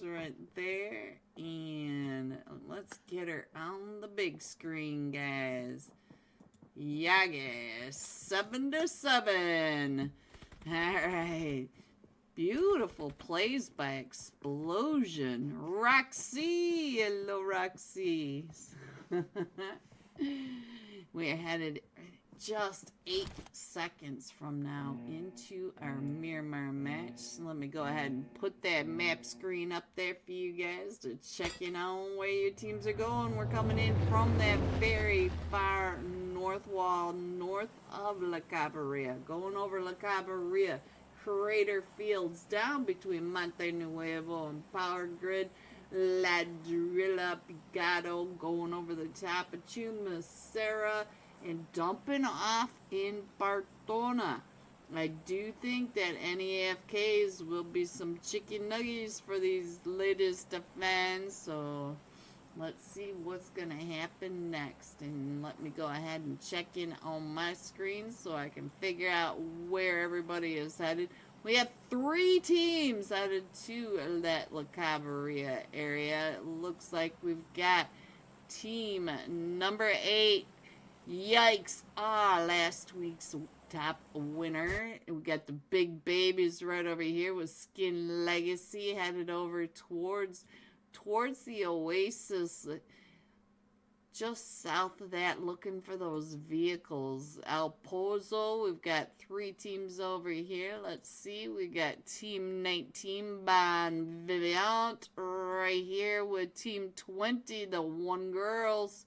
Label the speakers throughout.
Speaker 1: right there. And let's get her on the big screen, guys. Yeah, guys. 7-7. Alright. Beautiful plays by Explosion. Roxy! Hello, Roxy. We're headed just 8 seconds from now into our Miramar match. Let me go ahead and put that map screen up there for you guys to check in on where your teams are going. We're coming in from that very far north wall, north of La Cabrera. Going over La Cabrera, Crater Fields, down between Monte Nuevo and Power Grid. La Drilla Picado, going over the top of Chumacera and dumping off in Bartona. I do think that any AFKs will be some chicken nuggies for these latest fans. So let's see what's going to happen next. And let me go ahead and check in on my screen so I can figure out where everybody is headed. We have 3 teams headed to that La Cabrera area. It looks like we've got team number 8. Yikes. Last week's top winner. We got the big babies right over here with Skin Legacy headed over towards the Oasis, just south of that, looking for those vehicles. El Pozo, we've got 3 teams over here. Let's see, we got Team 19 Bon Vivant right here with Team 20, the One Girls.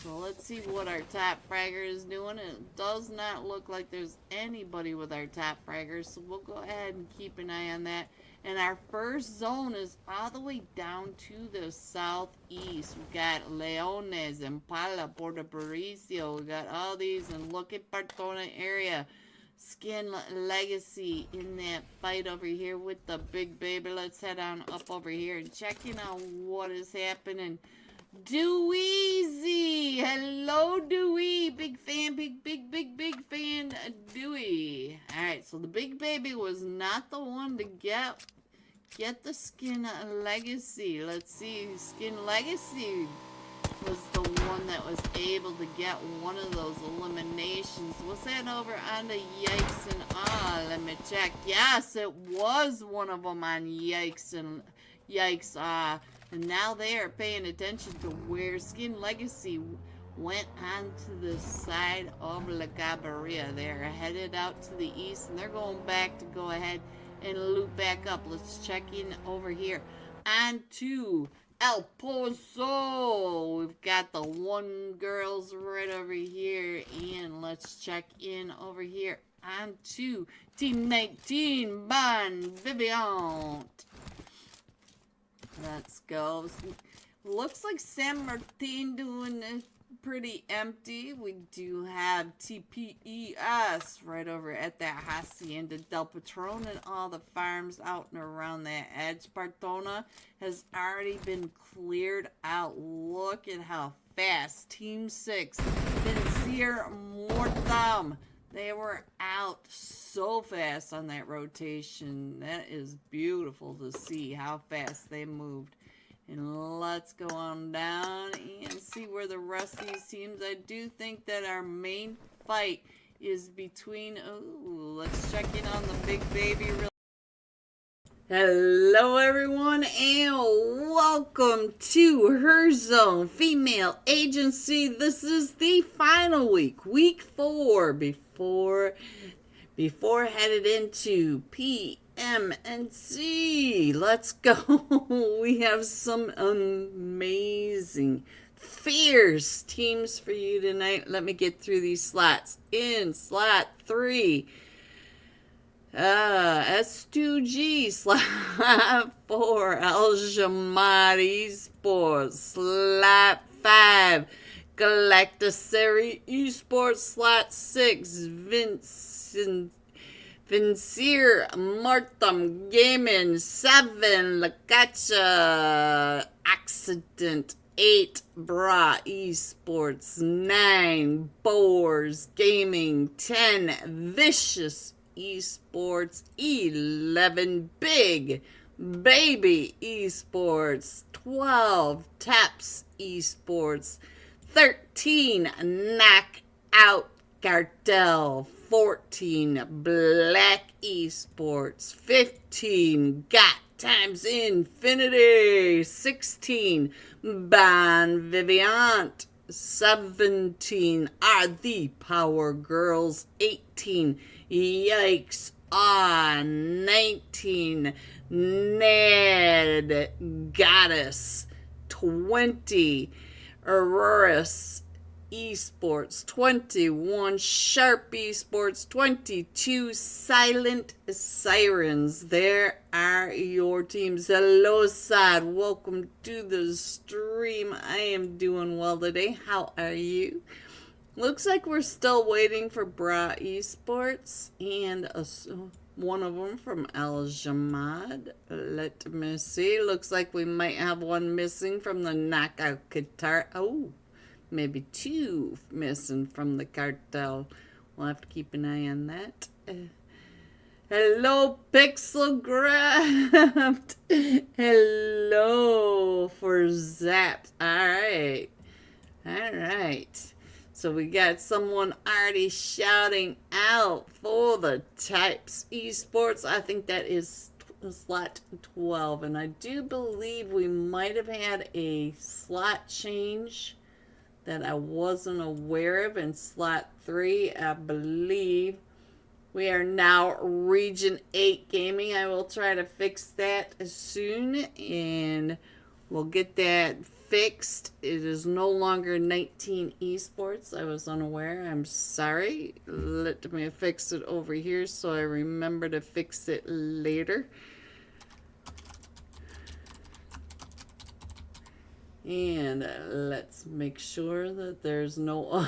Speaker 1: So let's see what our top fragger is doing. It does not look like there's anybody with our top fraggers, so we'll go ahead and keep an eye on that. And our first zone is all the way down to the southeast. We've got Leones, Impala, Puerto Paricio. We got all these, and look at Bartona area. Skin Legacy in that fight over here with the big baby. Let's head on up over here and check in on what is happening. Dewey, hello Dewey, big fan, big fan, Dewey. Alright, so the big baby was not the one to get the Skin Legacy. Let's see, Skin Legacy was the one that was able to get one of those eliminations. Was that over on the Yikes and let me check. Yes, it was one of them on Yikes and and now they are paying attention to where Skin Legacy went onto the side of La Cabrera. They're headed out to the east, and they're going back to go ahead and loop back up. Let's check in over here onto El Pozo. We've got the One Girls right over here, and let's check in over here onto Team 19 Bon Vivant. Let's go. Looks like San Martin doing it pretty empty. We do have TPES right over at that Hacienda del Patron, and all the farms out and around that edge. Bartona has already been cleared out. Look at how fast Team 6, Vincier Mortam, they were out so fast on that rotation. That is beautiful to see how fast they moved. And let's go on down and see where the rest of these teams. I do think that our main fight is between... Ooh, let's check in on the big baby. Hello everyone, and welcome to Herzone Female Agency. This is the final week, week 4, before headed into PMNC. Let's go. We have some amazing, fierce teams for you tonight. Let me get through these slots. In slot 3, S2G, slot 4, Aljamari Esports, slot 5, Galacticary Esports, slot 6, Vincier Martam Gaming, 7, Lacacha Accident, 8, Bra Esports, 9, Boars Gaming, 10, Vicious Esports, 11, Big Baby Esports. 12, Taps Esports. 13, Knockout Cartel. 14, Black Esports. 15, Got Times Infinity. 16, Bon Vivant. 17, Are the Power Girls. 18, Yikes On. 19, Ned Goddess. 20, Auroras Esports. 21, Sharp Esports. 22, Silent Sirens. There are your teams. Hello, Sad. Welcome to the stream. I am doing well today. How are you? Looks like we're still waiting for Bra Esports and one of them from Al Jamad. Let me see. Looks like we might have one missing from the Knockout Guitar. Oh, maybe two missing from the cartel. We'll have to keep an eye on that. Hello, Pixelgraft. Hello for Zaps. Alright. Alright. So we got someone already shouting out for the Types Esports. I think that is slot 12. And I do believe we might have had a slot change that I wasn't aware of in slot 3. I believe we are now Region 8 Gaming. I will try to fix that soon, and we'll get that fixed. It is no longer 19 Esports. I was unaware. I'm sorry. Let me fix it over here so I remember to fix it later. And let's make sure that there's no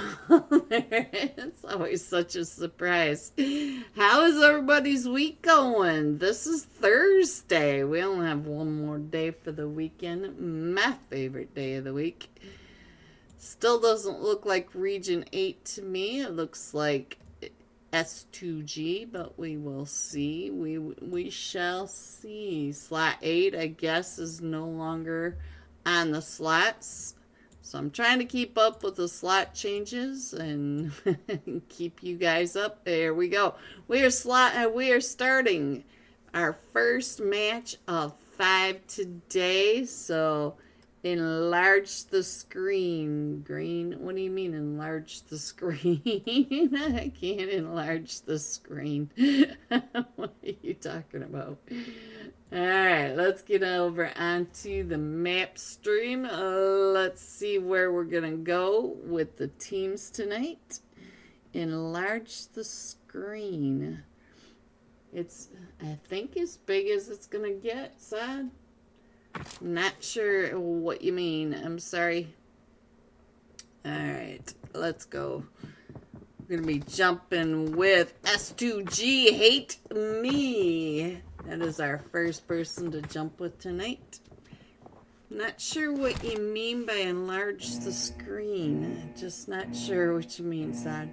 Speaker 1: It's always such a surprise. How is everybody's week going? This is Thursday. We only have one more day for the weekend. My favorite day of the week. Still doesn't look like Region 8 to me. It looks like S2G, but we will see. We shall see. Slot 8, I guess, is no longer on the slots, so I'm trying to keep up with the slot changes and keep you guys up. There we go. We are starting our first match of 5 today. So enlarge the screen. Green, what do you mean enlarge the screen? I can't enlarge the screen. What are you talking about? Alright, let's get over onto the map stream. Let's see where we're going to go with the teams tonight. Enlarge the screen. It's, I think, as big as it's going to get, Sad. Not sure what you mean. I'm sorry. Alright, let's go. We're going to be jumping with S2G Hate Me. That is our first person to jump with tonight. Not sure what you mean by enlarge the screen. Just not sure what you mean, Sad.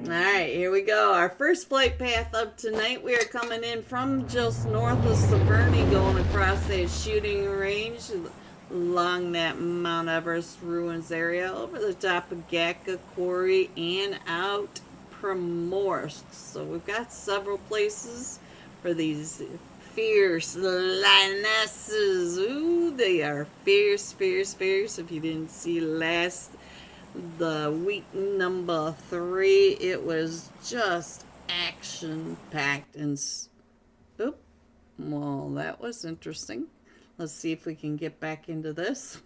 Speaker 1: Alright, here we go. Our first flight path of tonight. We are coming in from just north of Severny, going across that shooting range along that Mount Everest ruins area, over the top of Gaka Quarry, and out Primorsk. So we've got several places for these fierce lionesses. Ooh, they are fierce, fierce, fierce. If you didn't see the week number 3, it was just action-packed. And oop, well, that was interesting. Let's see if we can get back into this.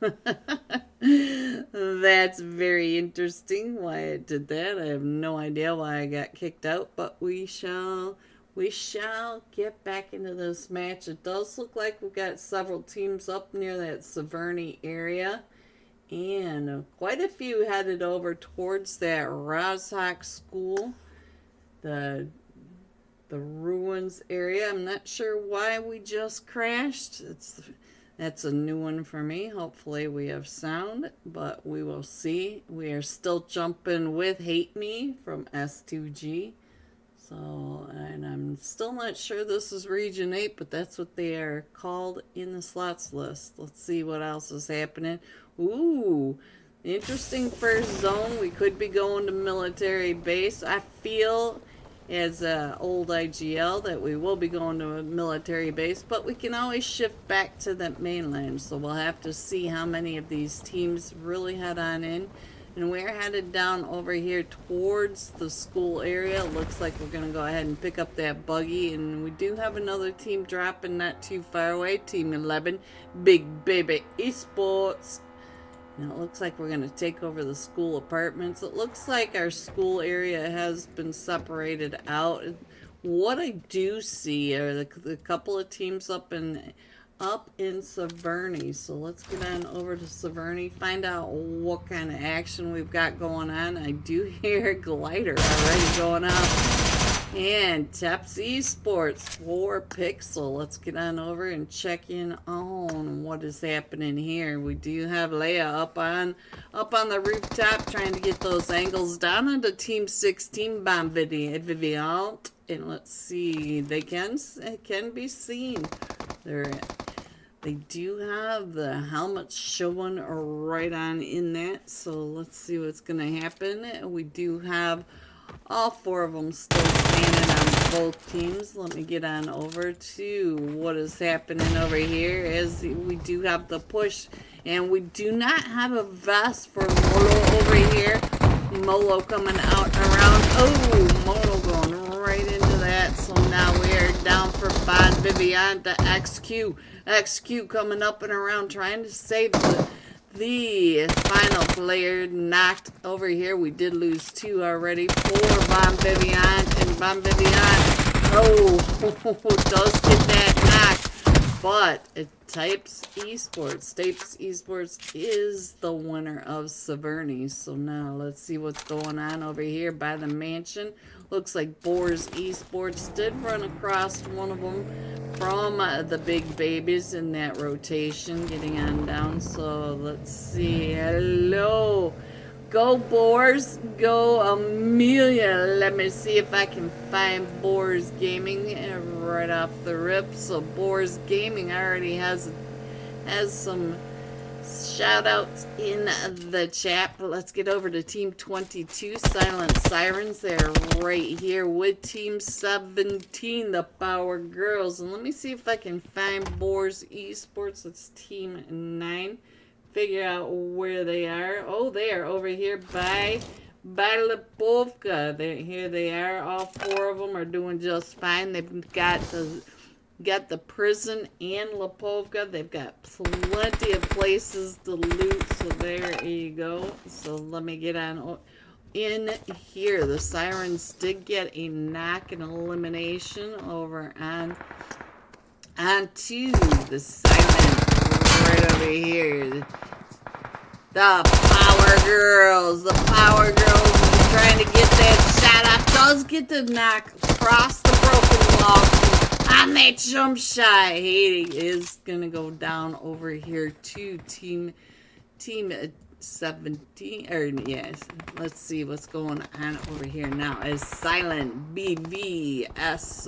Speaker 1: That's very interesting why it did that. I have no idea why I got kicked out, but we shall get back into this match. It does look like we've got several teams up near that Severny area, and quite a few headed over towards that Rozhok school, the ruins area. I'm not sure why we just crashed. That's a new one for me. Hopefully we have sound, but we will see. We are still jumping with Hate Me from S2G. So, and I'm still not sure this is Region 8, but that's what they are called in the slots list. Let's see what else is happening. Ooh, interesting first zone. We could be going to military base. I feel as old IGL that we will be going to a military base, but we can always shift back to the mainland. So we'll have to see how many of these teams really head on in. And we're headed down over here towards the school area. Looks like we're going to go ahead and pick up that buggy. And we do have another team dropping not too far away. Team 11, Big Baby Esports. And it looks like we're going to take over the school apartments. It looks like our school area has been separated out. What I do see are the couple of teams up in Severny. So let's get on over to Severny, find out what kind of action we've got going on. I do hear a glider already going up. And Taps Esports for Pixel. Let's get on over and check in on what is happening here. We do have Leia up on the rooftop trying to get those angles down onto Team 16 Bomb Viviant. And let's see, they can be seen. They do have the helmets showing right on in that. So let's see what's going to happen. We do have all four of them still standing on both teams. Let me get on over to what is happening over here as we do have the push. And we do not have a vest for Molo over here. Molo coming out around. Oh, Molo going right into that. So now we are down for Bon Vivian to XQ. XQ coming up and around trying to save the final player. Knocked over here. We did lose two already for Bon Vivian. And Bon Vivian, does get that knock. But Tapes Esports is the winner of Severny. So now let's see what's going on over here by the mansion. Looks like Boars Esports did run across one of them from the big babies in that rotation, getting on down. So let's see. Hello. Go Boars. Go Amelia. Let me see if I can find Boars Gaming right off the rip. So Boars Gaming already has some shout outs in the chat. But let's get over to Team 22 Silent Sirens. They're right here with Team 17, the Power Girls. And let me see if I can find Boars Esports. It's Team 9. Figure out where they are. Oh, they are over here by Lipovka. Here they are. All four of them are doing just fine. They've got the prison and Lipovka. They've got plenty of places to loot. So there you go. So let me get on in here. The Sirens did get a knock and elimination over onto the Silent right over here. The Power Girls. The Power Girls is trying to get that shot off. Does get the knock across the broken wall. On that jump shot. Haiti is going to go down over here to Team 17. Or yes, let's see what's going on over here now. As Silent BVS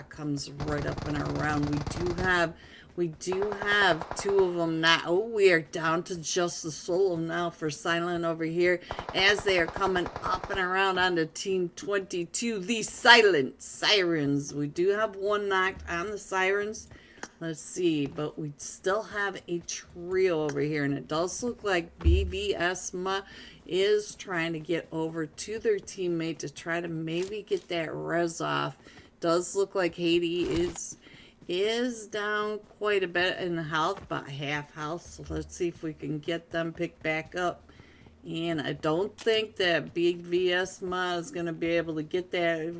Speaker 1: comes right up and around. We do have two of them now. Oh, we are down to just the solo now for Silent over here as they are coming up and around onto Team 22, the Silent Sirens. We do have one knocked on the Sirens. Let's see, but we still have a trio over here, and it does look like BVS is trying to get over to their teammate to try to maybe get that res off. Does look like Haiti is down quite a bit in health, about half health. So let's see if we can get them picked back up. And I don't think that Big VS is going to be able to get that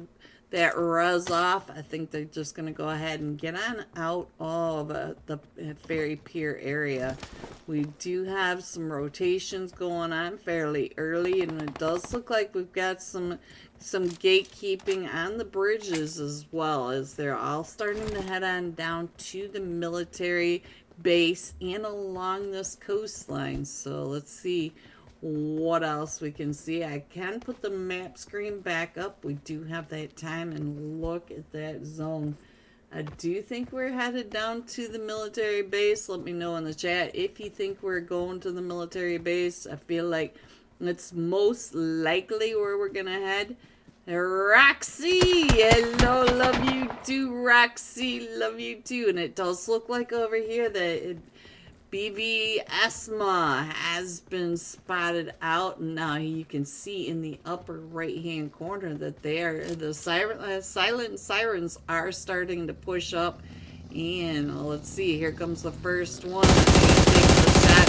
Speaker 1: res off. I think they're just going to go ahead and get on out of the Fairy Pier area. We do have some rotations going on fairly early, and it does look like we've got some gatekeeping on the bridges as well, as they're all starting to head on down to the military base and along this coastline. So let's see what else we can see. I can put the map screen back up. We do have that time, and look at that zone. I do think we're headed down to the military base. Let me know in the chat if you think we're going to the military base. I feel like it's most likely where we're gonna head. Roxy, hello, love you too, Roxy, love you too. And it does look like over here that BB Esma has been spotted out. Now you can see in the upper right hand corner that the silent sirens are starting to push up. And let's see, here comes the first one. The shot,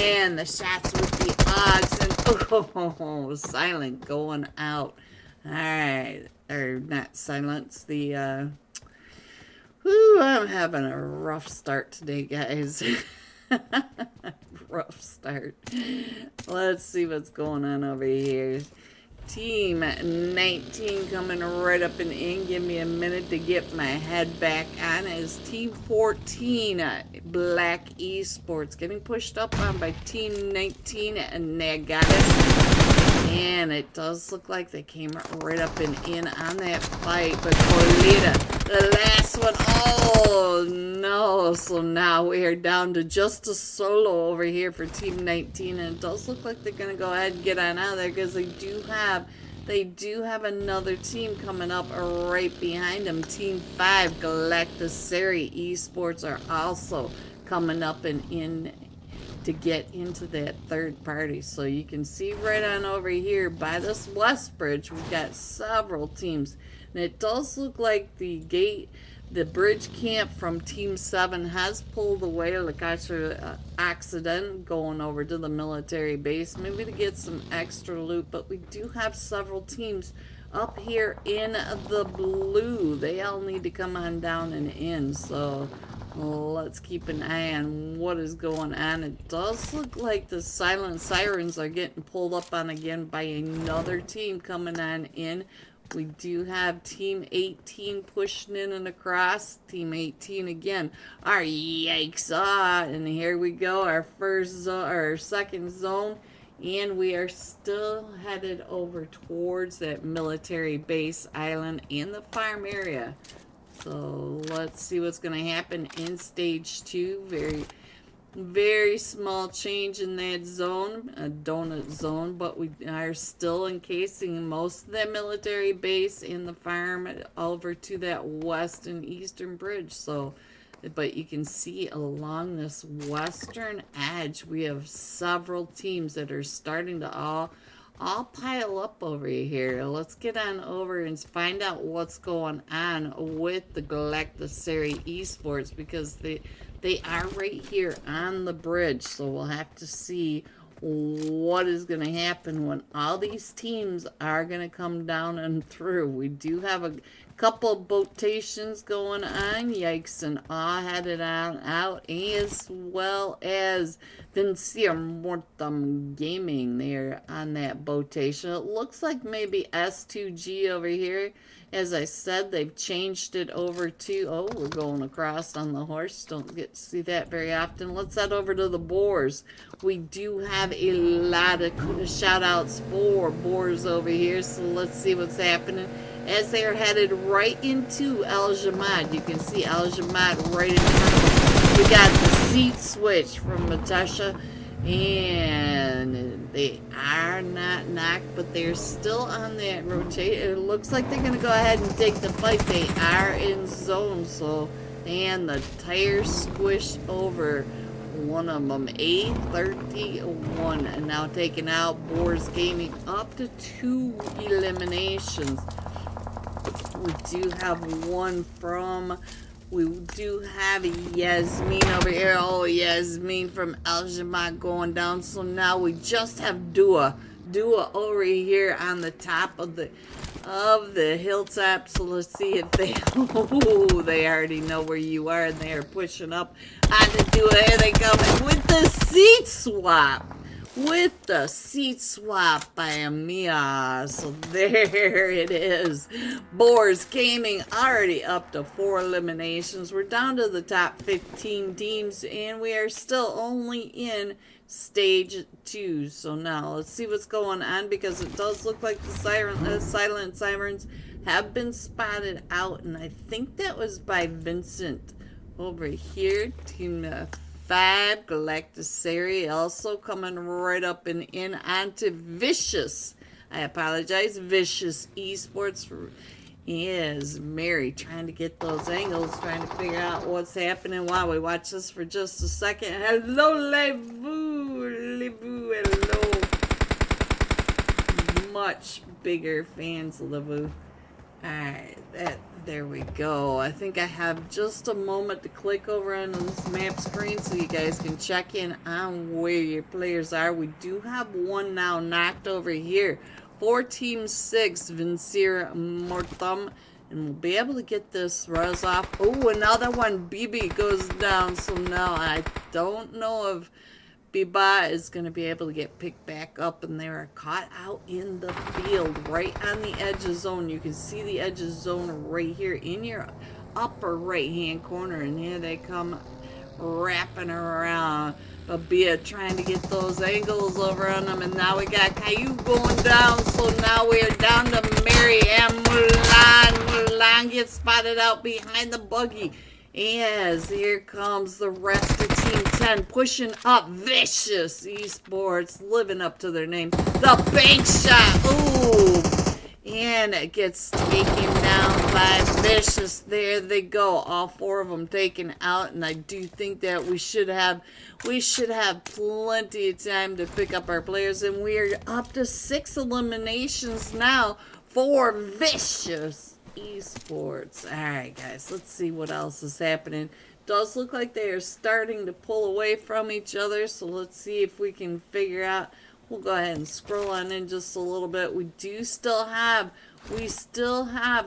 Speaker 1: and the shots with the odds, and oh, silent going out. All right, or not silence, the whoo, I'm having a rough start today, guys. Rough start. Let's see what's going on over here. Team 19 coming right up and in. Give me a minute to get my head back on. As Team 14, Black Esports, getting pushed up on by Team 19, and they got us. And it does look like they came right up and in on that fight. But Colita, the last one, oh no. So now we are down to just a solo over here for Team 19. And it does look like they're going to go ahead and get on out of there, because they do have another team coming up right behind them. Team 5, Galactasari Esports, are also coming up and in to get into that third party. So you can see right on over here by this west bridge, we've got several teams. And it does look like the bridge camp from Team 7 has pulled away, like after accident, going over to the military base, maybe to get some extra loot. But we do have several teams up here in the blue. They all need to come on down and in. So let's keep an eye on what is going on. It does look like the silent sirens are getting pulled up on again by another team coming on in. We do have Team 18 pushing in and across. Team 18 again. Our yikes. And here we go. Our first zone, our second zone. And we are still headed over towards that military base island in the farm area. So let's see what's going to happen in stage 2. Very small change in that zone, a donut zone, but we are still encasing most of that military base in the farm over to that west and eastern bridge. So, but you can see along this western edge, we have several teams that are starting to all pile up over here. Let's get on over and find out what's going on with the Galactasari Esports, because they are right here on the bridge. So we'll have to see what is going to happen when all these teams are going to come down and through. We do have a couple of botations going on, yikes and awe, headed on out, as well as Vincia Mortem Gaming there on that botation. It looks like maybe S2G over here. As I said, they've changed it over to, oh, we're going across on the horse. Don't get to see that very often. Let's head over to the boars. We do have a lot of shout outs for boars over here. So let's see what's happening as they are headed right into El Jamad. You can see El Jamad right in front of us. We got the seat switch from Matasha, and they are not knocked, but they're still on that rotate. It looks like they're going to go ahead and take the fight. They are in zone, so, and the tires squished over one of them, A31, and now taking out Boars Gaming, up to 2 eliminations. We do have one from, we do have Yasmin over here. Oh, Yasmin from Al Jamad going down. So now we just have Dua over here on the top of the hilltop. So let's see if they, oh, they already know where you are, and they are pushing up on the Dua. Here they come with the seat swap. with the seat swap by Amia. So there it is. Boars Gaming already up to 4 eliminations. We're down to the top 15 teams, and we are still only in stage 2. So now let's see what's going on, because it does look like the silent sirens have been spotted out, and I think that was by Vincent over here. Team 5 Galacticary also coming right up and in onto Vicious. I apologize, Vicious Esports is Mary trying to get those angles, trying to figure out what's happening while we watch this for just a second. Hello, Levu, hello. Much bigger fans, Levu. Alright, there we go. I think I have just a moment to click over on this map screen so you guys can check in on where your players are. We do have one now knocked over here for Team 6, Vincere Morthum. And we'll be able to get this res off. Oh, another one. BB goes down. So now I don't know if Biba is going to be able to get picked back up, and they are caught out in the field right on the edge of zone. You can see the edge of zone right here in your upper right hand corner, and here they come wrapping around. Babia trying to get those angles over on them, and now we got Caillou going down. So now we are down to Mary and Mulan. Mulan gets spotted out behind the buggy. As here comes the rest of Team 10 pushing up. Vicious Esports living up to their name. The bank shot. Ooh. And it gets taken down by Vicious. There they go. All 4 of them taken out. And I do think that we should have plenty of time to pick up our players. And we are up to 6 eliminations now for Vicious Esports. Alright guys, let's see what else is happening. Does look like they are starting to pull away from each other, so let's see if we can figure out. We'll go ahead and scroll on in just a little bit. We still have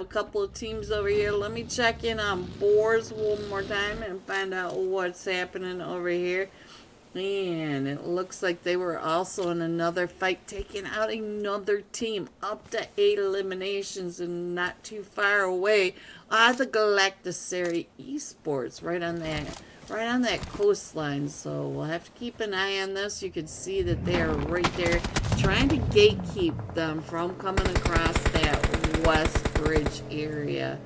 Speaker 1: a couple of teams over here. Let me check in on Boars one more time and find out what's happening over here. And it looks like they were also in another fight, taking out another team. Up to 8 eliminations, and not too far away are the Galacticary Esports, right on that coastline. So we'll have to keep an eye on this. You can see that they are right there, trying to gatekeep them from coming across that West Bridge area.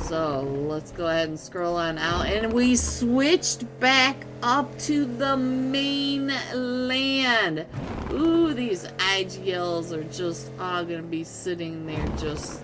Speaker 1: So let's go ahead and scroll on out, and we switched back up to the mainland. Ooh, these IGLs are just all gonna be sitting there just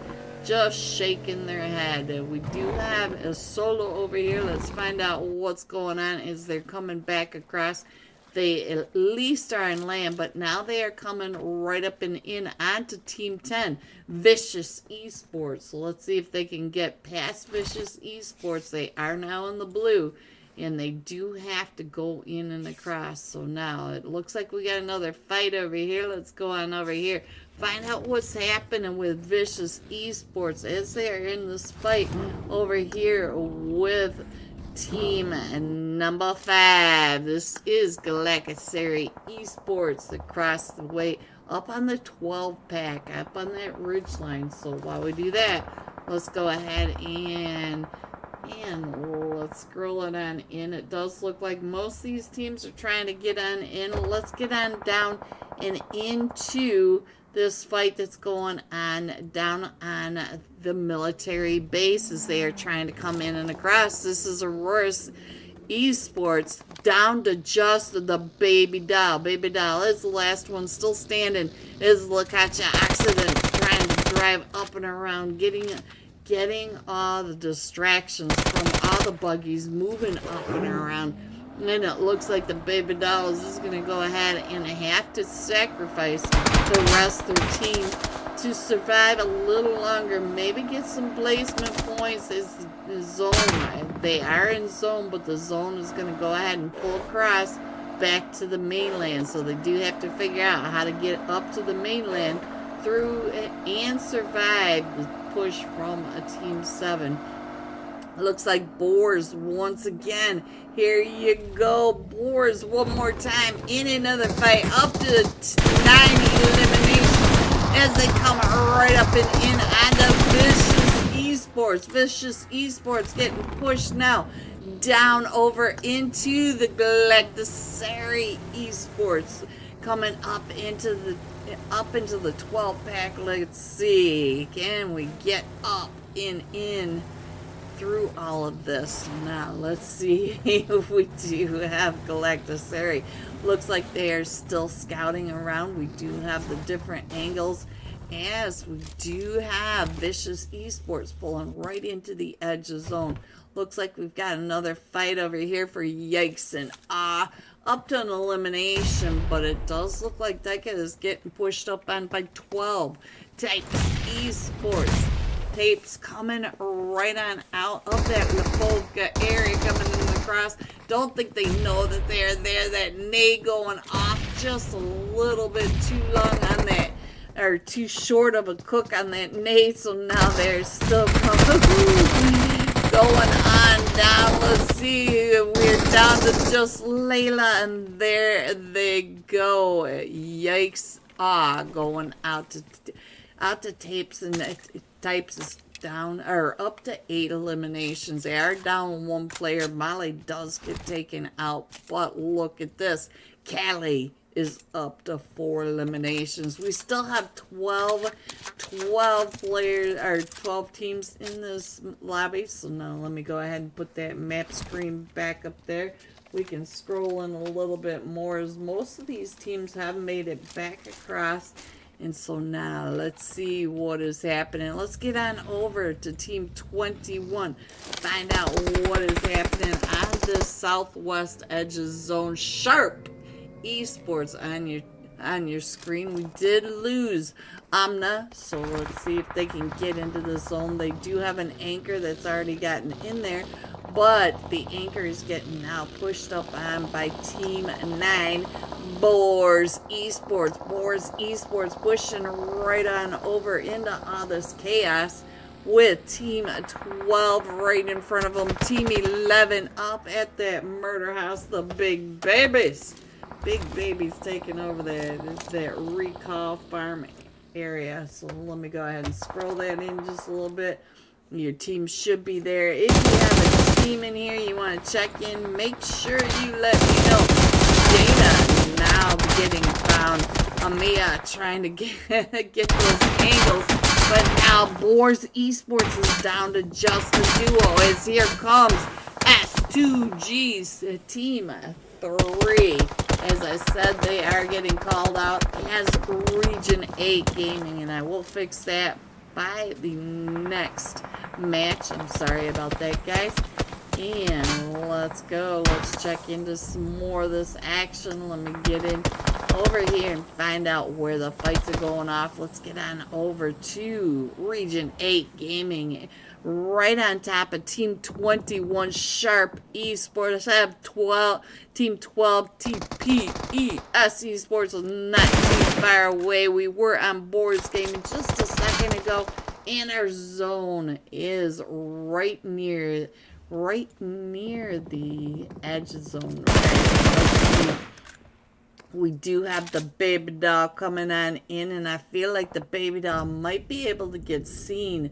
Speaker 1: shaking their head. We do have a solo over here. Let's find out what's going on as they're coming back across. They at least are in land, but now they are coming right up and in onto Team 10, Vicious Esports. So let's see if they can get past Vicious Esports. They are now in the blue, and they do have to go in and across. So now it looks like we got another fight over here. Let's go on over here. Find out what's happening with Vicious Esports as they are in this fight over here with Team number 5. This is Galacticary Esports across the way up on the 12 pack, up on that ridge line. So while we do that, let's go ahead and let's scroll it on in. It does look like most of these teams are trying to get on in. Let's get on down and into this fight that's going on down on the military bases. They are trying to come in and across. This is Aurora's Esports down to just the baby doll. Baby doll is the last one still standing. Is Lakacha Accident trying to drive up and around, getting all the distractions from all the buggies moving up and around. And it looks like the baby dolls is going to go ahead and have to sacrifice the rest of their team to survive a little longer. Maybe get some placement points as the zone. They are in zone, but the zone is going to go ahead and pull across back to the mainland. So they do have to figure out how to get up to the mainland through and survive the push from a Team 7. Looks like Boars once again. Here you go, Boars, one more time in another fight, up to 9 eliminations as they come right up and in on the Vicious Esports. Vicious Esports getting pushed now down over into the Galactasary Esports, coming up into the 12 pack. Let's see, can we get up in through all of this? Now let's see if we do have Galactasary. Looks like they are still scouting around. We do have the different angles, as we do have Vicious Esports pulling right into the edge of zone. Looks like we've got another fight over here for Yikes and up to an elimination, but it does look like Deca is getting pushed up on by 12. Tapes Esports. Tapes coming right on out of that Lapolka area, coming in the cross. Don't think they know that they're there. That nade going off just a little bit too long on that, or too short of a cook on that nade, so now they're still coming going on down. Let's see, we're down to just Layla, and there they go. Yikes, going out to Tapes, and Types is down, or up to 8 eliminations. They are down one player. Molly does get taken out, but look at this, Callie is up to 4 eliminations. We still have 12 players, or 12 teams in this lobby. So now let me go ahead and put that map screen back up there. We can scroll in a little bit more, as most of these teams have made it back across. And so now let's see what is happening. Let's get on over to Team 21. Find out what is happening on this southwest edges zone. Sharp Esports on your screen. We did lose Amna, so let's see if they can get into the zone. They do have an anchor that's already gotten in there, but the anchor is getting now pushed up on by Team 9. Boars Esports pushing right on over into all this chaos with Team 12 right in front of them. Team 11 up at that murder house. The big babies taking over that recall farm area. So let me go ahead and scroll that in just a little bit. Your team should be there. If you have a team in here you want to check in, make sure you let me know. Dana now getting found. Amia trying to get those angles, but now Boars Esports is down to just a duo, as here comes S2G's Team 3. As I said, they are getting called out as Region 8 Gaming, and I will fix that by the next match. I'm sorry about that, guys. And let's go. Let's check into some more of this action. Let me get in over here and find out where the fights are going off. Let's get on over to Region 8 Gaming. Right on top of Team 21 Sharp Esports. I have Team 12 TPES Esports is not too far away. We were on Boards Gaming just a second ago, and our zone is right near the edge zone. Right? We do have the baby doll coming on in, and I feel like the baby doll might be able to get seen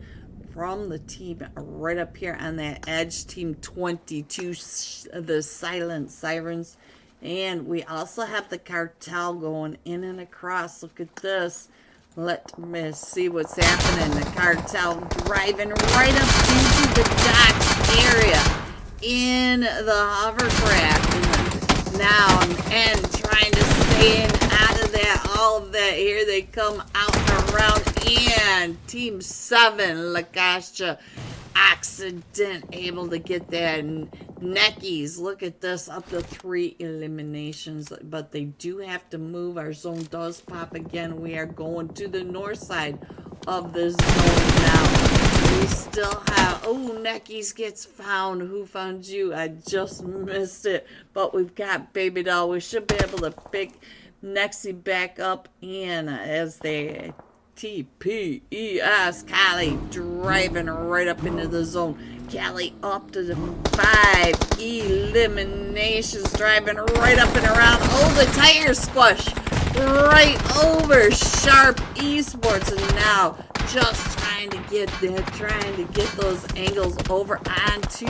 Speaker 1: from the team right up here on that edge. Team 22, the Silent Sirens. And we also have the cartel going in and across. Look at this. Let me see what's happening. The cartel driving right up into the docks area in the hovercraft. Now and trying to stay in out of that. All of that. Here they come out and around. And Team 7, Lakasha, accident able to get that. Neckies, look at this, up to 3 eliminations, but they do have to move. Our zone does pop again. We are going to the north side of the zone now. We still have, oh, Neckies gets found. Who found you? I just missed it, but we've got Baby Doll. We should be able to pick Nexie back up in as they TPES. Callie driving right up into the zone. Callie up to the 5 eliminations, driving right up and around. Oh, the tire squash right over Sharp Esports, and now just trying to get those angles over onto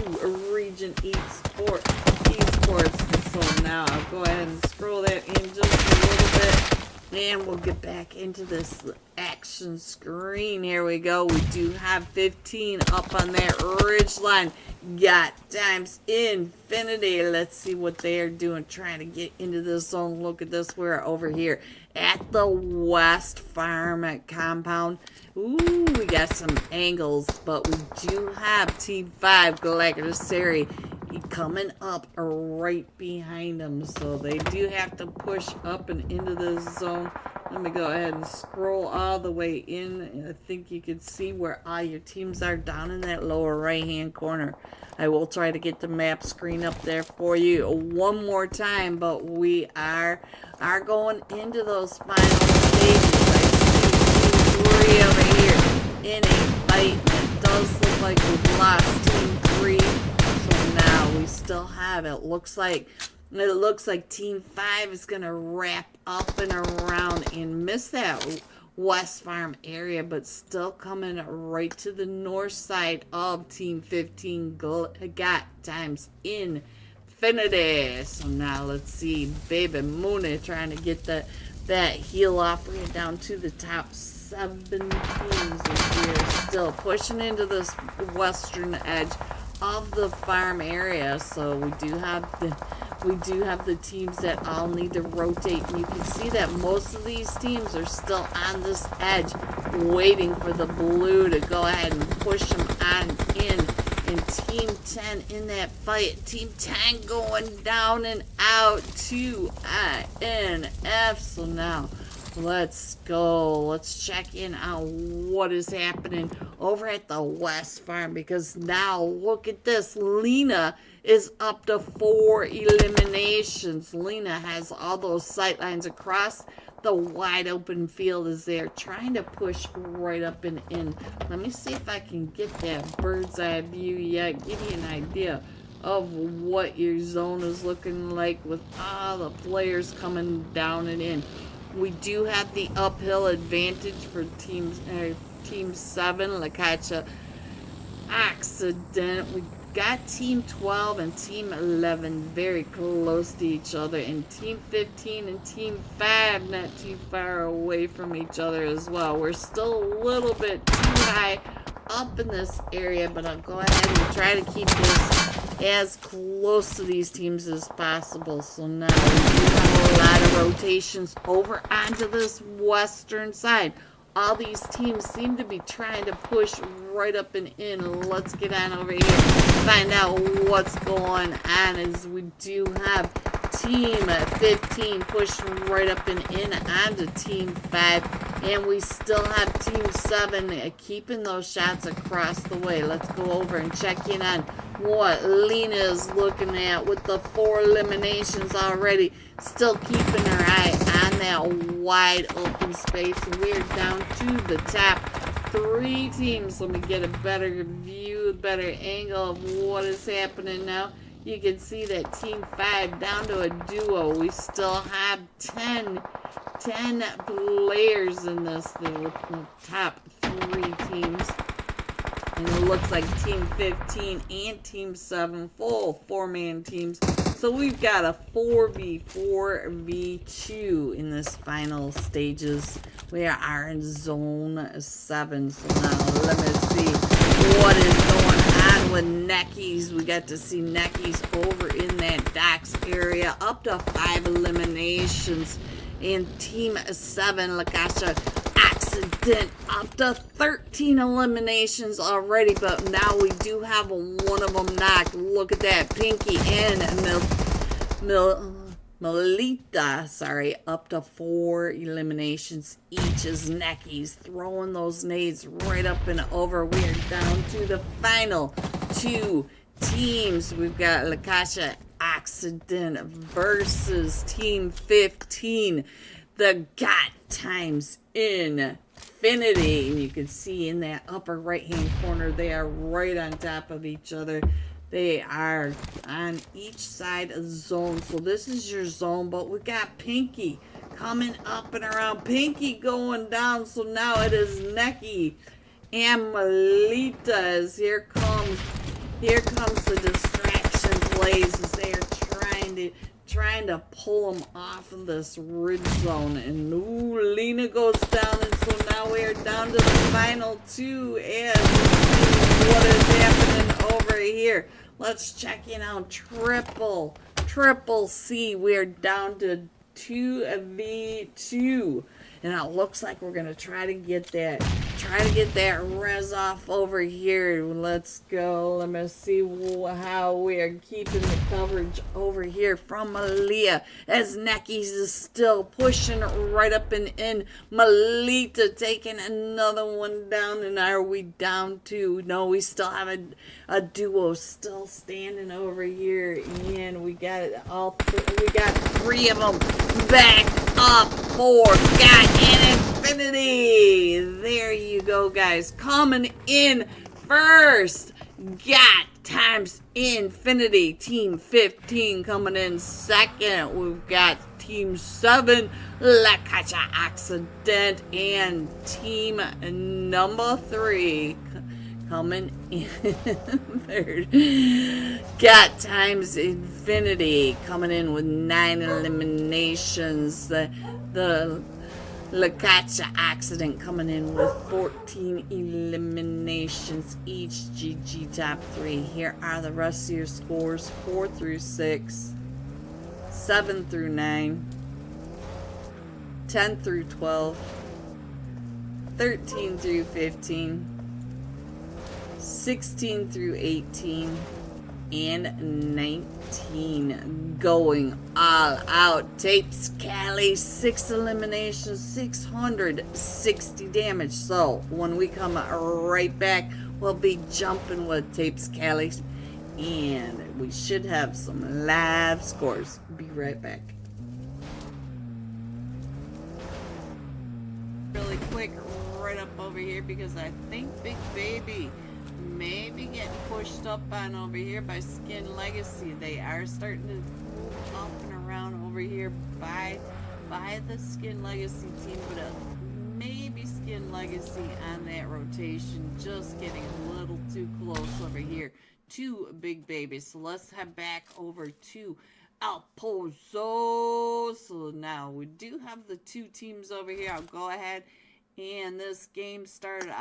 Speaker 1: Region Esports. So now I'll go ahead and scroll that in just a little bit, and we'll get back into this action screen. Here we go. We do have 15 up on that ridge line. Got times infinity. Let's see what they are doing, trying to get into this zone. Look at this. We're over here at the West Farm compound. Ooh, we got some angles, but we do have Team 5 Galactus coming up right behind them, so they do have to push up and into this zone. Let me go ahead and scroll all the way in. I think you can see where all your teams are down in that lower right hand corner. I will try to get the map screen up there for you one more time, but we are going into those final stages. I see Team 3 over here in a fight, and it does look like we've lost Team 3. So now we still have it. Looks like Team 5 is gonna wrap up and around and miss that West Farm area, but still coming right to the north side of Team 15 got times infinity. So now let's see, Baby Mooney trying to get that heel off, bring it down to the top 7 teams as we're still pushing into this western edge of the farm area. So we do have the teams that all need to rotate, and you can see that most of these teams are still on this edge waiting for the blue to go ahead and push them on in. And Team 10 in that fight, Team 10 going down and out to INF. So now let's go. Let's check in on what is happening over at the West Farm, because now look at this. Lena is up to 4 eliminations. Lena has all those sight lines across the wide open field as they're trying to push right up and in. Let me see if I can get that bird's eye view yet, give you an idea of what your zone is looking like with all the players coming down and in. We do have the uphill advantage for Team 7, Lakacha Accident. We got Team 12 and Team 11 very close to each other, and Team 15 and Team 5 not too far away from each other as well. We're still a little bit too high up in this area, but I'll go ahead and try to keep this as close to these teams as possible. So now we do have a lot of rotations over onto this western side. All these teams seem to be trying to push right up and in. Let's get on over here and find out what's going on, as we do have Team 15 pushing right up and in onto Team 5. And we still have Team 7 keeping those shots across the way. Let's go over and check in on what Lena is looking at with the 4 eliminations already. Still keeping her eye on that wide open space. We're down to the top 3 teams. Let me get a better view, better angle of what is happening now. You can see that Team 5 down to a duo. We still have 10 players in this, the top 3 teams. And it looks like Team 15 and Team 7 full 4-man teams. So we've got a 4v4v2 in this final stages. We are in Zone 7. So now let me see what is going on with Neckies. We got to see Neckies over in that docks area, up to 5 eliminations. And Team 7, Lakasha Accident, up to 13 eliminations already, but now we do have one of them knocked. Look at that, Pinky and Melita, up to 4 eliminations each as Neckies throwing those nades right up and over. We're down to the final 2 teams. We've got Lakasha Accident versus Team 15. The Got Times Infinity. Infinity. And you can see in that upper right-hand corner, they are right on top of each other. They are on each side of the zone. So this is your zone, but we got Pinky coming up and around. Pinky going down. So now it is Necky and Melita. As here comes the distraction plays as they are trying to pull them off of this ridge zone. And ooh, Lena goes down, and so now we are down to the final two. And what is happening over here? Let's check in on Triple C. We are down to 2v2. And it looks like we're gonna try to get that res off over here. Let's go. Let me see how we are keeping the coverage over here from Malia, as Neckies is still pushing right up and in. Melita taking another one down. And are we down to? No, we still have a duo still standing over here, and we got three of them back up for Got an Infinity. There you go, guys. Coming in first, Got times Infinity. Team 15 coming in second. We've got Team 7, La Cacha Accident, and Team number 3 coming in third. Got times Infinity coming in with 9 eliminations. The La Cacha Accident coming in with 14 eliminations each. GG top 3. Here are the rest of your scores: 4 through 6, 7 through 9, 10 through 12, 13 through 15, 16 through 18, and 19. Going all out. Tapes Cali, 6 eliminations, 660 damage. So when we come right back, we'll be jumping with Tapes Cali, and we should have some live scores. Be right back. Really quick, right up over here, because I think Big Baby maybe getting pushed up on over here by Skin Legacy. They are starting to move up and around over here by the Skin Legacy team, but maybe Skin Legacy on that rotation, just getting a little too close over here to Big Baby. So let's head back over to El Pozo. So now we do have the 2 teams over here. I'll go ahead, and this game started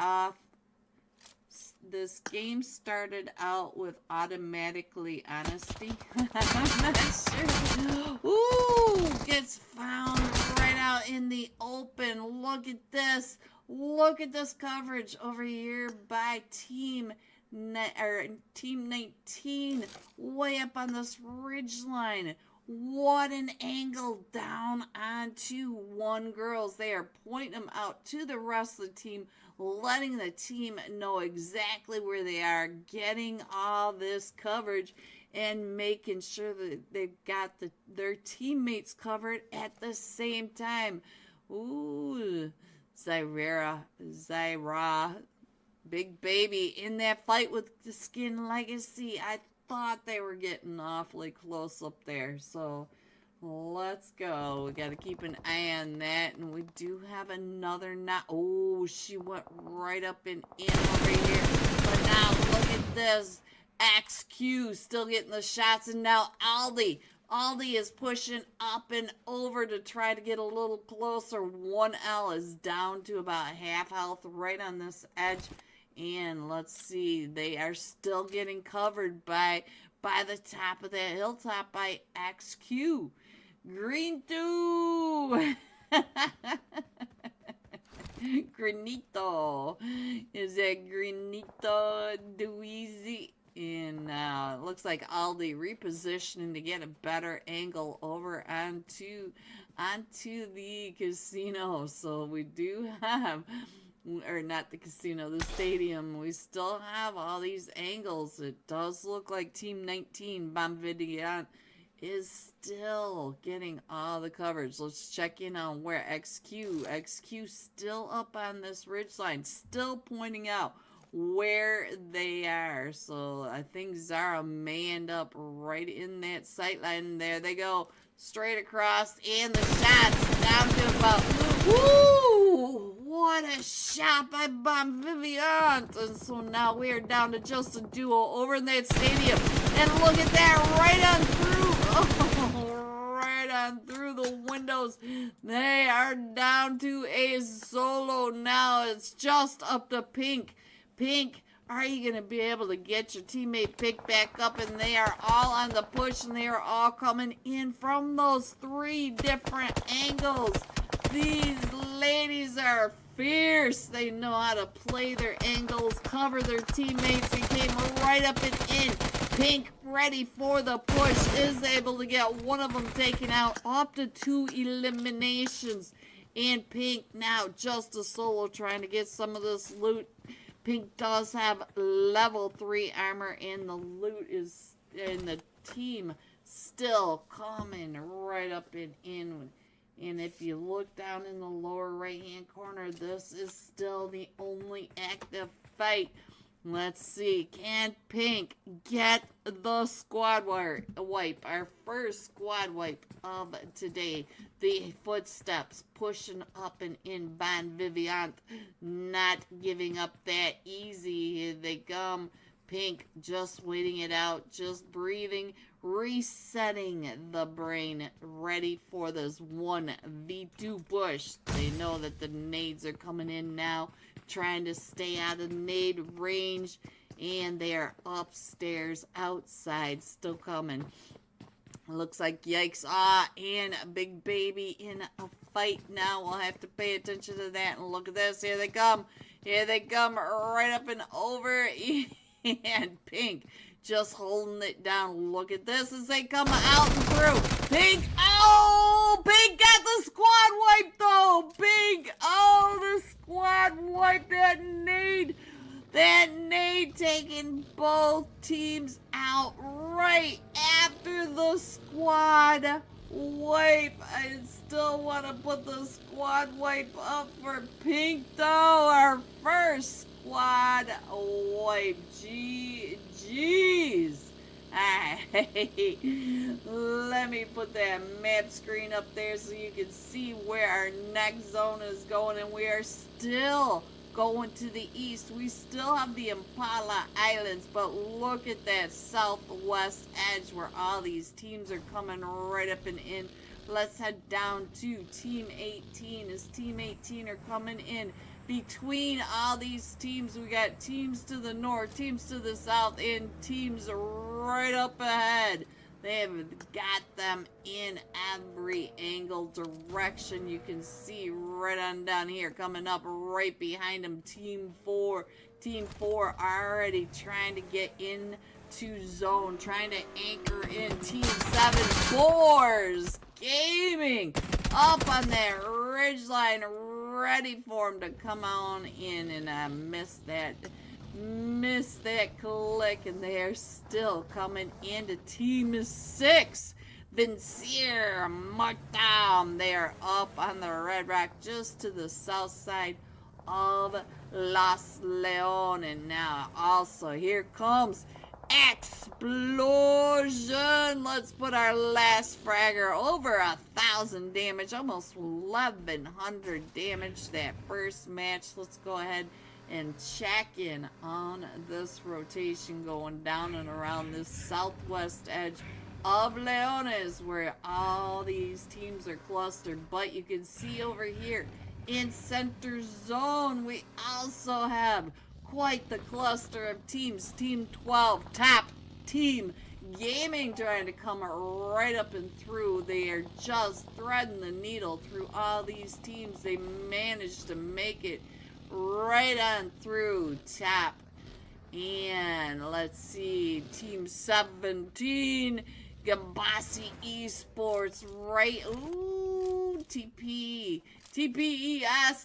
Speaker 1: out with automatically honesty. I'm not sure. Ooh, gets found right out in the open. Look at this. Look at this coverage over here by Team 19, way up on this ridge line. What an angle down onto one girls. They are pointing them out to the rest of the team, letting the team know exactly where they are, getting all this coverage, and making sure that they've got their teammates covered at the same time. Ooh, Zyra, Big Baby in that fight with the Skin Legacy. I thought they were getting awfully close up there, so let's go. We got to keep an eye on that, and we do have another knot. Oh, she went right up and in over here, but now look at this. XQ still getting the shots, and now Aldi is pushing up and over to try to get a little closer. 1L is down to about half health right on this edge. And let's see, they are still getting covered by the top of that hilltop by XQ. Green 2! Granito. Is that Granito Dweezy? And it looks like Aldi repositioning to get a better angle over onto the casino. So we do have, or not the casino, the stadium. We still have all these angles. It does look like Team 19, Bombardier, is still getting all the coverage. Let's check in on where XQ still up on this ridgeline, still pointing out where they are. So I think Zara may end up right in that sight line. There they go, straight across, and the shots down to about, woo! What a shot by Bon Vivant! And so now we are down to just a duo over in that stadium. And look at that, right on through. Oh, right on through the windows. They are down to a solo now. It's just up to Pink. Pink, are you going to be able to get your teammate picked back up? And they are all on the push, and they are all coming in from those 3 different angles. These ladies are fierce. They know how to play their angles, cover their teammates. They came right up and in. Pink, ready for the push, is able to get one of them taken out, up to 2 eliminations. And Pink now just a solo trying to get some of this loot. Pink does have level 3 armor, and the loot is in the team still coming right up and in. And if you look down in the lower right hand corner, this is still the only active fight. Let's see, can Pink get the squad wipe? Our first squad wipe of today. The footsteps pushing up and in. Bon Vivant not giving up that easy. Here they come. Pink just waiting it out, just breathing, resetting the brain, ready for this 1v2 push. They know that the nades are coming in now, trying to stay out of nade range, and they are upstairs outside, still coming. Looks like yikes. And Big Baby in a fight now. We'll have to pay attention to that. And look at this. Here they come. Here they come right up and over. And Pink just holding it down. Look at this as they come out and through. Pink. Oh, Pink got the squad wipe though. Pink. Oh, the squad wipe. That nade. That nade taking both teams out right after the squad wipe. I still want to put the squad wipe up for Pink though. Our first squad wipe. Jeez. Alright. Let me put that map screen up there so you can see where our next zone is going. And we are still going to the east. We still have the Impala Islands, but look at that southwest edge where all these teams are coming right up and in. Let's head down to Team 18 as Team 18 are coming in. Between all these teams, we got teams to the north, teams to the south, and teams right up ahead. They have got them in every angle direction. You can see right on down here, coming up right behind them, Team 4. Team 4 already trying to get into zone, trying to anchor in. Team 7, Fours Gaming, up on that ridgeline, ready for them to come on in. And I missed that click, and they are still coming into Team 6. Vincier Martam, they are up on the Red Rock just to the south side of Los Leon. And now also here comes Explosion. Let's put our last fragger over 1,000 damage, almost 1,100 damage that first match. Let's go ahead and check in on this rotation going down and around this southwest edge of Leones where all these teams are clustered. But you can see over here in center zone we also have quite the cluster of teams. Team 12, Top Team Gaming, trying to come right up and through. They are just threading the needle through all these teams. They managed to make it right on through Top. And let's see, Team 17, Gambasi Esports, right. Ooh, TPES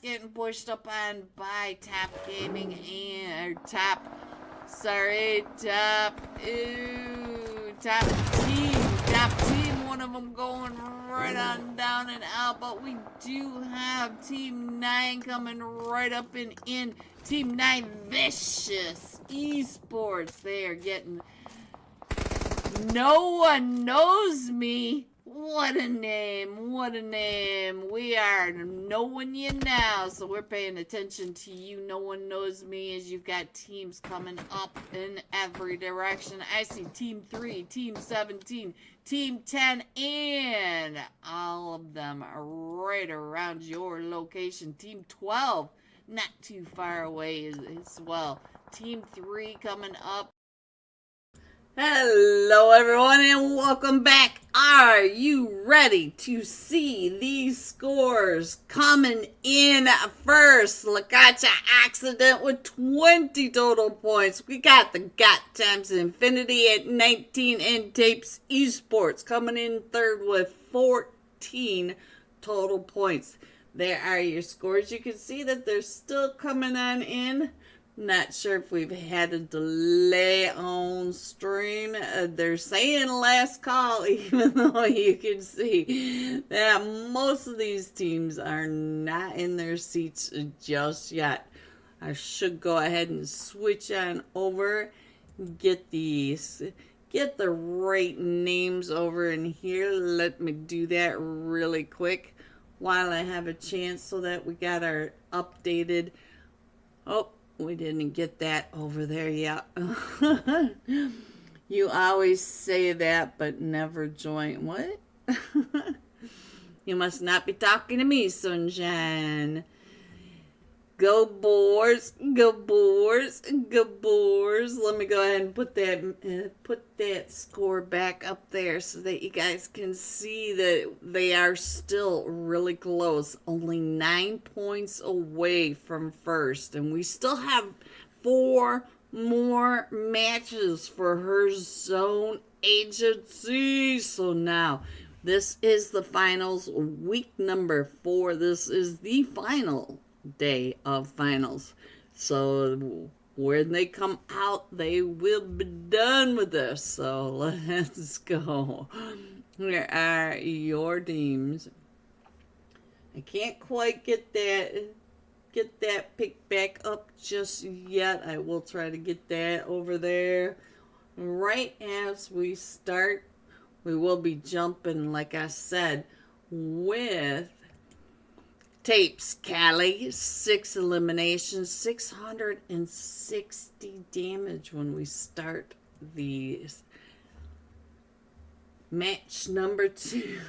Speaker 1: getting pushed up on by Top Gaming and Top Team them going right on down and out. But we do have Team 9 coming right up and in. Team 9 Vicious Esports. They are getting... No one knows me. What a name. What a name. We are knowing you now. So we're paying attention to you. No one knows me as you've got teams coming up in every direction. I see Team 3, Team 17, Team 10, and all of them are right around your location. Team 12, not too far away as well. Team 3 coming up. Hello everyone and welcome back. Are you ready to see these scores? Coming in first, Lagacha Accident with 20 total points. We got the Got Times Infinity at 19 and Tapes Esports coming in third with 14 total points. There are your scores. You can see that they're still coming on in. Not sure if we've had a delay on stream. They're saying last call, even though you can see that most of these teams are not in their seats just yet. I should go ahead and switch on over, get the right names over in here. Let me do that really quick while I have a chance so that we got our updated... Oh, we didn't get that over there yet. You always say that, but never join. What? You must not be talking to me, Sunshine. Go Boars, go Boars, go Boars. Let me go ahead and put that score back up there so that you guys can see that they are still really close. Only 9 points away from first. And we still have 4 more matches for Herzone agency. So now, this is the finals, week number 4. This is the final day of finals. So when they come out, they will be done with this. So let's go. Here are your teams. I can't quite get that picked back up just yet. I will try to get that over there. Right as we start, we will be jumping, like I said, with Tapes Cali, 6 eliminations, 660 damage when we start these. Match number 2.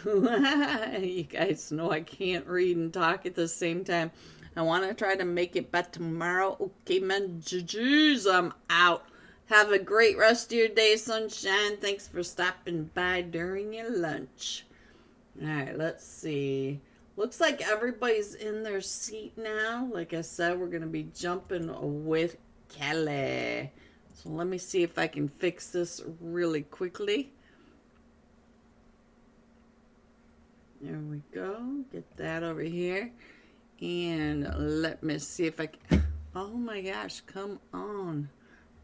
Speaker 1: You guys know I can't read and talk at the same time. I want to try to make it by tomorrow. Okay, man. Jeez, I'm out. Have a great rest of your day, Sunshine. Thanks for stopping by during your lunch. All right, let's see. Looks like everybody's in their seat now. Like I said, we're going to be jumping with Kelly. So let me see if I can fix this really quickly. There we go. Get that over here. And let me see if I can... Oh my gosh, come on.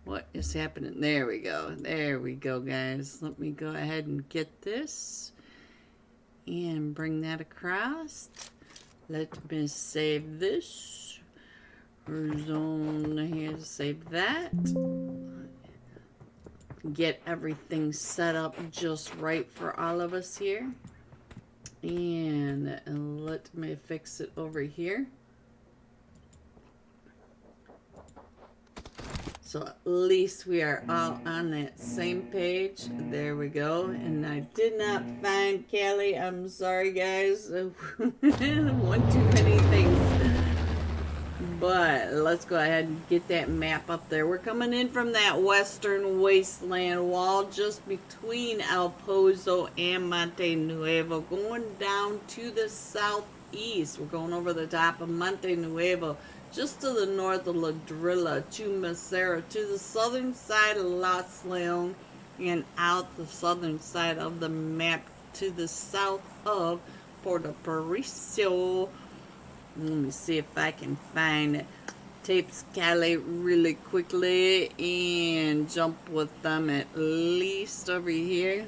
Speaker 1: What is happening? There we go. There we go, guys. Let me go ahead and get this. And bring that across. Let me save this. Herzone here to save that. Get everything set up just right for all of us here. And let me fix it over here. So at least we are all on that same page. There we go. And I did not find Callie. I'm sorry, guys. One too many things. But let's go ahead and get that map up there. We're coming in from that western wasteland wall just between El Pozo and Monte Nuevo. Going down to the southeast. We're going over the top of Monte Nuevo. Just to the north of La Drilla, to Macera, to the southern side of Los Leon, and out the southern side of the map to the south of Puerto Paraiso. Let me see if I can find Tapes Cali really quickly and jump with them at least over here.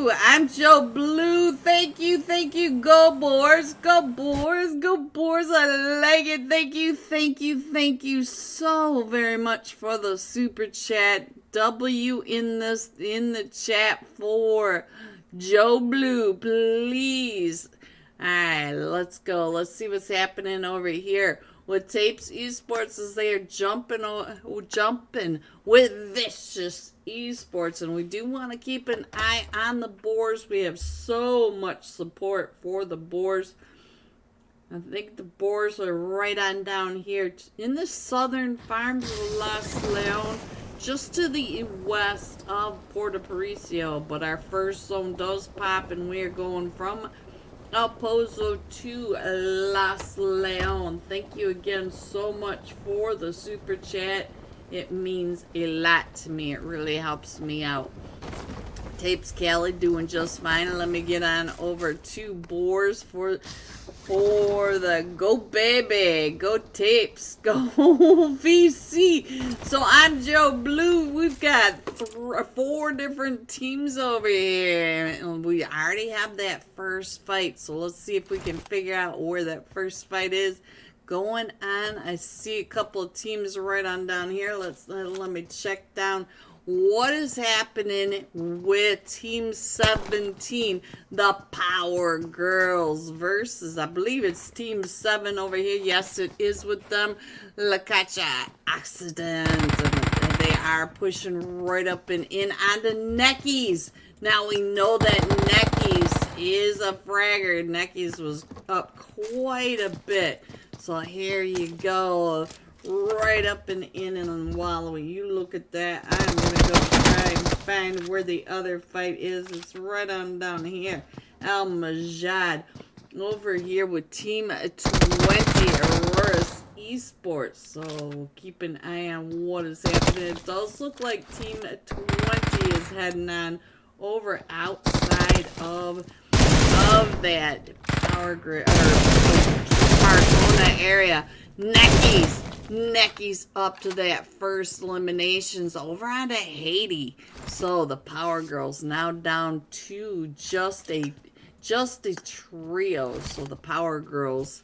Speaker 1: you. I'm Joe Blue. Thank you. Thank you. Go Boars. Go Boars. Go Boars. I like it. Thank you. Thank you. Thank you so very much for the super chat. W in the chat for Joe Blue, please. Alright, let's go. Let's see what's happening over here with Tapes Esports as they are jumping with vicious esports, and we do want to keep an eye on the Boars. We have so much support for the Boars. I think the Boars are right on down here in the southern farms of Los Leon, just to the west of Puerto Aparicio. But our first zone does pop, and we are going from El Pozo to Los Leon. Thank you again so much for the super chat. It means a lot to me. It really helps me out. Tapes Cali doing just fine. Let me get on over to Boars for the go baby, go Tapes, go VC. So I'm Joe Blue. We've got 4 different teams over here, and we already have that first fight. So let's see if we can figure out where that first fight is going on. I see a couple of teams right on down here. Let me check down what is happening with Team 17, the Power Girls versus, I believe it's Team 7 over here. Yes, it is with them. La Cacha Accident. And they are pushing right up and in on the Neckies. Now we know that Neckies is a fragger. Neckies was up quite a bit. So here you go. Right up and in and wallowing. You look at that. I'm gonna go try and find where the other fight is. It's right on down here. Al Majad over here with Team 20 Aurora's Esports. So keep an eye on what is happening. It does look like Team 20 is heading on over outside of that power grid or Herzone area. Neckies up to that first eliminations over onto Haiti. So the Power Girls now down to just a trio. So the Power Girls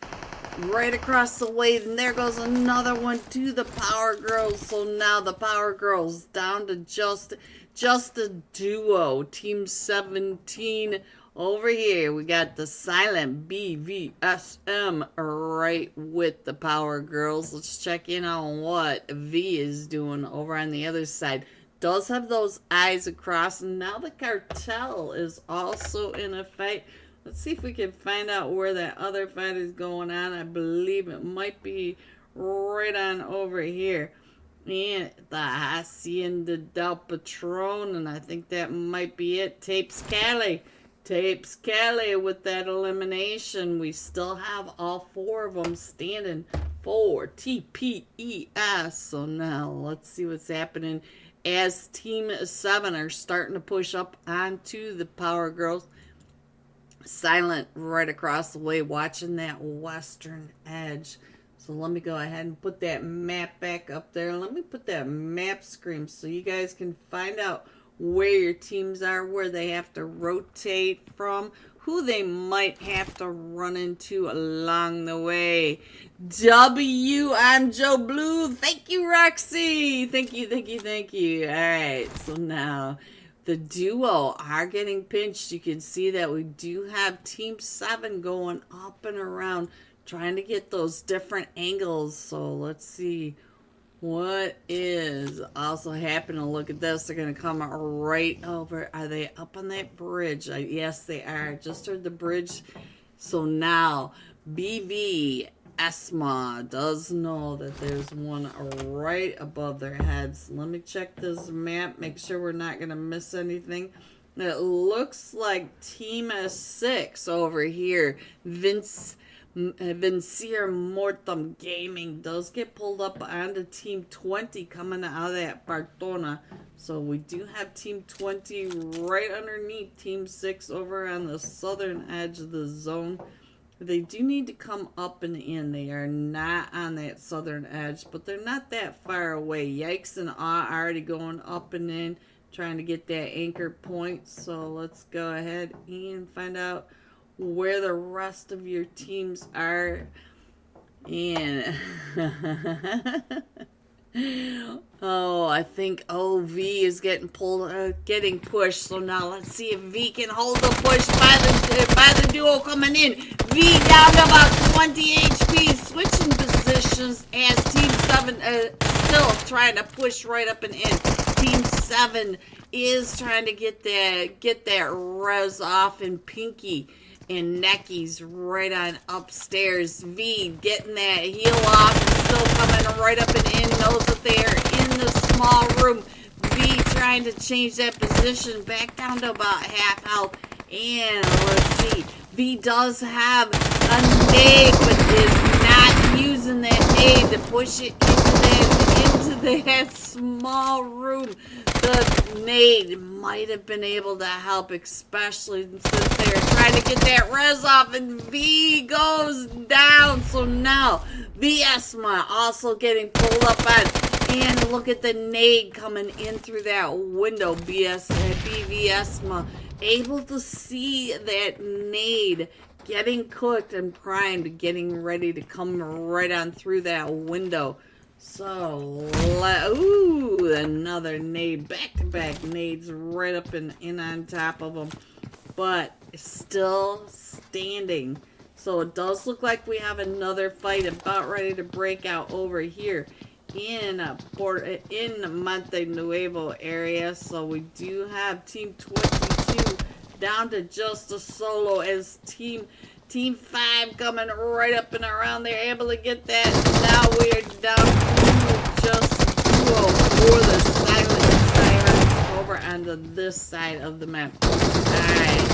Speaker 1: right across the way, and there goes another one to the Power Girls. So now the Power Girls down to just a duo. Team 17 over here. We got the silent BVSM right with the Power Girls. Let's check in on what V is doing over on the other side. Does have those eyes across, and now the Cartel is also in a fight. Let's see if we can find out where that other fight is going on. I believe it might be right on over here. And the Hacienda del Patron, and I think that might be it. Tapes Cali with that elimination. We still have all 4 of them standing for TPES. So now let's see what's happening as Team 7 are starting to push up onto the Power Girls. Silent right across the way, watching that western edge. So let me go ahead and put that map back up there. Let me put that map screen so you guys can find out where your teams are, where they have to rotate from, who they might have to run into along the way. I'm Joe Blue. Thank you, Roxy. Thank you. All right, so now the duo are getting pinched. You can see that we do have Team 7 going up and around, trying to get those different angles. So let's see what is also happening. Look at this. They're going to come right over. Are they up on that bridge? Yes, they are. Just heard the bridge. So now BV Esma does know that there's one right above their heads. Let me check this map, make sure we're not going to miss anything. It looks like Team 6 over here, Vincier Mortem Gaming, does get pulled up onto Team 20 coming out of that Bartona. So we do have Team 20 right underneath Team 6 over on the southern edge of the zone. They do need to come up and in. They are not on that southern edge, but they're not that far away. Yikes and Awe already going up and in, trying to get that anchor point. So let's go ahead and find out where the rest of your teams are. And oh, I think V is getting pulled, getting pushed. So now let's see if V can hold the push by the duo coming in. V down to about 20 HP, switching positions as Team 7 still trying to push right up and in. Team 7 is trying to get that res off, and Pinky and Necky's right on upstairs. V getting that heal off and still coming right up and in. Knows that they are in the small room. V trying to change that position back down to about half health. And let's see. V does have a nade, but is not using that nade to push it into that small room. The nade might have been able to help, especially since they're trying to get that res off, and V goes down. So now Viesma also getting pulled up on, and look at the nade coming in through that window. Viesma able to see that nade getting cooked and primed, getting ready to come right on through that window. So, ooh, another nade, back-to-back nades right up and in on top of them, but still standing. So it does look like we have another fight about ready to break out over here in Monte Nuevo area. So we do have Team 22 down to just a solo, as Team 5 coming right up and around. They're able to get that. Now we are down to just duo for the silent sirens over onto this side of the map. Alright.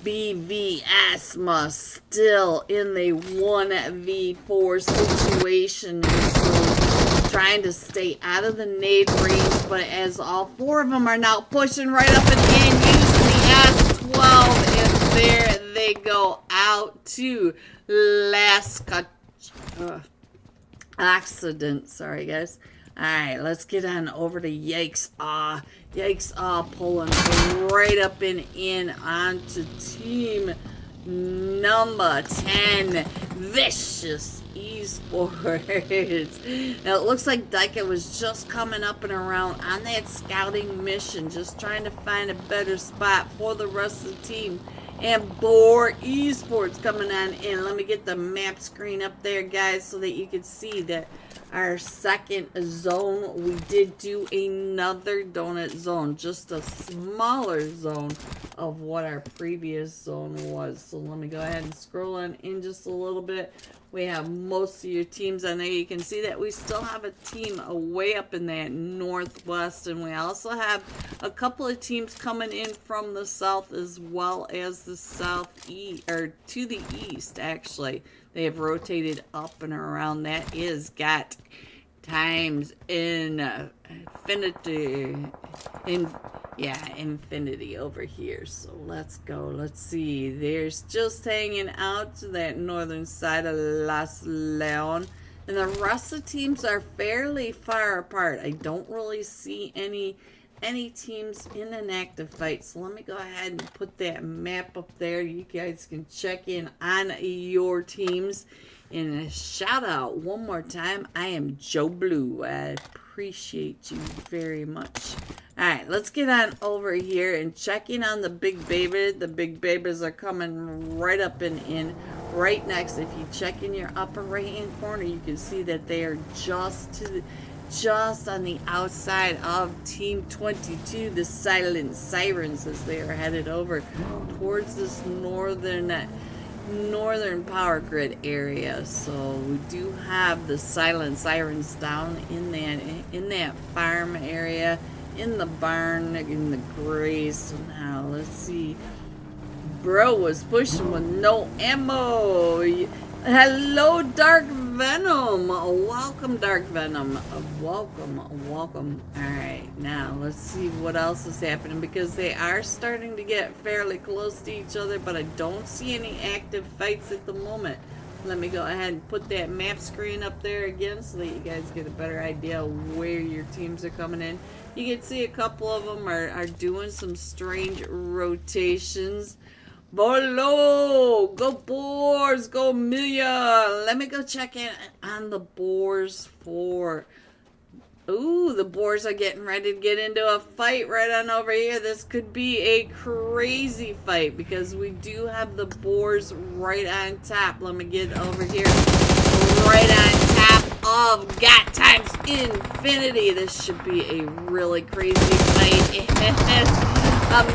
Speaker 1: BV Asthma still in the 1v4 situation. So trying to stay out of the nade range, but as all 4 of them are now pushing right up and in using the S12, and there they go out to last accident. Sorry guys. Alright, let's get on over to Yikes Aw. Yikes Aw pulling right up and in onto team number 10, Vicious Esports. Now it looks like Dyka was just coming up and around on that scouting mission, just trying to find a better spot for the rest of the team. And Boar Esports coming on in. Let me get the map screen up there, guys, so that you can see that our second zone, we did do another donut zone, just a smaller zone of what our previous zone was. So let me go ahead and scroll on in just a little bit. We have most of your teams on there. You can see that we still have a team way up in that northwest, and we also have a couple of teams coming in from the south as well as the southeast, or to the east actually. They have rotated up and around. That is got times infinity over here. So let's go. Let's see. There's just hanging out to that northern side of Las Leon, and the rest of the teams are fairly far apart. I don't really see any teams in an active fight. So let me go ahead and put that map up there. You guys can check in on your teams. And a shout out one more time. I am Joe Blue. I appreciate you very much. Alright, let's get on over here and check in on the big baby. The big babies are coming right up and in right next. If you check in your upper right hand corner, you can see that they are just on the outside of Team 22, the Silent Sirens, as they are headed over towards this northern power grid area. So we do have the Silent Sirens down in that farm area, in the barn, in the graze. So now let's see. Bro was pushing with no ammo. Hello, Dark Venom. Welcome, Dark Venom. Welcome. Alright, now let's see what else is happening, because they are starting to get fairly close to each other, but I don't see any active fights at the moment. Let me go ahead and put that map screen up there again so that you guys get a better idea of where your teams are coming in. You can see a couple of them are doing some strange rotations. Bolo! Go Boars! Go Amelia! Let me go check in on the Boars for... Ooh, the Boars are getting ready to get into a fight right on over here. This could be a crazy fight because we do have the Boars right on top. Let me get over here. Right on top of Got Times Infinity. This should be a really crazy fight.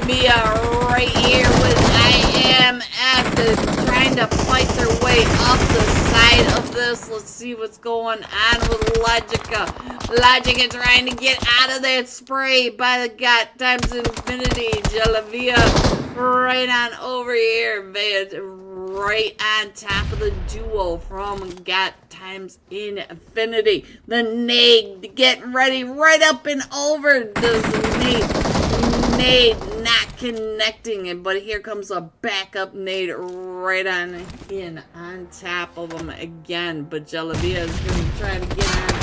Speaker 1: Mia right here with IMF trying to fight their way up the side of this. Let's see what's going on with Logica. Logica trying to get out of that spray by the Got Times Infinity. Gelavia right on over here, man. Right on top of the duo from Got Times Infinity. The nade getting ready right up and over. Does the nade not connecting it, but here comes a backup nade right on in on top of him again. But Gelavia is going to try to get out of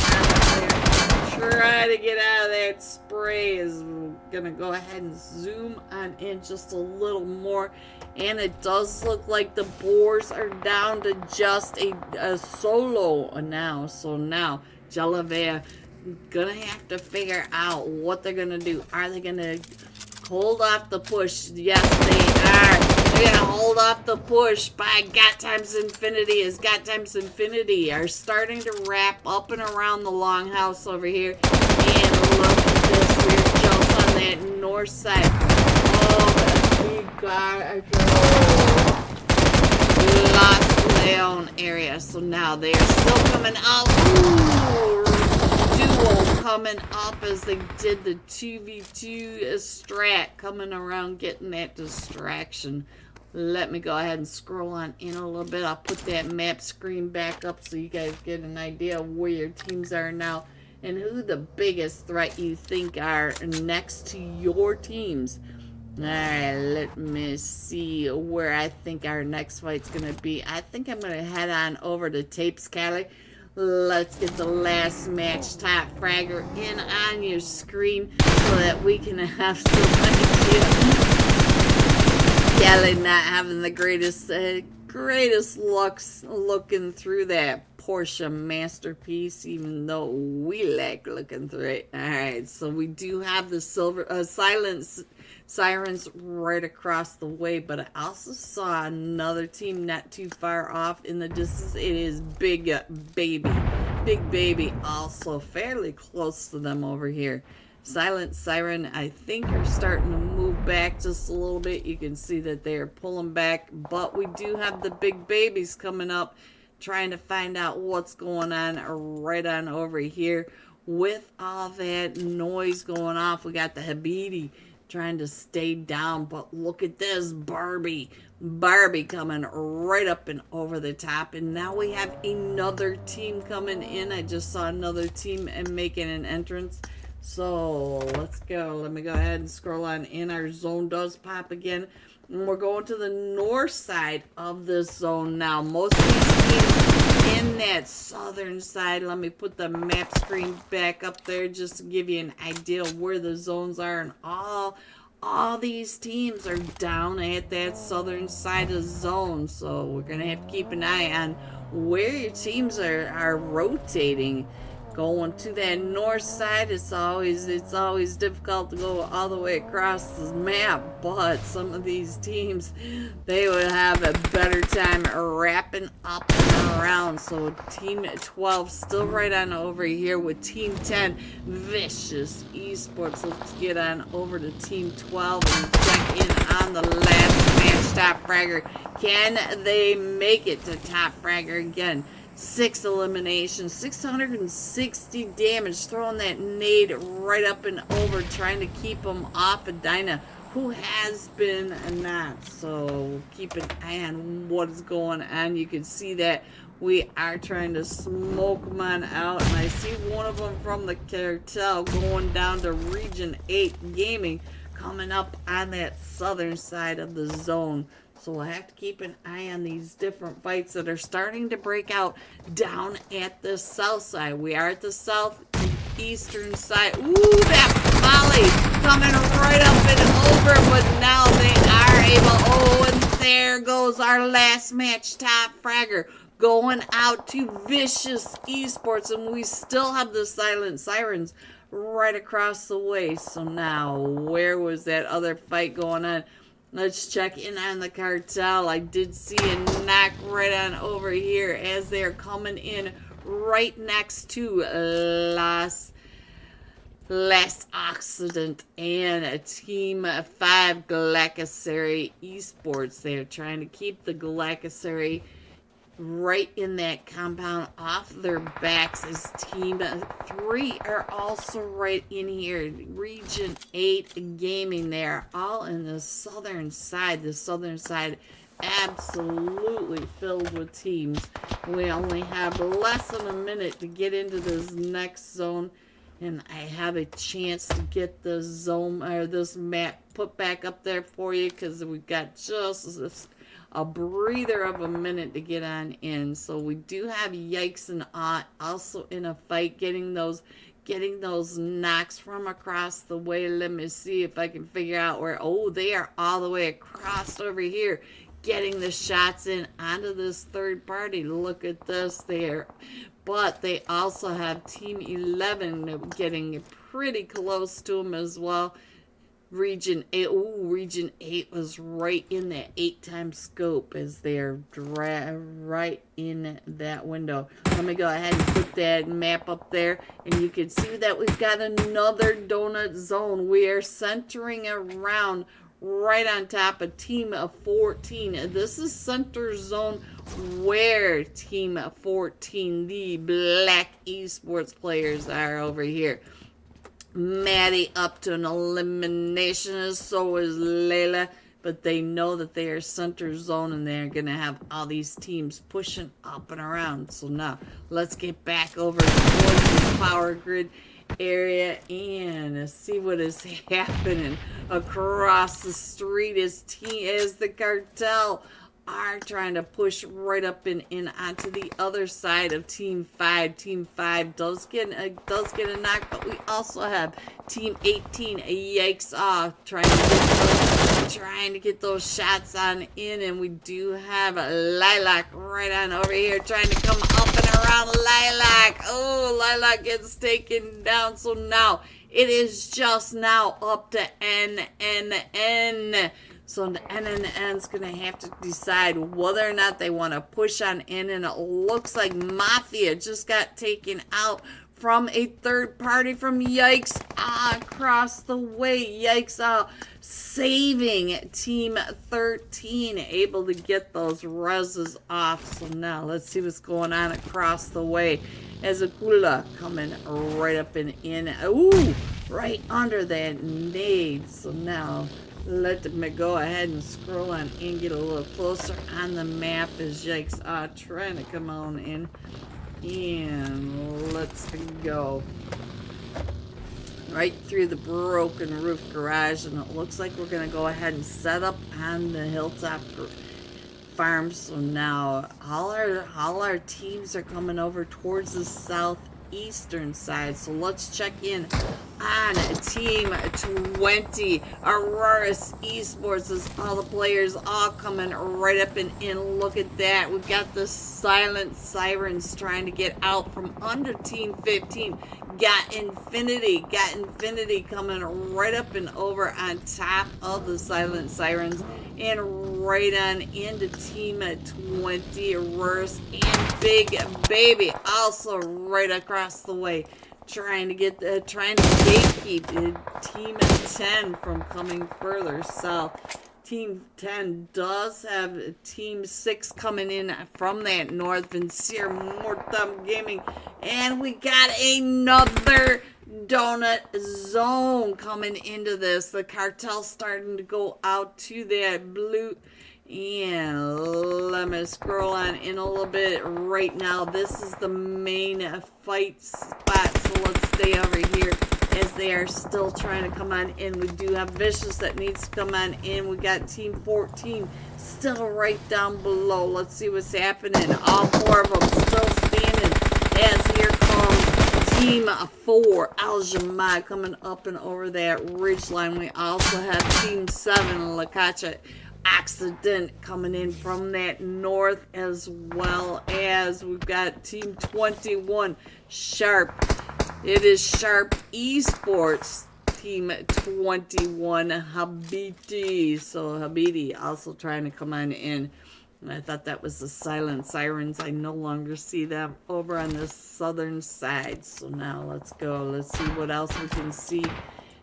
Speaker 1: there. Try to get out of that spray. Is gonna go ahead and zoom on in just a little more, and it does look like the Boars are down to just a solo now. So now Gelavia gonna have to figure out what they're gonna do. Are they gonna hold off the push? Yes, they are. They're gonna hold off the push by Got Times Infinity, as Got Times Infinity are starting to wrap up and around the longhouse over here. And look at this, we're just on that north side. Oh, we got Los Leon area. So now they are still coming up. Ooh, duo coming up as they did the 2v2 strat, coming around getting that distraction. Let me go ahead and scroll on in a little bit. I'll put that map screen back up so you guys get an idea of where your teams are now and who the biggest threat you think are next to your teams. Alright, let me see where I think our next fight's going to be. I think I'm going to head on over to Tapes Cali. Let's get the last match top fragger in on your screen so that we can have some idea. Kelly not having the greatest luck looking through that Porsche masterpiece, even though we like looking through it. Alright, so we do have the silent sirens right across the way, but I also saw another team not too far off in the distance. It is Big Baby, also fairly close to them over here. Silent Siren, I think, are starting to move back just a little bit. You can see that they are pulling back, but we do have the Big Babies coming up, trying to find out what's going on right on over here. With all that noise going off, we got the Habiti trying to stay down, but look at this, Barbie coming right up and over the top. And now we have another team coming in. I just saw another team and making an entrance. So let's go. Let me go ahead and scroll on in. Our zone does pop again, and we're going to the north side of this zone now. Most of these teams in that southern side. Let me put the map screen back up there just to give you an idea of where the zones are. And all these teams are down at that southern side of the zone. So we're going to have to keep an eye on where your teams are rotating. Going to that north side, it's always difficult to go all the way across the map, but some of these teams, they would have a better time wrapping up and around. So Team 12 still right on over here with Team 10, Vicious Esports. Let's get on over to Team 12 and check in on the last match, Top Fragger. Can they make it to Top Fragger again? 6 eliminations, 660 damage, throwing that nade right up and over, trying to keep him off of Dinah, who has been not. So keep an eye on what is going on. You can see that we are trying to smoke them on out, and I see one of them from the cartel going down to Region 8 Gaming, coming up on that southern side of the zone. So we'll have to keep an eye on these different fights that are starting to break out down at the south side. We are at the southeastern side. Ooh, that volley coming right up and over, but now they are able. Oh, and there goes our last match, top fragger, going out to Vicious Esports, and we still have the Silent Sirens right across the way. So now, where was that other fight going on? Let's check in on the Cartel. I did see a knock right on over here as they're coming in right next to Last Occident and Team 5 Galacasary Esports. They're trying to keep the Galacasary right in that compound off their backs, as Team 3 are also right in here. Region 8 Gaming, they're all in the southern side. The southern side absolutely filled with teams. We only have less than a minute to get into this next zone, and I have a chance to get the zone or this map put back up there for you, because we've got just a breather of a minute to get on in. So we do have Yikes and also in a fight, getting those knocks from across the way. Let me see if I can figure out where. Oh, they are all the way across over here, getting the shots in onto this third party. Look at this there. But they also have Team 11 getting pretty close to them as well. Region 8, Region 8 was right in that 8-time scope as they're right in that window. Let me go ahead and put that map up there, and you can see that we've got another donut zone. We are centering around right on top of Team 14. This is center zone where Team 14, the Black Esports players, are over here. Maddie up to an elimination, so is Layla, but they know that they are center zone and they're going to have all these teams pushing up and around. So now let's get back over towards the power grid area and see what is happening across the street as the Cartel are trying to push right up and in onto the other side of Team 5. Team 5 does get a knock, but we also have Team 18, Yikes Off, trying to get those shots on in, and we do have Lilac right on over here trying to come up and around Lilac. Oh, Lilac gets taken down, so now it is just now up to NNN. So the NNN's going to have to decide whether or not they want to push on in, and it looks like Mafia just got taken out from a third party from Yikes across the way. Yikes saving Team 13, able to get those reses off. So now let's see what's going on across the way. As Akula coming right up and in. Ooh, right under that nade. So now let me go ahead and scroll on and get a little closer on the map as Yikes trying to come on in. And let's go right through the broken roof garage, and it looks like we're going to go ahead and set up on the hilltop farm. So now all our teams are coming over towards the southeastern side. So let's check in on Team 20, Aurora's Esports, as all the players all coming right up and in. Look at that. We've got the Silent Sirens trying to get out from under Team 15. Got Infinity coming right up and over on top of the Silent Sirens, and right on into Team 20, Aurora's and Big Baby also right across the way, trying to gatekeep Team 10 from coming further south. Team 10 does have Team 6 coming in from that north, Vincere Mortem Gaming, and we got another donut zone coming into this. The Cartel starting to go out to that blue. And let me scroll on in a little bit. Right now, this is the main fight spot, so let's stay over here as they are still trying to come on in. We do have Vicious that needs to come on in. We got Team 14 still right down below. Let's see what's happening. All 4 of them still standing as here comes Team 4, Al-Jamad, coming up and over that ridge line. We also have Team 7, Lakacha Accident, coming in from that north, as well as we've got Team 21, Sharp. It is Sharp Esports, Team 21, Habiti. So Habiti also trying to come on in. And I thought that was the silent sirens. I no longer see them over on the southern side. So now let's go. Let's see what else we can see.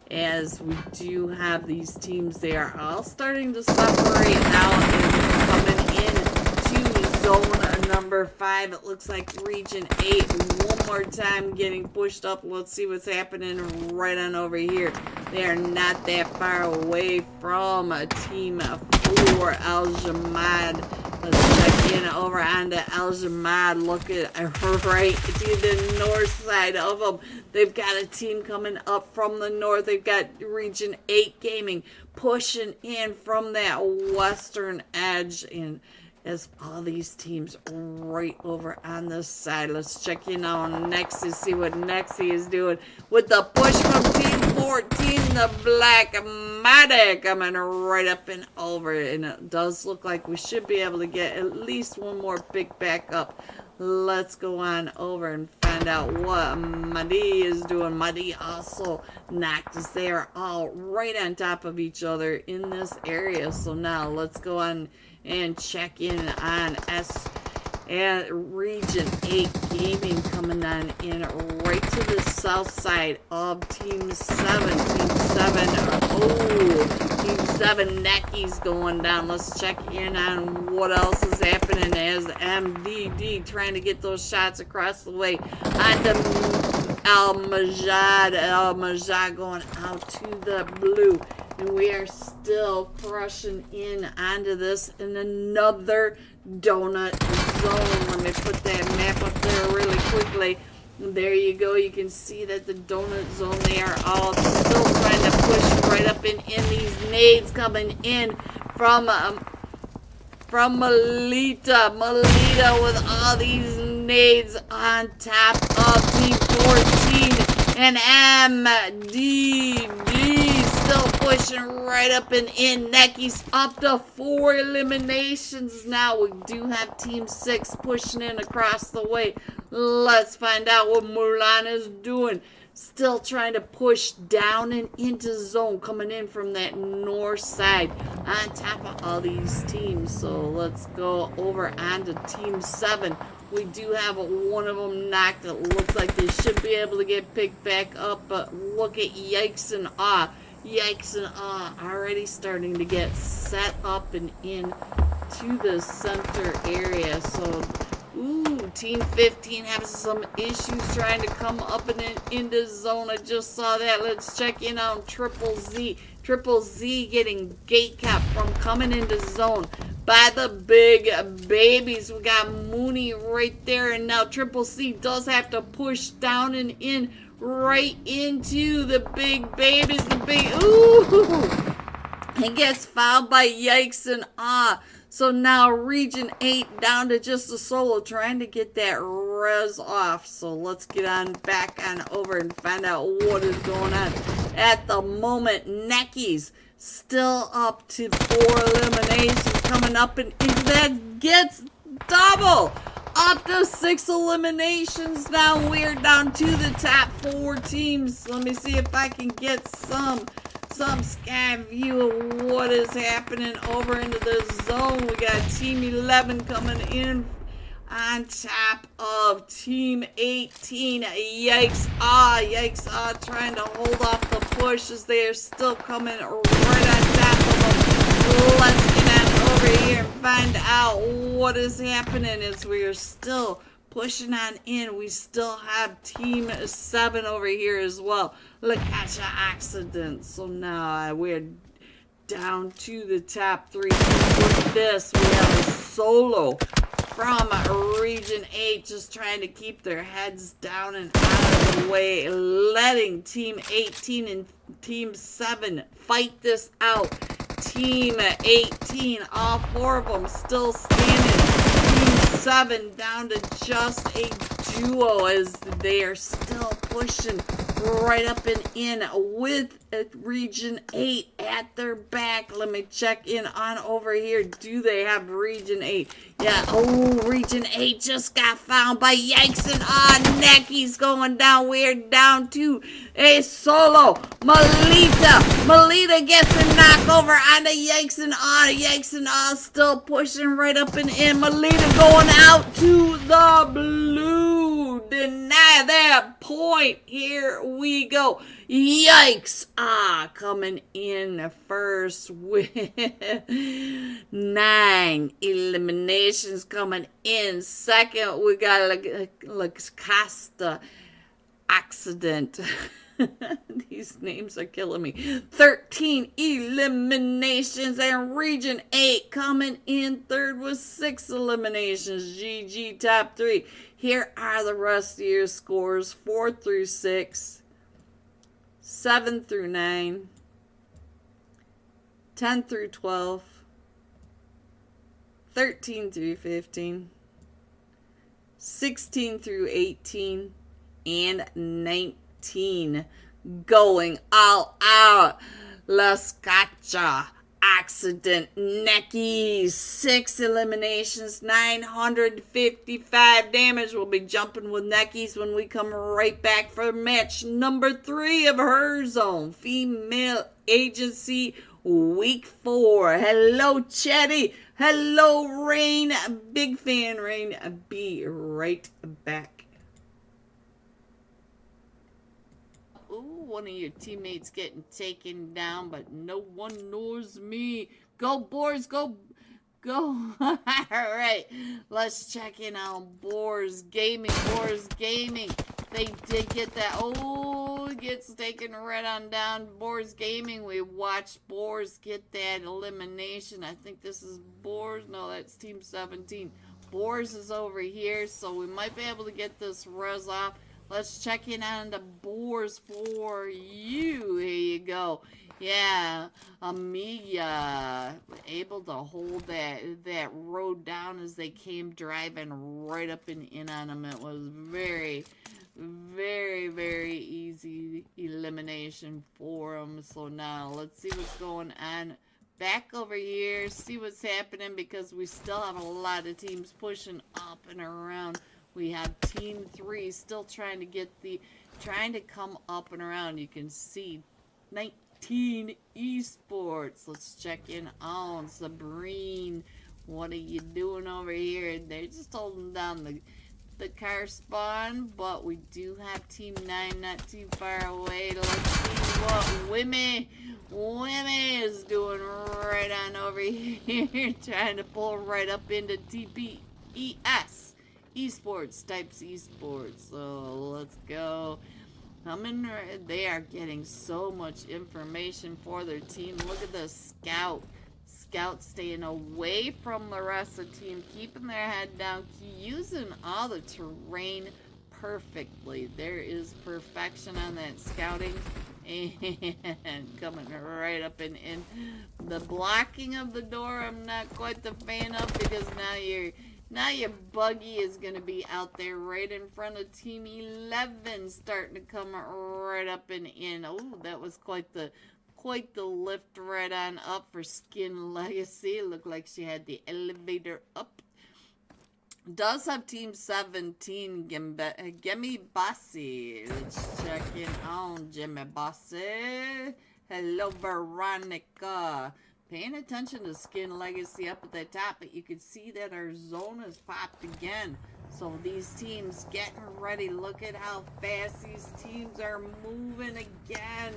Speaker 1: As we do have these teams, they are all starting to separate out and coming in to zone number 5. It looks like region 8 one more time getting pushed up. Let's see what's happening right on over here. They are not that far away from Team 4, Al-Jamad. Let's check in over onto Al-Jamad. Look at right to the north side of them. They've got a team coming up from the north. They've got Region 8 Gaming pushing in from that western edge. And as all these teams right over on this side. Let's check in on Nexy, see what Nexy is doing with the push from Team 14, the Black Matic coming right up and over. And it does look like we should be able to get at least one more pick back up. Let's go on over and find out what Madi is doing. Madi also knocked us. They are all right on top of each other in this area. So now let's go on and check in on S and Region 8 Gaming coming on in right to the south side of Team 7. Team 7, Team 7 Necky's going down. Let's check in on what else is happening as MDD trying to get those shots across the way onto Al-Majad. Al-Majad going out to the blue. And we are still crushing in onto this in another donut zone. Let me put that map up there really quickly. And there you go. You can see that the donut zone, they are all still trying to push right up in these nades coming in from Melita. Melita with all these nades on top of Team 14. And MDD still pushing right up and in. Necky's up to 4 eliminations now. We do have Team 6 pushing in across the way. Let's find out what Mulan is doing. Still trying to push down and into zone, coming in from that north side on top of all these teams. So let's go over onto Team 7. We do have one of them knocked. It looks like they should be able to get picked back up, but look at Yikes and Ah. Yikes and Ah already starting to get set up and in to the center area. So, Team 15 having some issues trying to come up and into zone. I just saw that. Let's check in on Triple Z. Triple Z getting gate capped from coming into zone by the big babies. We got Mooney right there, and now Triple C does have to push down and in right into the big babies. The big he gets fouled by Yikes and Ah. So now Region 8 down to just a solo trying to get that res off. So let's get on back on over and find out what is going on. At the moment, Necky's still up to 4 eliminations coming up, and that gets double. Up to 6 eliminations now. We're down to the top 4 teams. Let me see if I can get some sky view of what is happening over into the zone. We got Team 11 coming in on top of Team 18. Yikes Ah. Yikes Ah trying to hold off the push as they are still coming right on top of them. Let's get on over here and find out what is happening as we are still pushing on in. We still have Team 7 over here as well. Lakacha Accident. So now we're down to the top 3. With this, we have a solo from Region 8 just trying to keep their heads down and out of the way, letting Team 18 and Team 7 fight this out. Team 18, all 4 of them still standing. Team 7 down to just a duo as they are still pushing right up and in with Region 8 at their back. Let me check in on over here. Do they have Region 8? Yeah, oh, Region 8 just got found by Yikes and Necky's going down. We're down to a solo. Melita gets a knockover on the Yikes and Yikes and still pushing right up and in. Melita going out to the blue. Deny that point. Here we go. Yikes! Coming in first with 9 eliminations. Coming in second, we got Casta Accident. These names are killing me. 13 eliminations, and Region 8 coming in third with 6 eliminations. GG top 3. Here are the rest of your scores: 4 through 6. 7 through 9, 10 through 12, 13 through 15, 16 through 18, and 19. Going all out. Las Cacha Accident Necky, 6 eliminations, 955 damage. We'll be jumping with Neckies when we come right back for match number 3 of Herzone Female Agency Week 4. Hello, Chetty. Hello, Rain. Big fan, Rain. Be right back. One of your teammates getting taken down, but no one knows me. Go, Boars, go. All right, let's check in on Boars Gaming. They did get that. Oh, it gets taken right on down. Boars Gaming, we watched Boars get that elimination. I think this is Boars. No, that's Team 17. Boars is over here, so we might be able to get this res off. Let's check in on the Boars for you. Here you go. Yeah, Amiga able to hold that road down as they came driving right up and in on them. It was very, very, very easy elimination for them. So now let's see what's going on back over here. See what's happening, because we still have a lot of teams pushing up and around. We have Team 3 still trying to come up and around. You can see 19 esports. Let's check in on Sabrine. What are you doing over here? They're just holding down the car spawn, but we do have Team 9 not too far away. Let's see what Wimmy is doing right on over here, trying to pull right up into TPES. Esports, types esports. So let's go. They are getting so much information for their team. Look at the scout. Scout staying away from the rest of the team, keeping their head down, using all the terrain perfectly. There is perfection on that scouting. And coming right up and in. The blocking of the door, I'm not quite the fan of, because now your buggy is going to be out there right in front of Team 11, starting to come right up and in. Oh, that was quite the lift right on up for Skin Legacy. It looked like she had the elevator up. Does have Team 17, Gimme Bossy. Let's check in on Gimme Bossy. Hello, Veronica. Paying attention to Skin Legacy up at the top, but you can see that our zone has popped again. So these teams getting ready. Look at how fast these teams are moving again.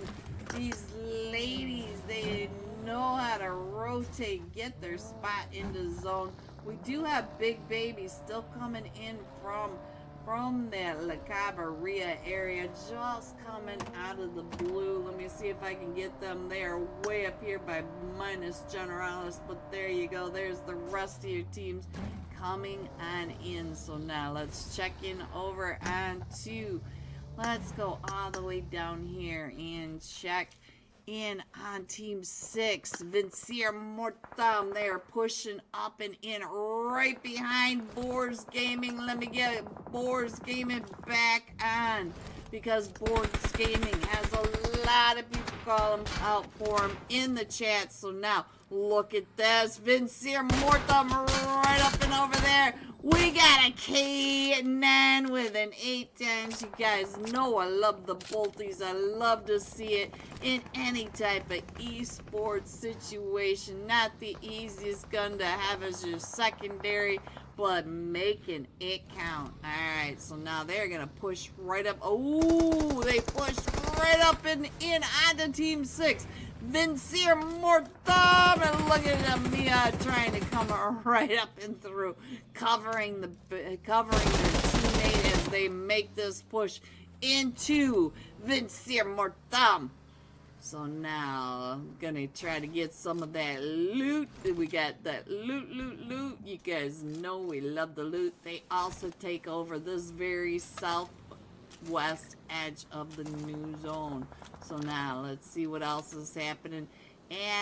Speaker 1: These ladies, they know how to rotate, get their spot into zone. We do have Big Baby still coming in from that La Cabarilla area, just coming out of the blue. Let me see if I can get them. They are way up here by minus Generalis, but there you go. There's the rest of your teams coming on in. So now let's check in over on 2. Let's go all the way down here and check in on Team 6. Vincere Mortam, they are pushing up and in right behind Boars Gaming. Let me get Boars Gaming back on, because Boars Gaming has a lot of people calling out for him in the chat. So now, look at this. Vincere Mortam right up and over there. We got a K9 with an 8 times. You guys know I love the bolties. I love to see it in any type of esports situation. Not the easiest gun to have as your secondary, but making it count. Alright, so now they're going to push right up. Oh, they pushed right up and in onto Team 6. Vincere Mortam, and look at Mia trying to come right up and through, covering their teammate as they make this push into Vincere Mortam. So now I'm gonna try to get some of that loot. We got that loot. You guys know we love the loot. They also take over this very southwest edge of the new zone. So now let's see what else is happening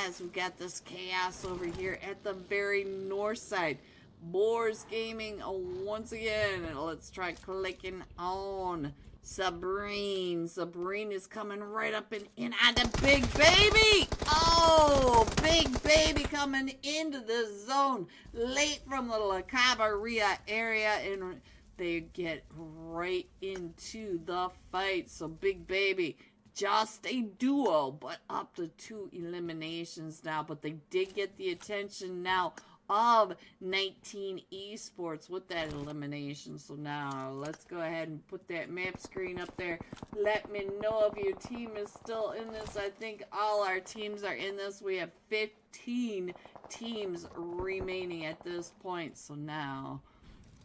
Speaker 1: as we got this chaos over here at the very north side. Boars Gaming once again. Let's try clicking on Sabrine. Sabrine is coming right up and in on the Big Baby. Oh, Big Baby coming into the zone late from the La Cabarria area, and they get right into the fight. So Big Baby, just a duo, but up to 2 eliminations now. But they did get the attention now of 19 Esports with that elimination. So now let's go ahead and put that map screen up there. Let me know if your team is still in this. I think all our teams are in this. We have 15 teams remaining at this point. So now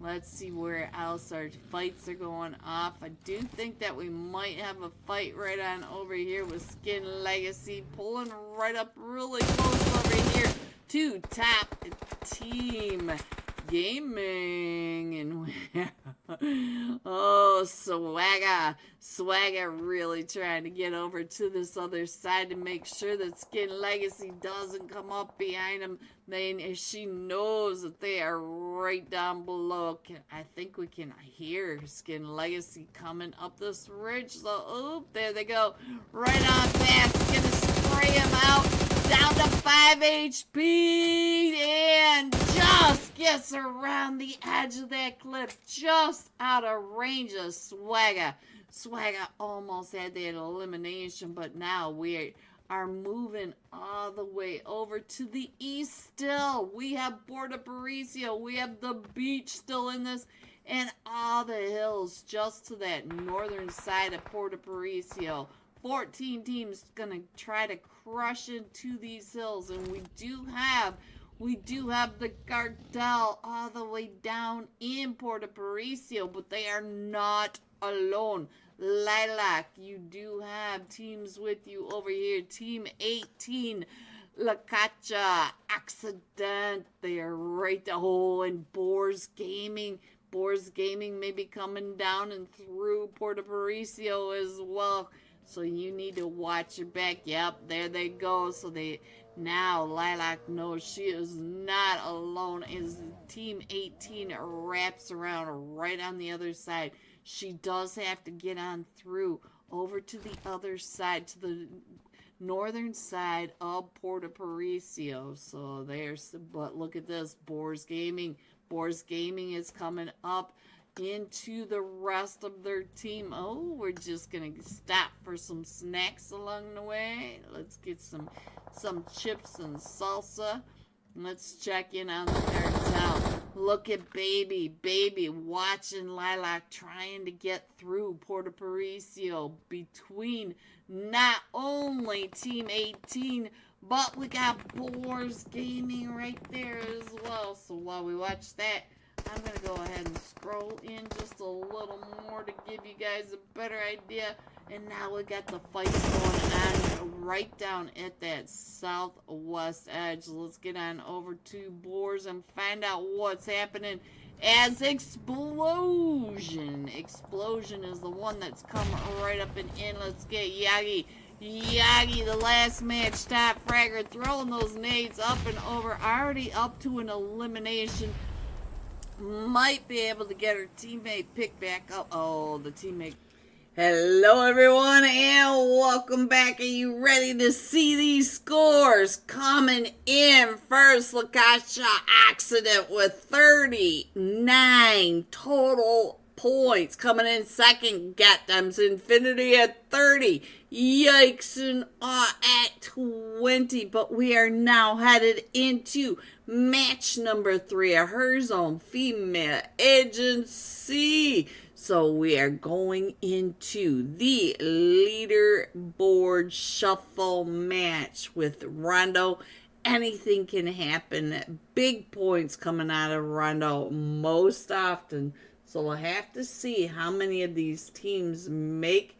Speaker 1: let's see where else our fights are going off. I do think that we might have a fight right on over here with Skin Legacy, pulling right up really close over here to Top Team Gaming. And oh, Swagger really trying to get over to this other side to make sure that Skin Legacy doesn't come up behind him. She knows that they are right down below. I think we can hear Skin Legacy coming up this ridge. So, oh, there they go. Right on past. Gonna spray him out. Down to 5 HP. And just gets around the edge of that cliff. Just out of range of Swagger. Swagger almost had that elimination, but now we are moving all the way over to the east still. We have Puerto Paraiso. We have the beach still in this, and all the hills just to that northern side of Puerto Paraiso. 14 teams gonna try to crush into these hills, and we do have the cartel all the way down in Puerto Paraiso, but they are not alone. Lilac, you do have teams with you over here. Team 18, La Cacha, Accident, they are right the hole, and Boars Gaming. Boars Gaming may be coming down and through Puerto Paraiso as well. So you need to watch your back. Yep, there they go. So now Lilac knows she is not alone as Team 18 wraps around right on the other side. She does have to get on through over to the other side, to the northern side of Puerto Paraiso. So but look at this, Boars Gaming. Boars Gaming is coming up into the rest of their team. Oh, we're just gonna stop for some snacks along the way. Let's get some chips and salsa. Let's check in on the cartel. Look at Baby watching Lilac trying to get through Puerto Paraiso between not only Team 18, but we got Boars Gaming right there as well. So while we watch that, I'm going to go ahead and scroll in just a little more to give you guys a better idea. And now we got the fights going on right down at that southwest edge. Let's get on over to Boars and find out what's happening as Explosion. Explosion is the one that's come right up and in. Let's get Yagi. Yagi, the last match, top fragger, throwing those nades up and over, already up to an elimination. Might be able to get her teammate picked back up. Oh, the teammate. Hello, everyone, and welcome back. Are you ready to see these scores? Coming in first, Lakasha Accident with 39 total points. Coming in second, Got Them's Infinity at 30. Yikes and Awe at 20. But we are now headed into match number 3, a Herzone female agency. So we are going into the leaderboard shuffle match with Rondo. Anything can happen. Big points coming out of Rondo most often. So we'll have to see how many of these teams make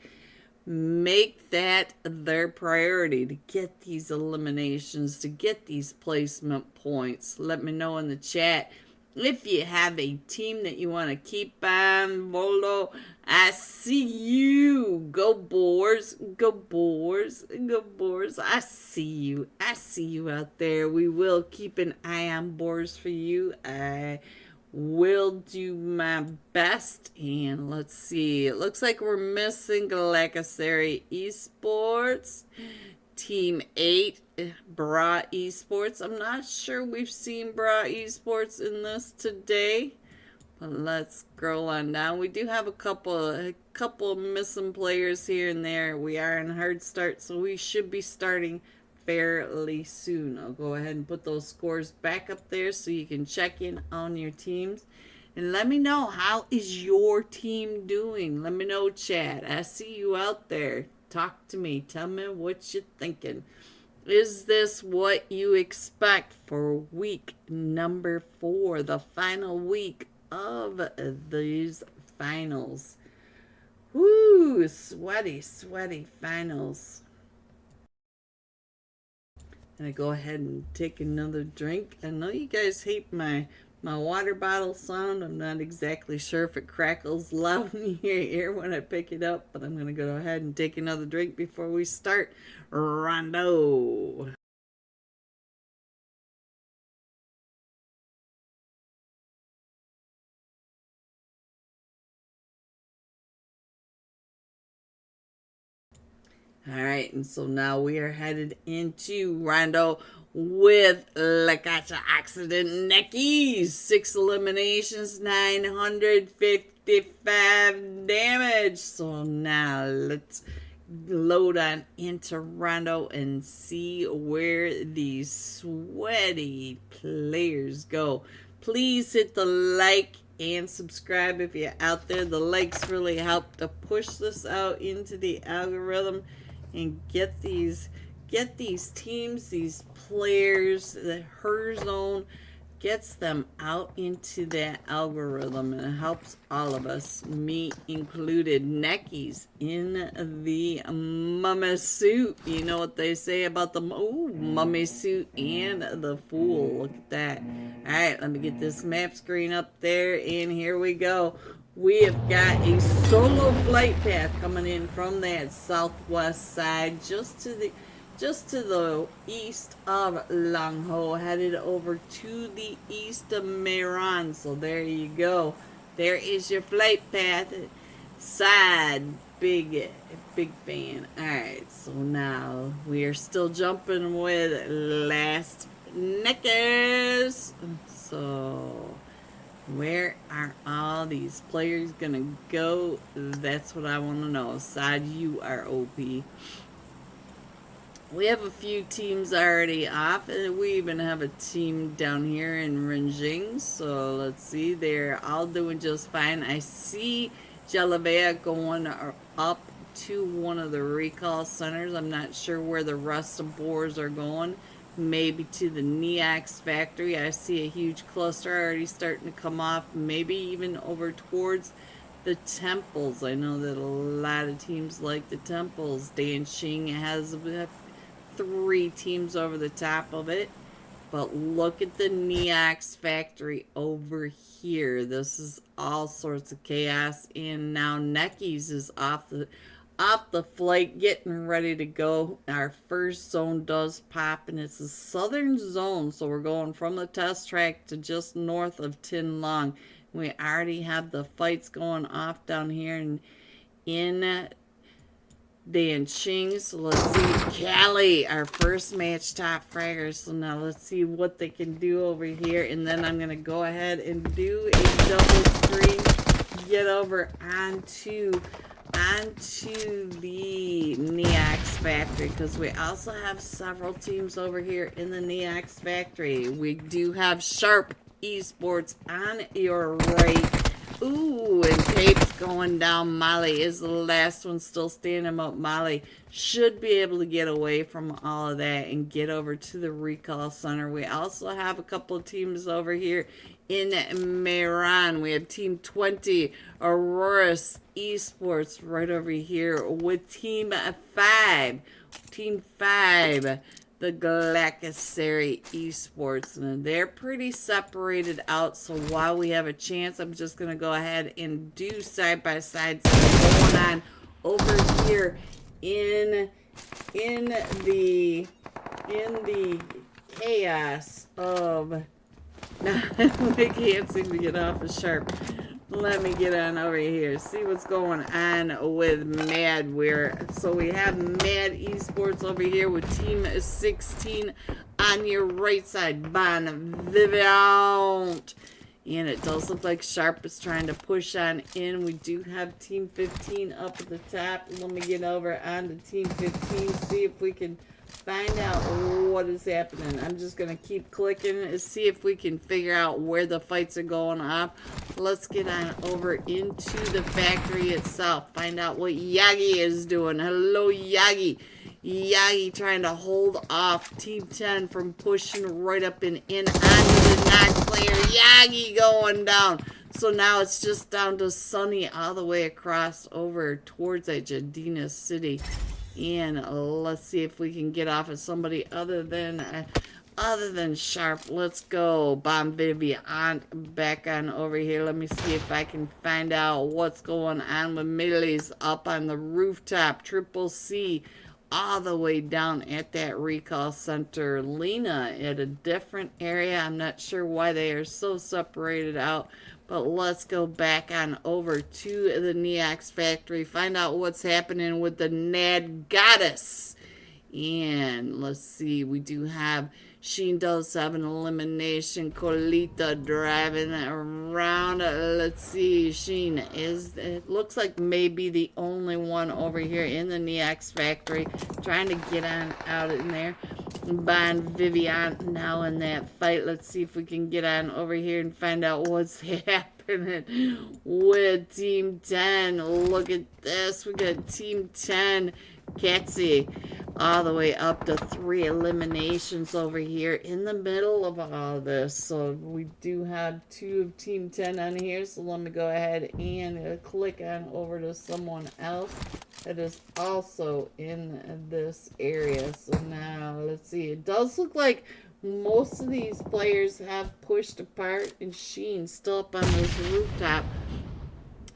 Speaker 1: that their priority to get these eliminations, to get these placement points. Let me know in the chat. If you have a team that you want to keep on, Bolo, I see you. Go Boars. Go Boars. Go Boars. I see you. I see you out there. We will keep an eye on Boars for you. I will do my best. And let's see. It looks like we're missing Galacasari Esports. Team 8, Bra Esports. I'm not sure we've seen Bra Esports in this today, but let's scroll on down. We do have a couple missing players here and there. We are in hard start, so we should be starting fairly soon. I'll go ahead and put those scores back up there so you can check in on your teams. And let me know, how is your team doing? Let me know, chat. I see you out there. Talk to me. Tell me what you're thinking. Is this what you expect for week number 4, the final week of these finals? Woo, sweaty, sweaty finals. And I go ahead and take another drink. I know you guys hate my water bottle sound. I'm not exactly sure if it crackles loud in your ear when I pick it up, but I'm going to go ahead and take another drink before we start Rondo. All right, and so now we are headed into Rondo with Lakacha Accident Neckies. 6 eliminations, 955 damage. So now let's load on into Rondo and see where these sweaty players go. Please hit the like and subscribe if you're out there. The likes really help to push this out into the algorithm and get these teams, these players, the Herzone gets them out into that algorithm, and it helps all of us, me included. Neckies in the mummy suit. You know what they say about the mummy suit and the fool. Look at that. All right, let me get this map screen up there, and here we go. We have got a solo flight path coming in from that southwest side, just to the east of Lang Ho, headed over to the east of Meran. So there you go. There is your flight path. Side, big fan. Alright, so now we are still jumping with last Knickers. So where are all these players gonna go? That's what I want to know. Side, you are OP. We have a few teams already off, and we even have a team down here in Renjing. So let's see, they're all doing just fine. I see Jalavea going up to one of the recall centers. I'm not sure where the rest of boars are going. Maybe to the Neox factory. I see a huge cluster already starting to come off. Maybe even over towards the temples. I know that a lot of teams like the temples. Danxing has 3 teams over the top of it. But look at the Neox factory over here. This is all sorts of chaos. And now Neckies is off off the flight, getting ready to go. Our first zone does pop, and it's a southern zone, so we're going from the test track to just north of Tin Long. We already have the fights going off down here in Danching. So let's see, Cali, our first match top fragger. So now let's see what they can do over here, and then I'm gonna go ahead and do a double screen, get over onto the Neox factory, because we also have several teams over here in the Neox factory. We do have Sharp Esports on your right. Ooh, and Tape's going down. Molly is the last one still standing, but Molly should be able to get away from all of that and get over to the recall center. We also have a couple of teams over here in Meran. We have Team 20, Aurora's Esports right over here with Team 5. Team 5, the Galacasary Esports, and they're pretty separated out. So while we have a chance, I'm just gonna go ahead and do side by side going on over here in the chaos of. I can't seem to get off of Sharp. Let me get on over here. See what's going on with Mad. So we have Mad Esports over here with Team 16 on your right side. Bon Vivant. And it does look like Sharp is trying to push on in. We do have Team 15 up at the top. Let me get over onto Team 15. See if we can find out what is happening. I'm just going to keep clicking and see if we can figure out where the fights are going off. Let's get on over into the factory itself. Find out what Yagi is doing. Hello, Yagi. Yagi trying to hold off Team 10 from pushing right up and in onto the Nox player. Yagi going down. So now it's just down to Sunny all the way across over towards Jadina City. And let's see if we can get off of somebody other than Sharp. Let's go. Bomb Vivian back on over here. Let me see if I can find out what's going on with Millie's up on the rooftop. Triple C all the way down at that recall center. Lena at a different area. I'm not sure why they are so separated out. But let's go back on over to the Neox factory. Find out what's happening with the Nad Goddess. And let's see. We do have Sheen does have an elimination. Colita driving around. Let's see. Sheen is, it looks like maybe the only one over here in the Neox factory. Trying to get on out in there. Bon Vivian now in that fight. Let's see if we can get on over here and find out what's happening with Team 10. Look at this. We got Team 10, Katsy, all the way up to 3 eliminations over here in the middle of all of this. So we do have 2 of Team 10 on here. So let me go ahead and click on over to someone else that is also in this area. So now let's see. It does look like most of these players have pushed apart, and Sheen's still up on this rooftop.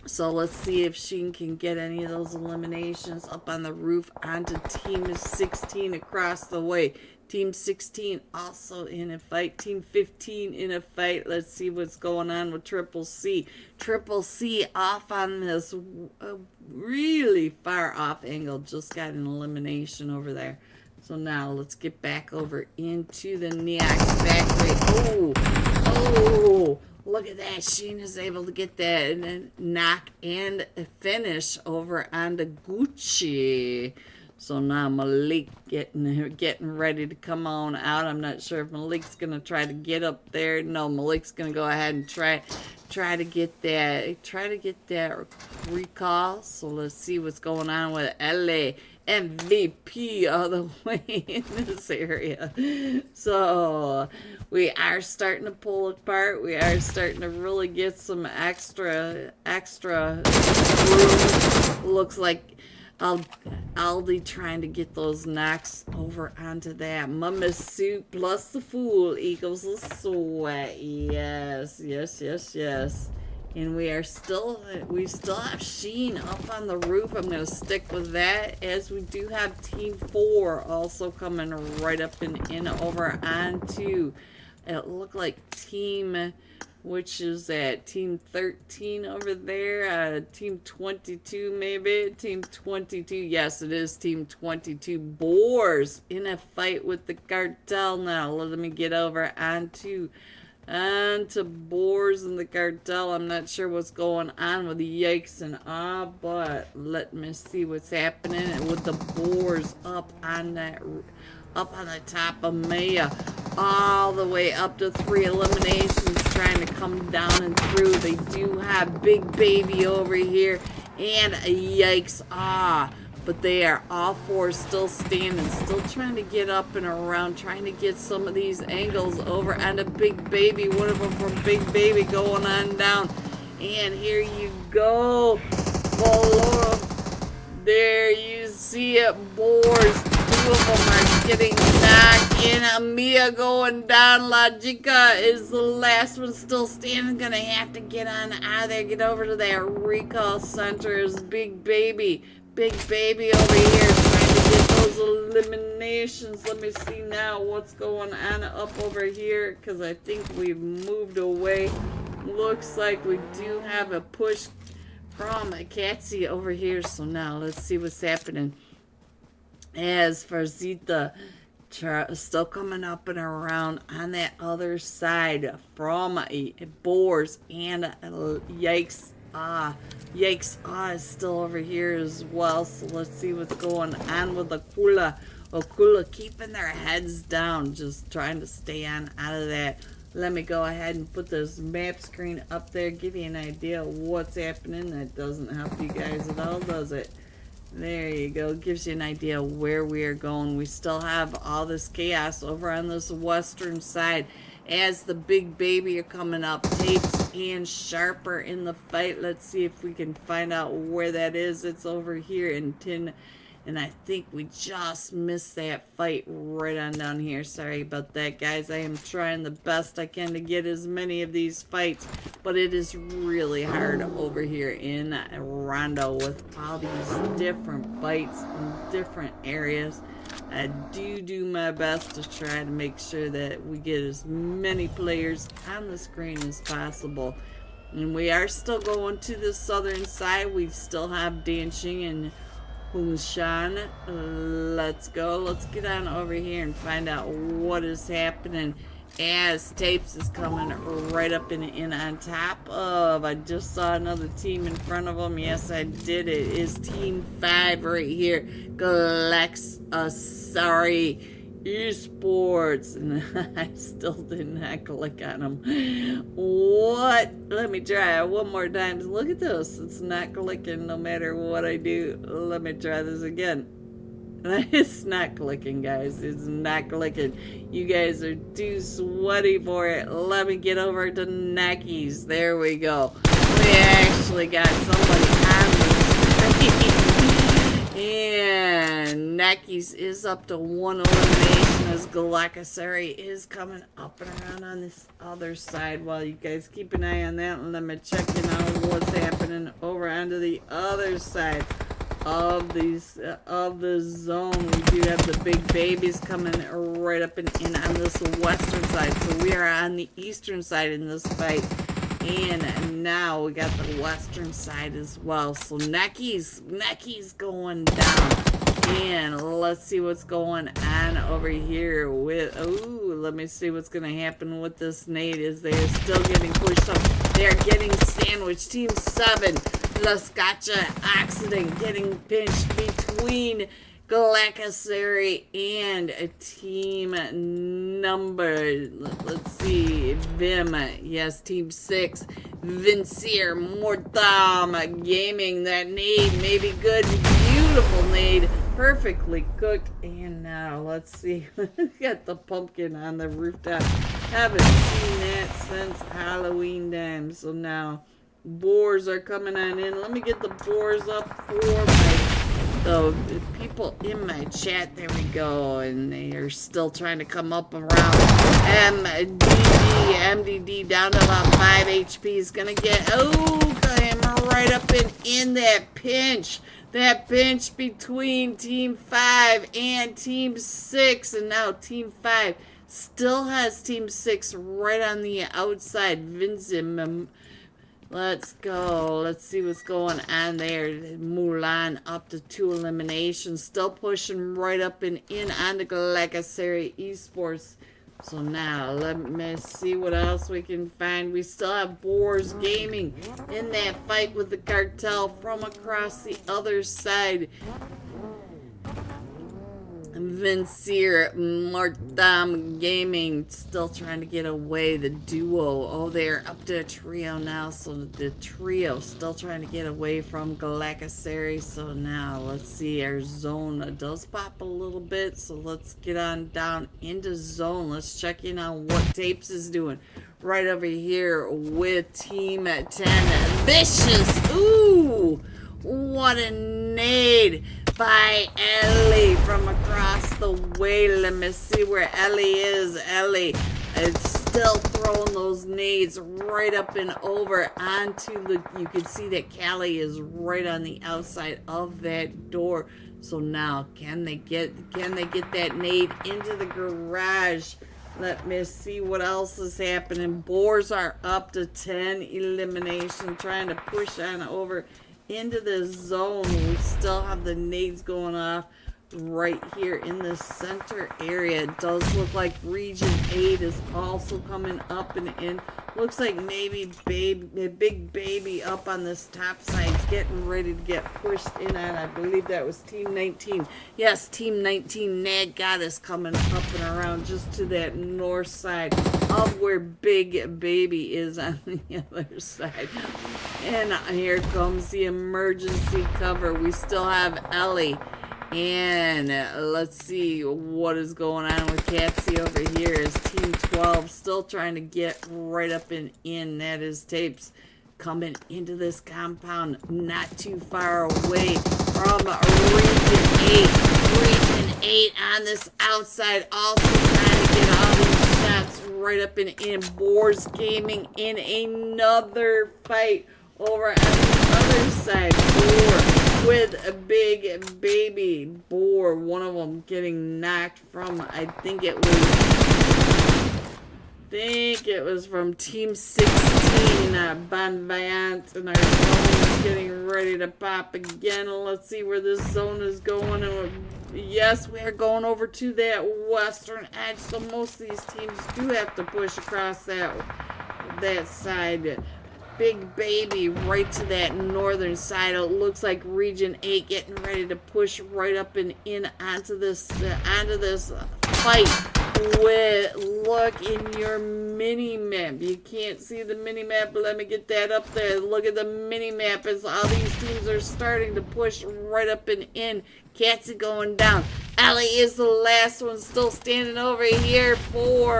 Speaker 1: So let's see if Sheen can get any of those eliminations up on the roof onto Team 16 across the way. Team 16 also in a fight. Team 15 in a fight. Let's see what's going on with Triple C. Triple C off on this really far off angle. Just got an elimination over there. So now let's get back over into the Neox factory. Oh, look at that. Sheen is able to get that and then knock and finish over on the Gucci. So now Malik getting ready to come on out. I'm not sure if Malik's gonna try to get up there. No, Malik's gonna go ahead and try to get that recall. So let's see what's going on with LA MVP all the way in this area. So we are starting to pull apart. We are starting to really get some extra room. Looks like Aldi trying to get those knocks over onto that. Mama Suit plus the Fool equals the Sweat. Yes. And we still have Sheen up on the roof. I'm going to stick with that, as we do have Team 4 also coming right up and in over onto, it looked like Team, which is that Team 13 over there, Team 22 maybe, Team 22, yes it is Team 22, Boars in a fight with the cartel now. Let me get over onto Boars and the cartel. I'm not sure what's going on with the yikes and but let me see what's happening with the Boars up on the top of Maya, all the way up to 3 eliminations, trying to come down and through. They do have Big Baby over here and yikes but they are all 4 still standing, still trying to get up and around, trying to get some of these angles over onto Big Baby. One of them from Big Baby going on down. And here you go. Below. There you see it, Boars. 2 of them are getting knocked in. Amia going down. Logica is the last one still standing. Gonna have to get on out of there. Get over to that recall center. Is Big Baby. Big Baby over here trying to get those eliminations. Let me see now what's going on up over here, because I think we've moved away. Looks like we do have a push from Katsi over here. So now let's see what's happening. As for Zita, still coming up and around on that other side from Boars and yikes. Yikes, is still over here as well. So let's see what's going on with Okula. Okula keeping their heads down, just trying to stay on out of that. Let me go ahead and put this map screen up there, give you an idea of what's happening. That doesn't help you guys at all, does it? There you go. Gives you an idea of where we are going. We still have all this chaos over on this western side. As the Big Baby are coming up, Tapes and Sharper in the fight. Let's see if we can find out where that is. It's over here in Tin, and I think we just missed that fight right on down here. Sorry about that, guys. I am trying the best I can to get as many of these fights, but it is really hard over here in Rondo with all these different fights in different areas. I do my best to try to make sure that we get as many players on the screen as possible. And we are still going to the southern side. We still have Danxing and Hunshan. Let's go. Let's get on over here and find out what is happening. As Tapes is coming right up and in on top of. I just saw another team in front of them. Yes, I did. It is Team 5 right here. Sorry, Esports. And I still did not click on them. What? Let me try it one more time. Look at this. It's not clicking no matter what I do. Let me try this again. It's not clicking, guys. It's not clicking. You guys are too sweaty for it. Let me get over to Neckies. There we go. We actually got somebody on the screen. And Neckies is up to 1 elimination as Galakasari is coming up and around on this other side. While you guys keep an eye on that, and let me check in on what's happening over onto the other side of these of the zone. We do have the Big Babies coming right up and in on this western side, so we are on the eastern side in this fight. And now we got the western side as well. So Neckies going down. And let's see what's going on over here with, ooh, let me see what's going to happen with this nade. Is they're still getting pushed up. They're getting sandwiched. Team 7, Lascacha Accident getting pinched between Galakasari and a team number, let's see, Vim. Yes, Team 6, Vincier Mortam Gaming. That nade may be good. Beautiful nade. Perfectly cooked. And now, let's see. Got the pumpkin on the rooftop. Haven't seen that since Halloween time. So now, boars are coming on in. Let me get the boars up for my So people in my chat, there we go, and they are still trying to come up around. MDD down to about 5 HP is gonna get, him right up in that pinch. That pinch between Team 5 and Team 6, and now Team 5 still has Team 6 right on the outside. Vincent, let's go. Let's see what's going on there. Mulan up to 2 eliminations. Still pushing right up and in on the Galacasary Esports. So now, let me see what else we can find. We still have Boars Gaming in that fight with the cartel from across the other side. Vincere Martam Gaming still trying to get away. The duo, oh, they're up to a trio now, so the trio still trying to get away from Galacasary. So now let's see, our zone does pop a little bit, so let's get on down into zone. Let's check in on what Tapes is doing right over here with Team 10. Vicious, ooh, what a nade by Ellie from across the way. Let me see where Ellie is. Ellie is still throwing those nades right up and over onto the, you can see that Callie is right on the outside of that door. So now, can they get that nade into the garage? Let me see what else is happening. Boars are up to 10 elimination, trying to push on over into the zone. We still have the nades going off right here in the center area. It does look like Region 8 is also coming up and in. Looks like maybe Big Baby up on this top side is getting ready to get pushed in on. I believe that was Team 19. Yes, Team 19 Nag Goddess coming up and around just to that north side of where Big Baby is on the other side. And here comes the emergency cover. We still have Ellie. And let's see what is going on with Catsy over here. Is Team 12 still trying to get right up and in? That is Tapes coming into this compound not too far away from Region 8. Region 8 on this outside, also trying to get all these shots right up and in. Boars Gaming in another fight over on the other side. Boar with a Big Baby. Boar, one of them getting knocked from, I think it was from Team 16, Bon Vivant, and our zone is getting ready to pop again. Let's see where this zone is going. And yes, we are going over to that western edge, so most of these teams do have to push across that side. Big Baby right to that northern side. It looks like Region 8 getting ready to push right up and in onto this fight. Look in your mini map. You can't see the mini map, but let me get that up there. Look at the mini map as all these teams are starting to push right up and in. Catsy going down. Ellie is the last one still standing over here for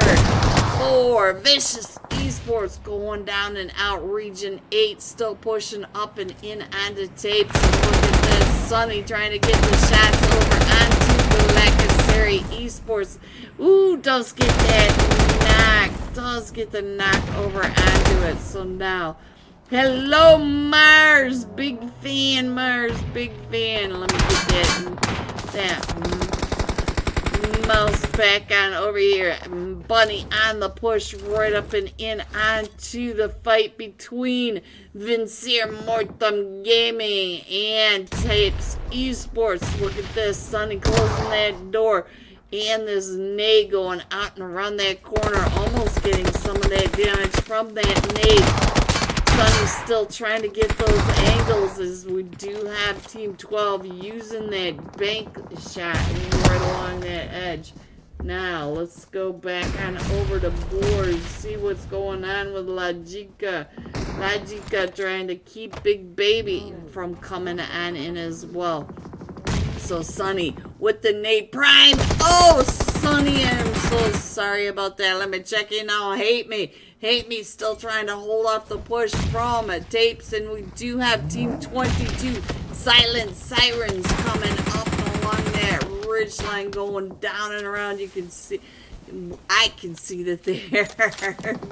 Speaker 1: Vicious Esports going down and out. Region 8 still pushing up and in onto Tapes. And look at this, Sunny trying to get the shots over onto Galacasary Esports. Ooh, does get that knock. Does get the knock over onto it. So now, hello Mars, big fan, Mars, big fan. Let me get that mouse back on over here. Bunny on the push right up and in onto the fight between Vincere Mortem Gaming and Tapes Esports. Look at this, Sunny closing that door. And this nade going out and around that corner, almost getting some of that damage from that nade. Sunny's still trying to get those angles as we do have Team 12 using that bank shot right along that edge. Now, let's go back on over to Boars, see what's going on with Logica. Logica trying to keep Big Baby from coming on in as well. So Sunny with the nade prime. Oh, Sunny, I'm so sorry about that. Let me check in now. Hate Me still trying to hold off the push from Tapes, and we do have Team 22 silent sirens coming up along that ridge line, going down and around. You can see, I can see that they're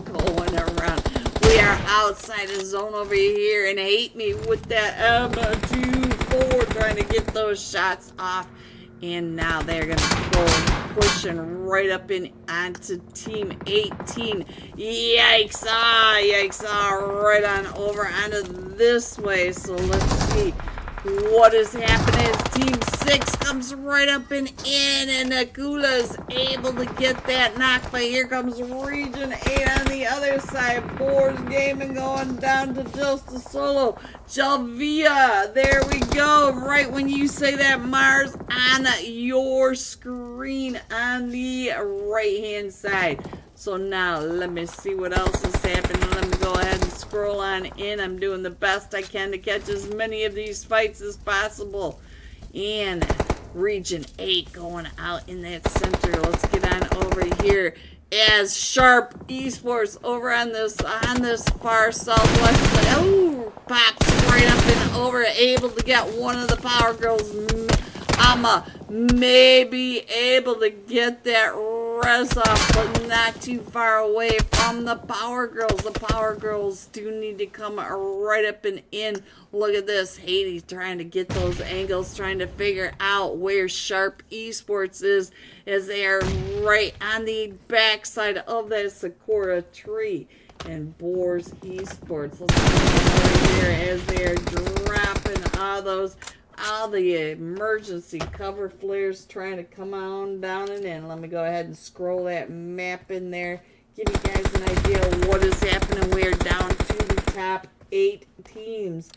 Speaker 1: going around. We are outside the zone over here, and hate me with that M24 trying to get those shots off. And now they're going to go pushing right up in onto Team 18. Yikes, yikes, right on over onto this way. So let's see what is happening as Team 6 comes right up and in, and Akula's able to get that knock, but here comes Region 8 on the other side. Boars Gaming going down to just a solo. Jalvia, there we go. Right when you say that, Mars, on your screen on the right-hand side. So now, let me see what else is happening. Let me go ahead and scroll on in. I'm doing the best I can to catch as many of these fights as possible. And Region 8 going out in that center. Let's get on over here as Sharp Esports over on this far southwest. Oh, pops right up and over, able to get one of the Power Girls. I'ma maybe able to get that res off, but not too far away from the Power Girls. The Power Girls do need to come right up and in. Look at this. Hades trying to get those angles, trying to figure out where Sharp Esports is, as they are right on the backside of that Sakura tree. And Boars Esports, let's go over here as they are dropping all the emergency cover flares, trying to come on down and in. Let me go ahead and scroll that map in there, give you guys an idea of what is happening. We're down to the top 8 teams.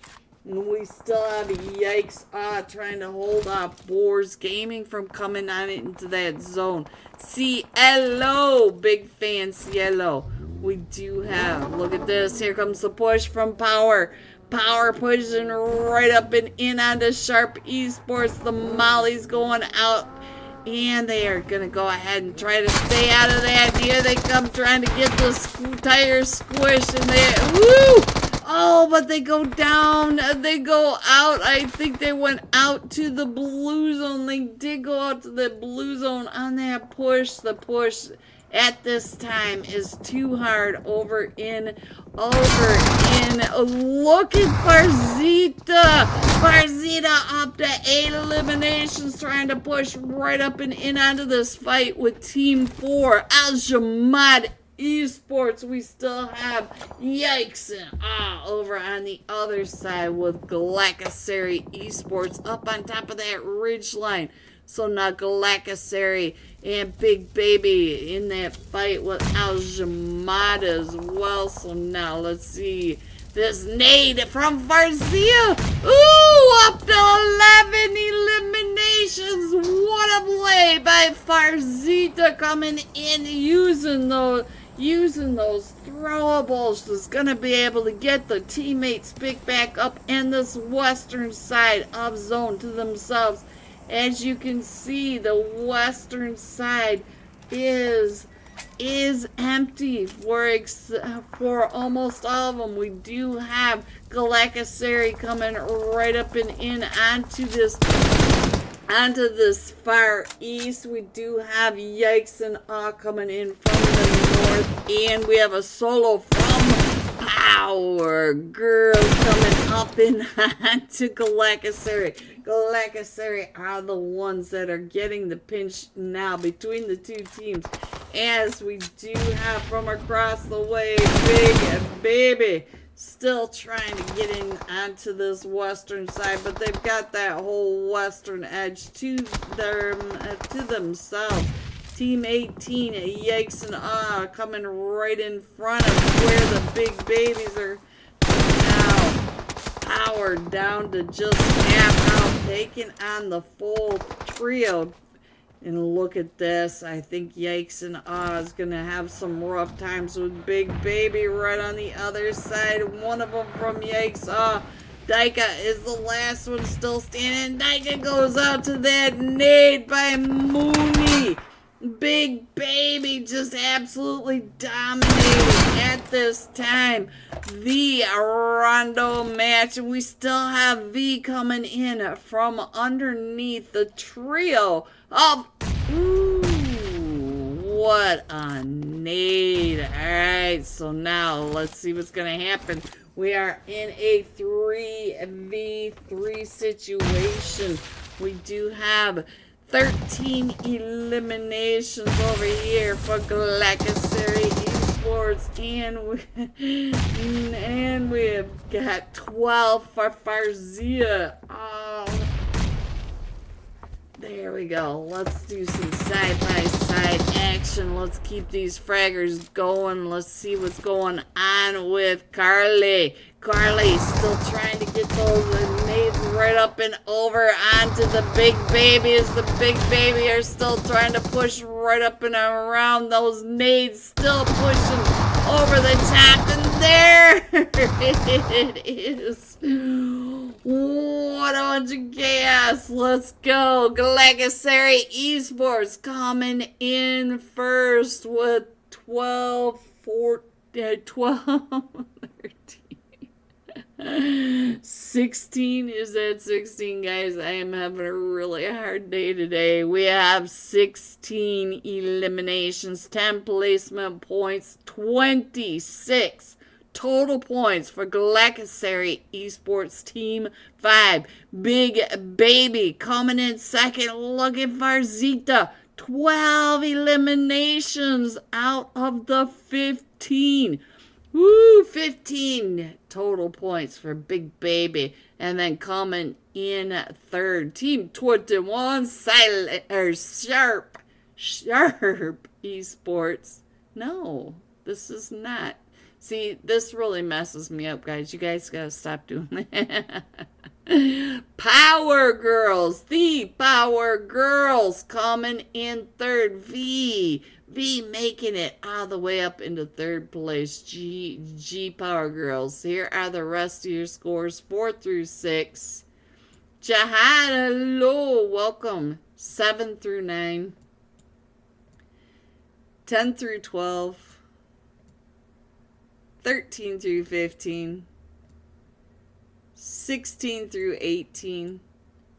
Speaker 1: And we still have Yikes trying to hold off Boars Gaming from coming on into that zone. Cielo, big fan Cielo. We do have, look at this, here comes the push from Power. Power pushing right up and in onto Sharp Esports. The Molly's going out, and they are going to go ahead and try to stay out of that. Here they come trying to get the tires squished, and they, woo! Oh, but they go down. They go out. I think they went out to the blue zone. They did go out to the blue zone on that push. The push at this time is too hard over in. Look at Farzita. Farzita up to 8 eliminations, trying to push right up and in onto this fight with Team 4. Al-Jamad Esports. We still have Yikes and over on the other side with Galacasary Esports up on top of that ridge line. So now Galacasary and Big Baby in that fight with Al-Jamad as well. So now let's see this nade from Farzia. Ooh, up to 11 eliminations. What a play by Farzita, coming in using those throwables. Is going to be able to get the teammates picked back up in this western side of zone to themselves. As you can see, the western side is empty for almost all of them. We do have Galacasary coming right up and in onto this far east. We do have Yikes and coming in from the north, and we have a solo from Power Girls coming up and onto Galacasary. Galacasary are the ones that are getting the pinch now between the two teams, as we do have from across the way Big Baby still trying to get in onto this western side, but they've got that whole western edge to themselves. Team 18, Yikes and coming right in front of where the Big Babies are now. Power down to just half out, taking on the full trio. And look at this. I think Yikes and is going to have some rough times with Big Baby right on the other side. One of them from Yikes. Daika is the last one still standing. Daika goes out to that nade by Mooney. Big Baby just absolutely dominating at this time. the Rondo match. And we still have V coming in from underneath the trio of... Ooh, what a nade. Alright, so now let's see what's going to happen. We are in a 3v3 situation. We do have 13 eliminations over here for Galacticary Esports, and we have got 12 for Farzia. Oh, there we go. Let's do some side-by-side action. Let's keep these fraggers going. Let's see what's going on with Carly. Carly still trying to get those nades right up and over onto the big babies. The big baby are still trying to push right up and around those nades. Still pushing over the top. And there it is. What a bunch of chaos. Let's go. Galacticary Esports coming in first with 12, 13. 16 is at 16, guys. I am having a really hard day today. We have 16 eliminations, 10 placement points, 26 total points for Galacticary Esports Team 5. Big Baby coming in second. Look at Farzita. 12 eliminations out of the 15. Woo, 15 total points for Big Baby. And then coming in third, Team 21, Sharp Esports. No, this is not. See, this really messes me up, guys. You guys gotta stop doing that. Power Girls, the Power Girls coming in third. V making it all the way up into third place. G Power Girls. Here are the rest of your scores, 4 through 6. Jihad, hello, welcome. 7 through 9. 10 through 12. 13 through 15. 16 through 18.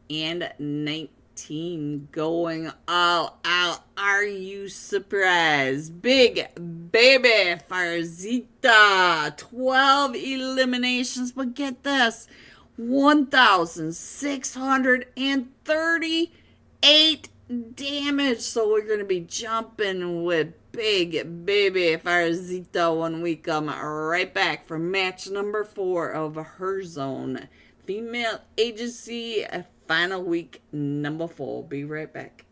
Speaker 1: And 19 going all out. Are you surprised? Big Baby Farzita. 12 eliminations. But get this. 1,638 damage. So we're going to be jumping with Big Baby Farzita when we come right back for match number 4 of Herzone Female Agency Final Week number 4. Be right back.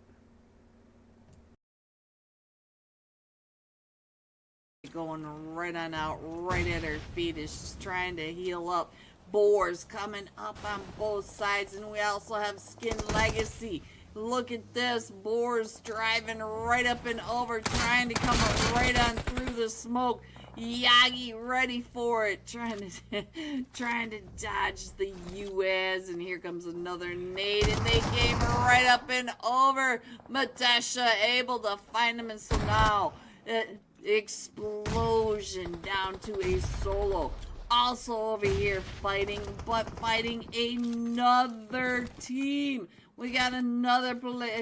Speaker 1: Going right on out, right at her feet. Is just trying to heal up. Boars coming up on both sides, and we also have Skin Legacy. Look at this. Boars driving right up and over, trying to come right on through the smoke. Yagi ready for it, trying to dodge the US, and here comes another nade, and they came right up and over. Matesha able to find him, and so now explosion down to a solo. Also over here fighting, but fighting another team. We got another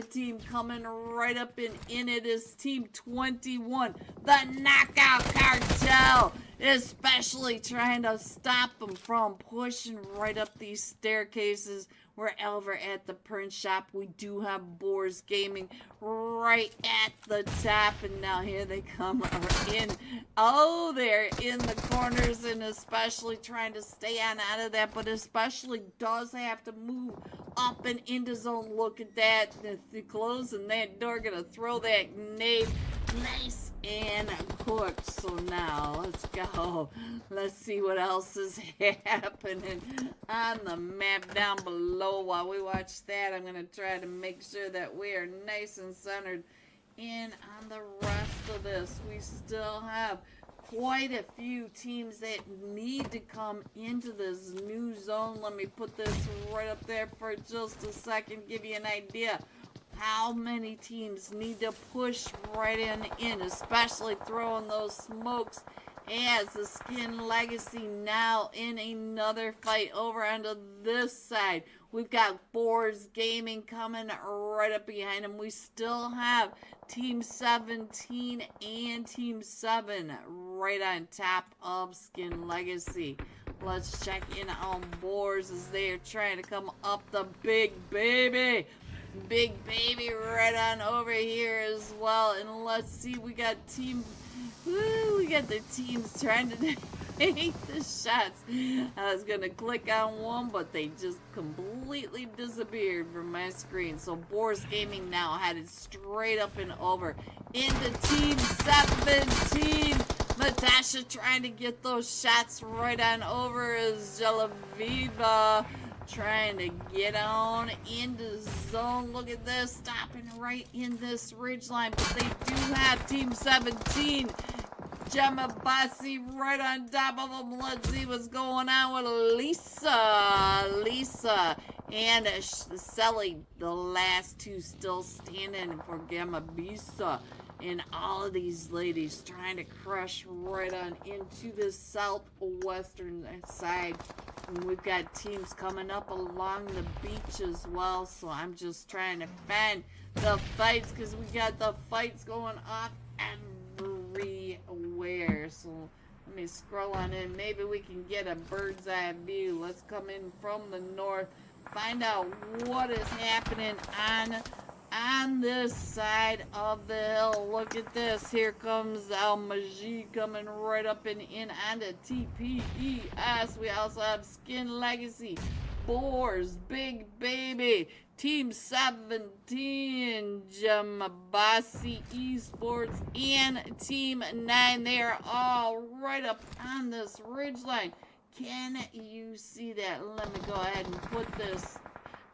Speaker 1: team coming right up and in it is Team 21, the Knockout Cartel, especially trying to stop them from pushing right up these staircases. We're over at the print shop. We do have Boars Gaming right at the top, and now here they come in. Oh, they're in the corners, and especially trying to stay on out of that, but especially does have to move up and into zone. Look at that. They're closing that door, gonna throw that nade. Nice and cooked. So now let's go. Let's see what else is happening on the map down below. While we watch that, I'm gonna try to make sure that we are nice and centered in on the rest of this. We still have quite a few teams that need to come into this new zone. Let me put this right up there for just a second, give you an idea how many teams need to push right in, especially throwing those smokes as the Skin Legacy now in another fight over onto this side. We've got Boars Gaming coming right up behind him. We still have Team 17 and Team 7 right on top of Skin Legacy. Let's check in on Boars as they are trying to come up the Big Baby. Big Baby right on over here as well. And let's see, we got the teams trying to take the shots. I was gonna click on one, but they just completely disappeared from my screen. So Boars Gaming now headed straight up and over into Team 17. Natasha trying to get those shots right on over as Jelaviva trying to get on into zone. Look at this, stopping right in this ridgeline, but they do have Team 17. Gemma Bossy right on top of them. Let's see what's going on with Lisa and Selly, the last two still standing for Gemma Bisa. And all of these ladies trying to crush right on into the southwestern side. And we've got teams coming up along the beach as well. So I'm just trying to find the fights because we got the fights going off everywhere. So let me scroll on in. Maybe we can get a bird's eye view. Let's come in from the north. Find out what is happening on this side of the hill. Look at this. Here comes Al Majid coming right up and in onto TPES. We also have Skin Legacy, Boars, Big Baby, Team 17, Jamabasi Esports, and Team 9. They are all right up on this ridgeline. Can you see that? Let me go ahead and put this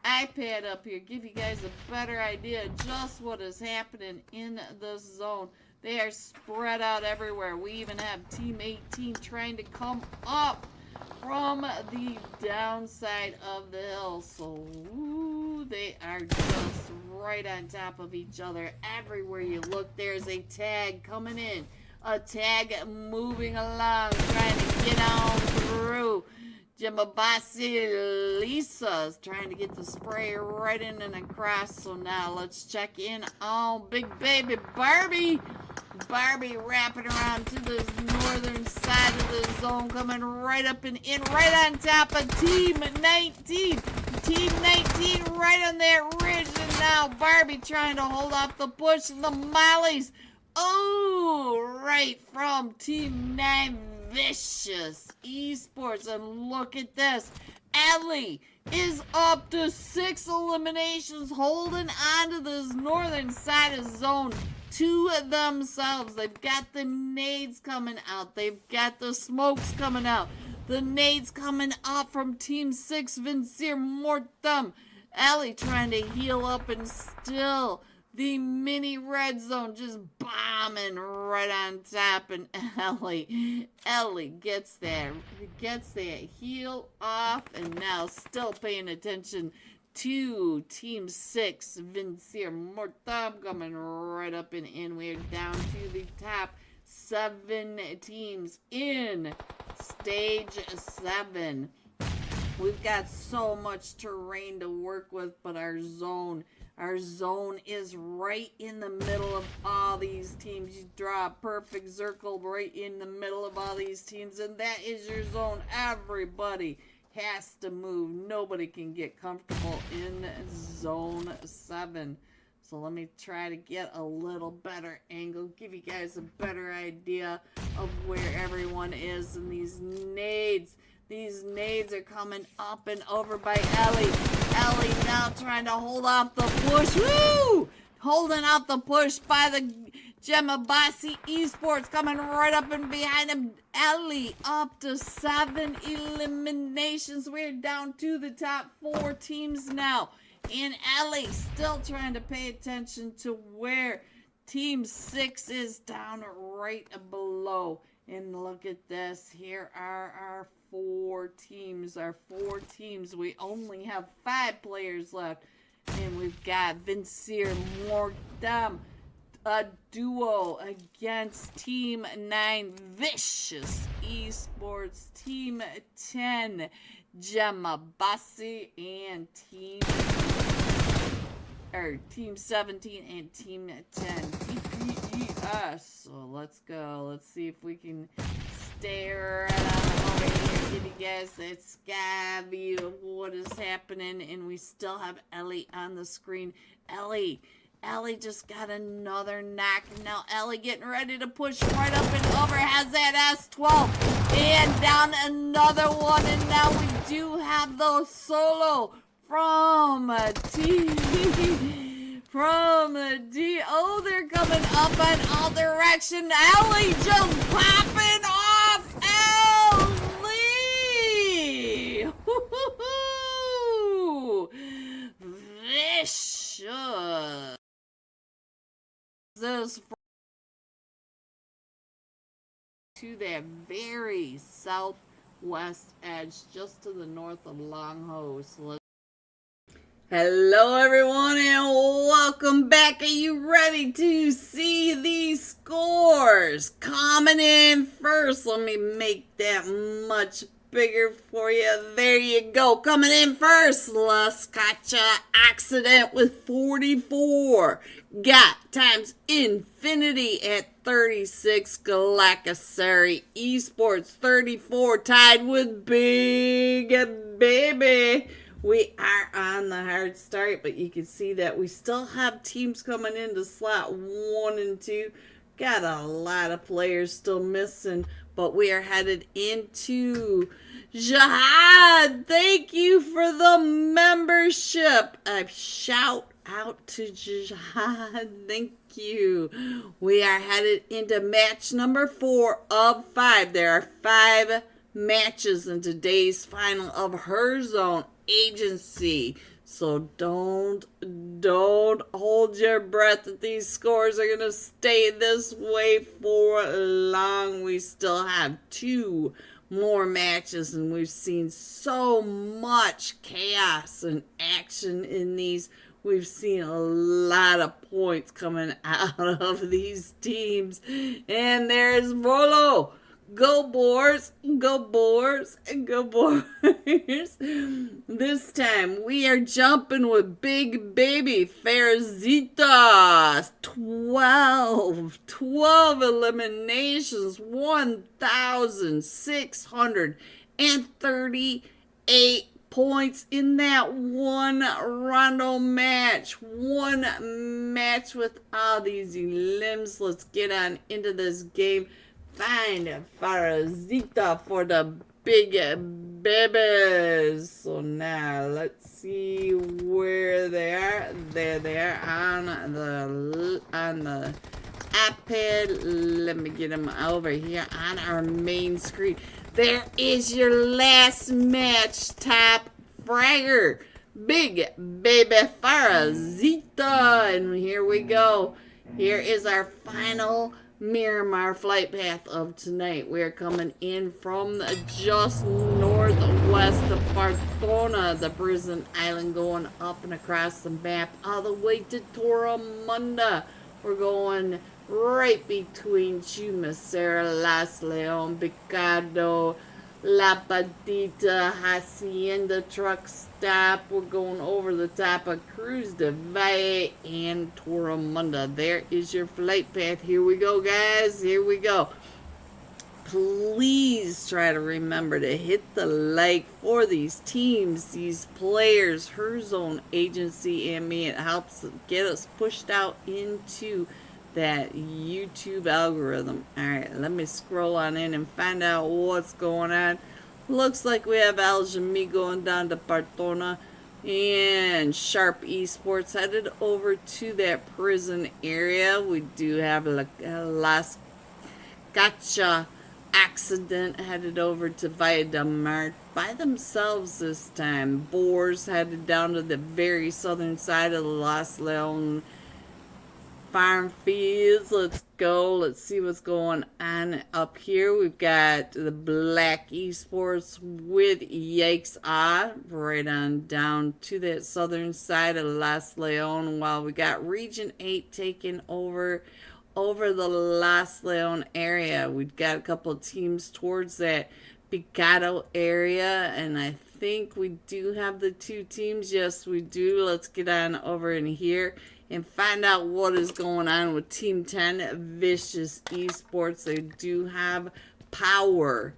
Speaker 1: iPad up here, give you guys a better idea just what is happening in this zone. They are spread out everywhere. We even have Team 18 trying to come up from the downside of the hill. So they are just right on top of each other. Everywhere you look, there's a tag coming in. A tag moving along, trying to get on through. Jimabasi Lisa's trying to get the spray right in and across. So now let's check in on Big Baby Barbie. Barbie wrapping around to the northern side of the zone, coming right up and in, right on top of Team 19. Team 19 right on that ridge. And now Barbie trying to hold off the push and the mollies. Oh, right from Team 9. Vicious Esports. And look at this. Ellie is up to 6 eliminations, holding on to this northern side of zone to themselves. They've got the nades coming out. They've got the smokes coming out. The nades coming up from Team 6, Vincere Mortem. Ellie trying to heal up, and still the mini red zone just bombing right on top. And Ellie gets that heal off, and now still paying attention to Team 6, Vincere Mortem, coming right up and in. We're down to the top 7 teams in Stage 7. We've got so much terrain to work with, but our zone is right in the middle of all these teams. You draw a perfect circle right in the middle of all these teams, and that is your zone. Everybody has to move. Nobody can get comfortable in Zone 7. So let me try to get a little better angle, give you guys a better idea of where everyone is. And these nades are coming up and over by Ellie. Ellie now trying to hold off the push. Woo! Holding off the push by the Gemabasi Esports, coming right up and behind him. Ellie up to 7 eliminations. We're down to the top 4 teams now. And Ellie still trying to pay attention to where Team 6 is, down right below. And look at this. Here are our 4 teams. We only have 5 players left. And we've got Vincere Mortem, a duo against Team 9 Vicious Esports, Team 10 Gemma Bassi, and Team 17 and Team 10 TPES. So let's go. Let's see if we can stay right on over here. Give you guys that sky view of what is happening. And we still have Ellie on the screen. Ellie just got another knock. Now Ellie getting ready to push right up and over. Has that S12. And down another one. And now we do have the solo from D. Oh, they're coming up in all directions. Ellie just popping off. Ellie! Woo-hoo-hoo! Vicious. This to that very southwest edge, just to the north of Longhoe. So hello everyone and welcome back. Are you ready to see these scores? Coming in first, let me make that much bigger for you. There you go. Coming in first, Laskacha Accident with 44. Got times Infinity at 36. Galacasari Esports 34. Tied with Big Baby. We are on the hard start, but you can see that we still have teams coming into slot 1 and 2. Got a lot of players still missing, but we are headed into Jihad. Thank you for the membership. A shout out to Jihad. Thank you. We are headed into match number 4 of 5. There are 5 matches in today's final of Herzone Agency. So don't hold your breath that these scores are going to stay this way for long. We still have 2 more matches, and we've seen so much chaos and action in these. We've seen a lot of points coming out of these teams. And there's Volo. Go Boars, go Boars, go Boars. This time we are jumping with Big Baby Farazita. 12 eliminations, 1,638 points in that one rondo match. One match with all these limbs. Let's get on into this game. Find Farazita for the Big Babies. So now let's see where they are. There they are on the iPad. Let me get them over here on our main screen. There is your last match, top fragger, Big Baby Farazita. And here we go. Here is our final Miramar flight path of tonight. We're coming in from just northwest of Bartona, the prison island, going up and across the map all the way to Torremunda. We're going right between Chumacera, Las Leon, Picado, La Patita, Hacienda truck stop. We're going over the top of Cruz de Valle and Torremunda. There is your flight path. Here we go, guys. Here we go. Please try to remember to hit the like for these teams, these players, Herzone Agency, and me. It helps get us pushed out into that YouTube algorithm. Alright, let me scroll on in and find out what's going on. Looks like we have Aljami going down to Bartona, and Sharp Esports headed over to that prison area. We do have Las Gacha Accident headed over to Villa del Mar by themselves this time. Boars headed down to the very southern side of the Las Leon farm fields. Let's go. Let's see what's going on up here. We've got the Black Esports with Yikes Ah right on down to that southern side of Las Leon, while we got Region 8 taking over the Las Leon area. We've got a couple of teams towards that Picado area, and I think we do have the two teams. Yes, we do. Let's get on over in here and find out what is going on with Team 10 Vicious Esports. They do have Power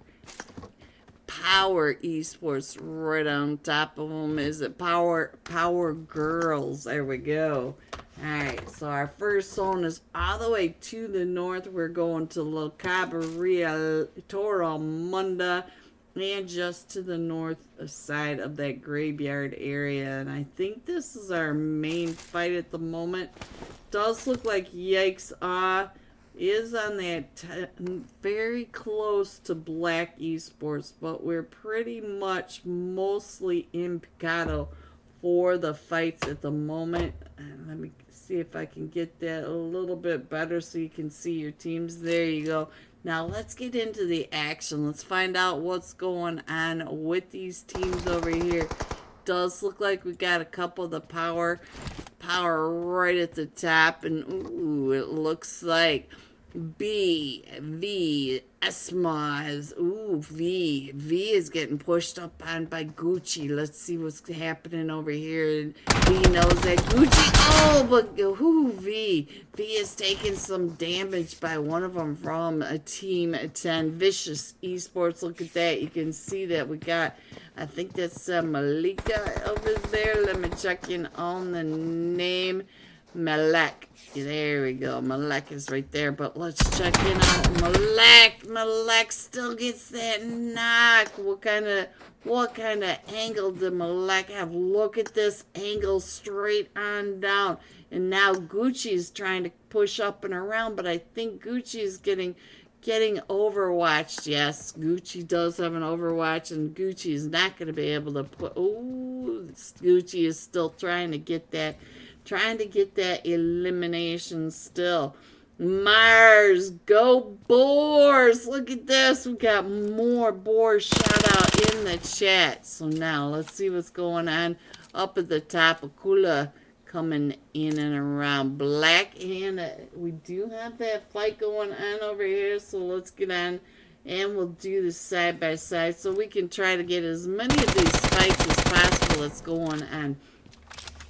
Speaker 1: Esports right on top of them. Is it Power Girls? There we go. Alright, so our first zone is all the way to the north. We're going to La Cabrera, Toromunda, and just to the north side of that graveyard area. And I think this is our main fight at the moment. Does look like Yikes Ah is on that very close to Black Esports, but we're pretty much mostly in Picado for the fights at the moment. And let me see if I can get that a little bit better so you can see your teams. There you go. Now let's get into the action. Let's find out what's going on with these teams over here. Does look like we got a couple of the power right at the top, and ooh, it looks like Esma has, V is getting pushed up on by Gucci. Let's see what's happening over here. V knows that Gucci, but V is taking some damage by one of them from a Team 10 Vicious Esports. Look at that. You can see that we got, I think that's Malika over there. Let me check in on the name. Malek. There we go. Malek is right there. But let's check in on Malek. Malek still gets that knock. What kind of angle did Malek have? Look at this angle straight on down. And now Gucci is trying to push up and around, but I think Gucci is getting overwatched. Yes, Gucci does have an overwatch, and Gucci is not going to be able to put. Gucci is still trying to get that elimination still. Mars, go Boars! Look at this. We got more Boars shout out in the chat. So now let's see what's going on up at the top. Akula coming in and around Black, and we do have that fight going on over here. So let's get on and we'll do this side by side so we can try to get as many of these fights as possible that's going on.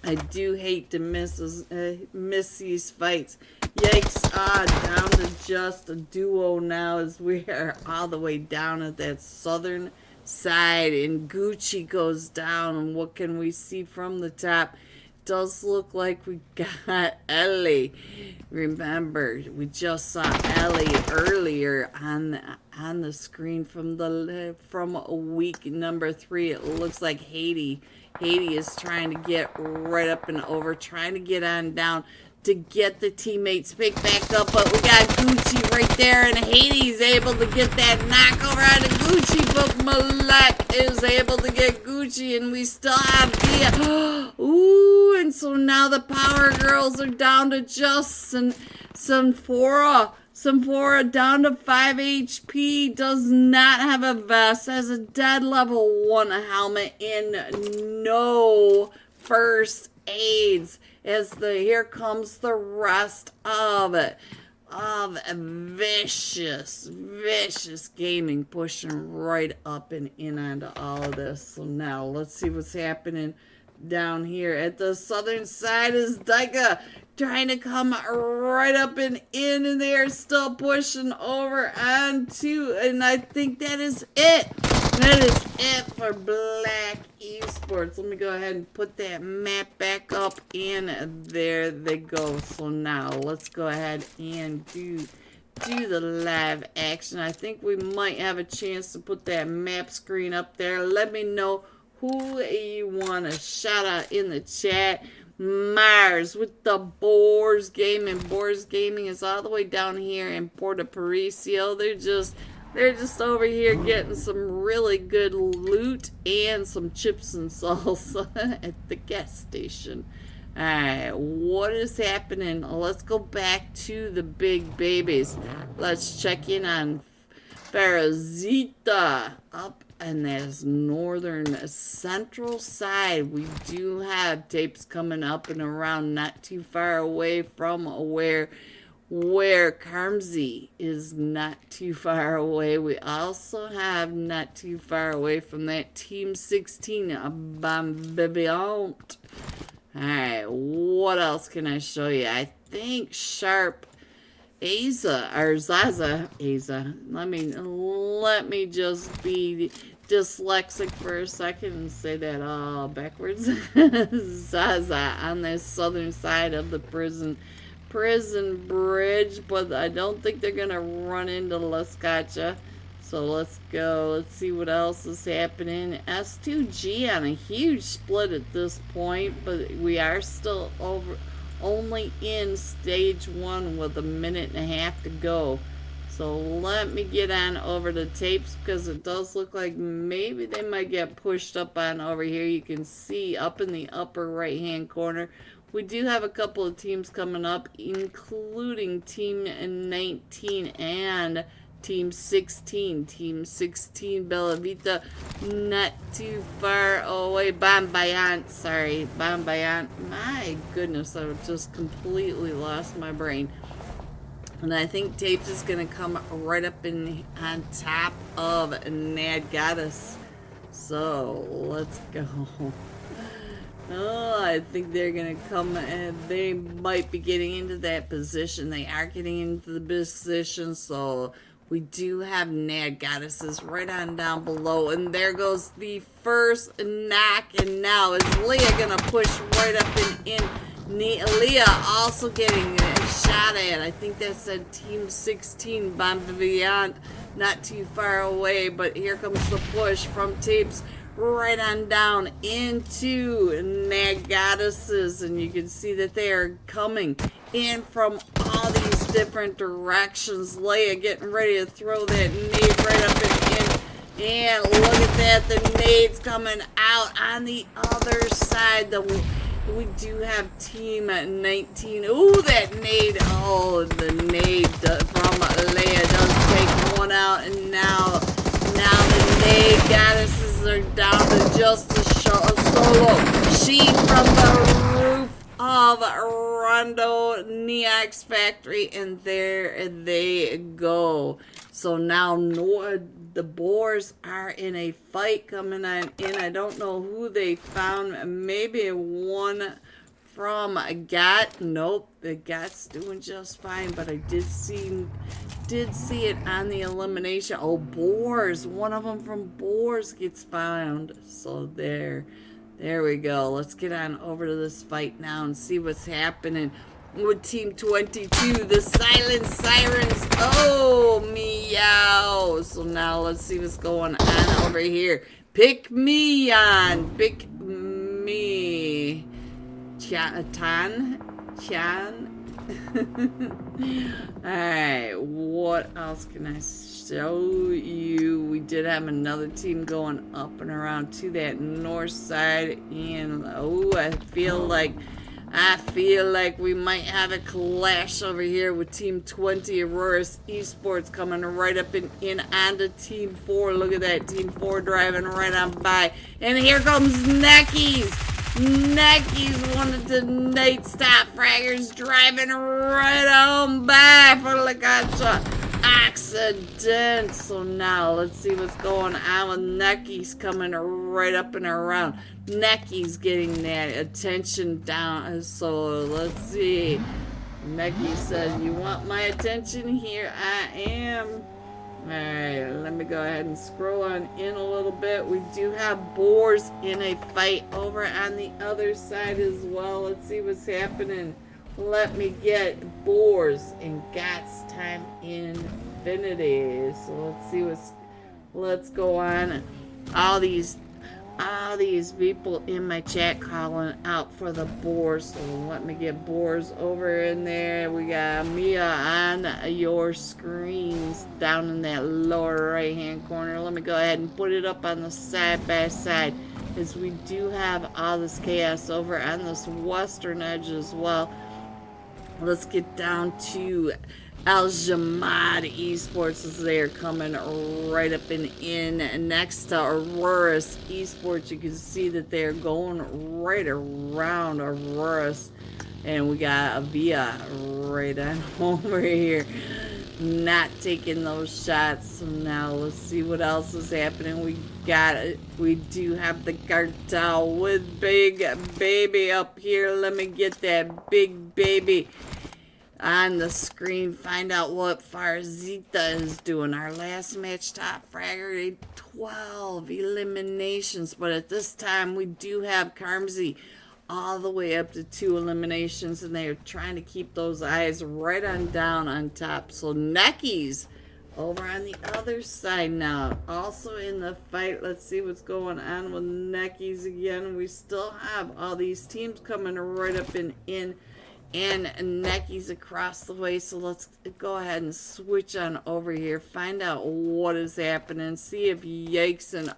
Speaker 1: I do hate to miss these fights. Yikes, down to just a duo now as we are all the way down at that southern side. And Gucci goes down. And what can we see from the top? Does look like we got Ellie. Remember, we just saw Ellie earlier on the screen from week number 3. It looks like Haiti is trying to get right up and over, trying to get on down to get the teammates picked back up, but we got Gucci right there, and Hades able to get that knock over onto Gucci, but Malek is able to get Gucci, and we still have Dia. Ooh, and so now the Power Girls are down to just Samphora down to 5 HP, does not have a vest, has a dead level 1 helmet, and no first aids. As here comes the rest of vicious gaming pushing right up and in onto all of this. So now let's see what's happening down here at the southern side. Is Dyka trying to come right up and in, and they are still pushing over onto, and I think that is it. That is it for Black Esports. Let me go ahead and put that map back up, and there they go. So now let's go ahead and do the live action. I think we might have a chance to put that map screen up there. Let me know who you want to shout out in the chat. Mars with the Boars Gaming. Boars Gaming is all the way down here in Puerto Paraiso. They're just over here getting some really good loot and some chips and salsa at the gas station. Alright, what is happening? Let's go back to the big babies. Let's check in on Farazita up and that's northern central side. We do have tapes coming up and around, not too far away from where Carmsey is not too far away. We also have not too far away from that Team 16 Bambiant. Alright, what else can I show you? I think Sharp Aza or Zaza Aza. Let me just be dyslexic for a second and say that all backwards. Zaza on the southern side of the prison bridge, but I don't think they're gonna run into Lascacha. So let's go. Let's see what else is happening. S2G on a huge split at this point, but we are still only in stage 1 with a minute and a half to go. So let me get on over to tapes because it does look like maybe they might get pushed up on over here. You can see up in the upper right hand corner. We do have a couple of teams coming up, including Team 19 and Team 16. Team 16 Bella Vita, not too far away. Bambayant, sorry, Bambayant. My goodness, I just completely lost my brain. And I think Tapes is going to come right up on top of Nad Goddess. So, let's go. Oh, I think they're going to come and they might be getting into that position. They are getting into the position, so we do have Nad Goddesses right on down below. And there goes the first knock. And now is Leah going to push right up in Leah also getting shot at. I think that said Team 16 Bombiviant, not too far away. But here comes the push from Tapes right on down into Nad Goddesses, and you can see that they are coming in from all these different directions. Leia getting ready to throw that nade right up and look at that, the nade's coming out on the other side. We do have Team 19. Ooh, that nade. Oh, the nade from Leia does take one out, and now the Nade Goddesses are down to just a solo. She from the roof of Rondo Neox Factory, and there they go. So now the Boars are in a fight coming on in. I don't know who they found. Maybe one from Gat. Nope, the Gat's doing just fine, but I did see it on the elimination. Oh, Boars. One of them from Boars gets found. So there we go. Let's get on over to this fight now and see what's happening with Team 22. The Silent Sirens. Oh, meow. So now let's see what's going on over here. Pick me on. Pick me. Chan. Alright, what else can I show you? We did have another team going up and around to that north side, and oh, I feel like we might have a clash over here with Team 20 Aurora's Esports coming right up in onto Team 4. Look at that, Team 4 driving right on by, and here comes Neckies. Neckies, one of the night stop fraggers, driving right on by for Lagacha. Accident. So now let's see what's going on with Neckies coming right up and around. Neckies getting that attention down. So let's see. Necky said, "You want my attention? Here I am." Alright, let me go ahead and scroll on in a little bit. We do have Boars in a fight over on the other side as well. Let's see what's happening. Let me get Boars and Gats time infinity. So let's go on. All these people in my chat calling out for the Boars. So let me get Boars over in there. We got Mia on your screens down in that lower right hand corner. Let me go ahead and put it up on the side by side. is we do have all this chaos over on this western edge as well. Let's get down to Al Jamad Esports as they are coming right up and in next to Aurora's Esports. You can see that they're going right around Aurora's, and we got a Via right on over here, not taking those shots. So now let's see what else is happening. We do have the cartel with Big Baby up here. Let me get that Big Baby on the screen, find out what Farzita is doing. Our last match, top fragger, 12 eliminations, but at this time we do have Carmsy all the way up to 2 eliminations, and they are trying to keep those eyes right on down on top. So Necky's over on the other side now, also in the fight. Let's see what's going on with Necky's again. We still have all these teams coming right up and in, and Necky's across the way. So let's go ahead and switch on over here, find out what is happening, see if Yikes and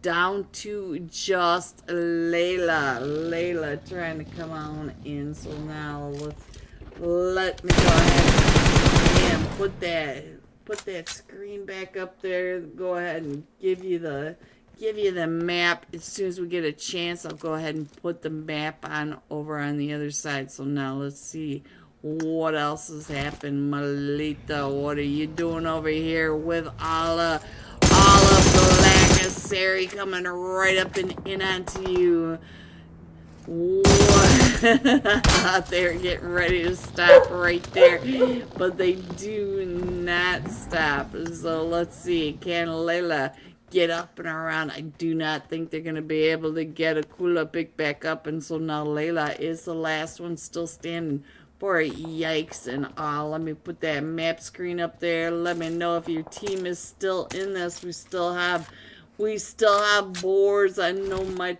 Speaker 1: down to just Layla trying to come on in. So now let me go ahead and put that screen back up there. Go ahead and give you the map. As soon as we get a chance, I'll go ahead and put the map on over on the other side. So now let's see what else has happened. Malita, what are you doing over here with all of the Lacasari coming right up and in onto you? What? They're getting ready to stop right there, but they do not stop. So let's see, can Layla get up and around? I do not think they're going to be able to get a Kula pick back up, and so now Layla is the last one still standing for Yikes and all. Let me put that map screen up there. Let me know if your team is still in this. We still have Boars. I know my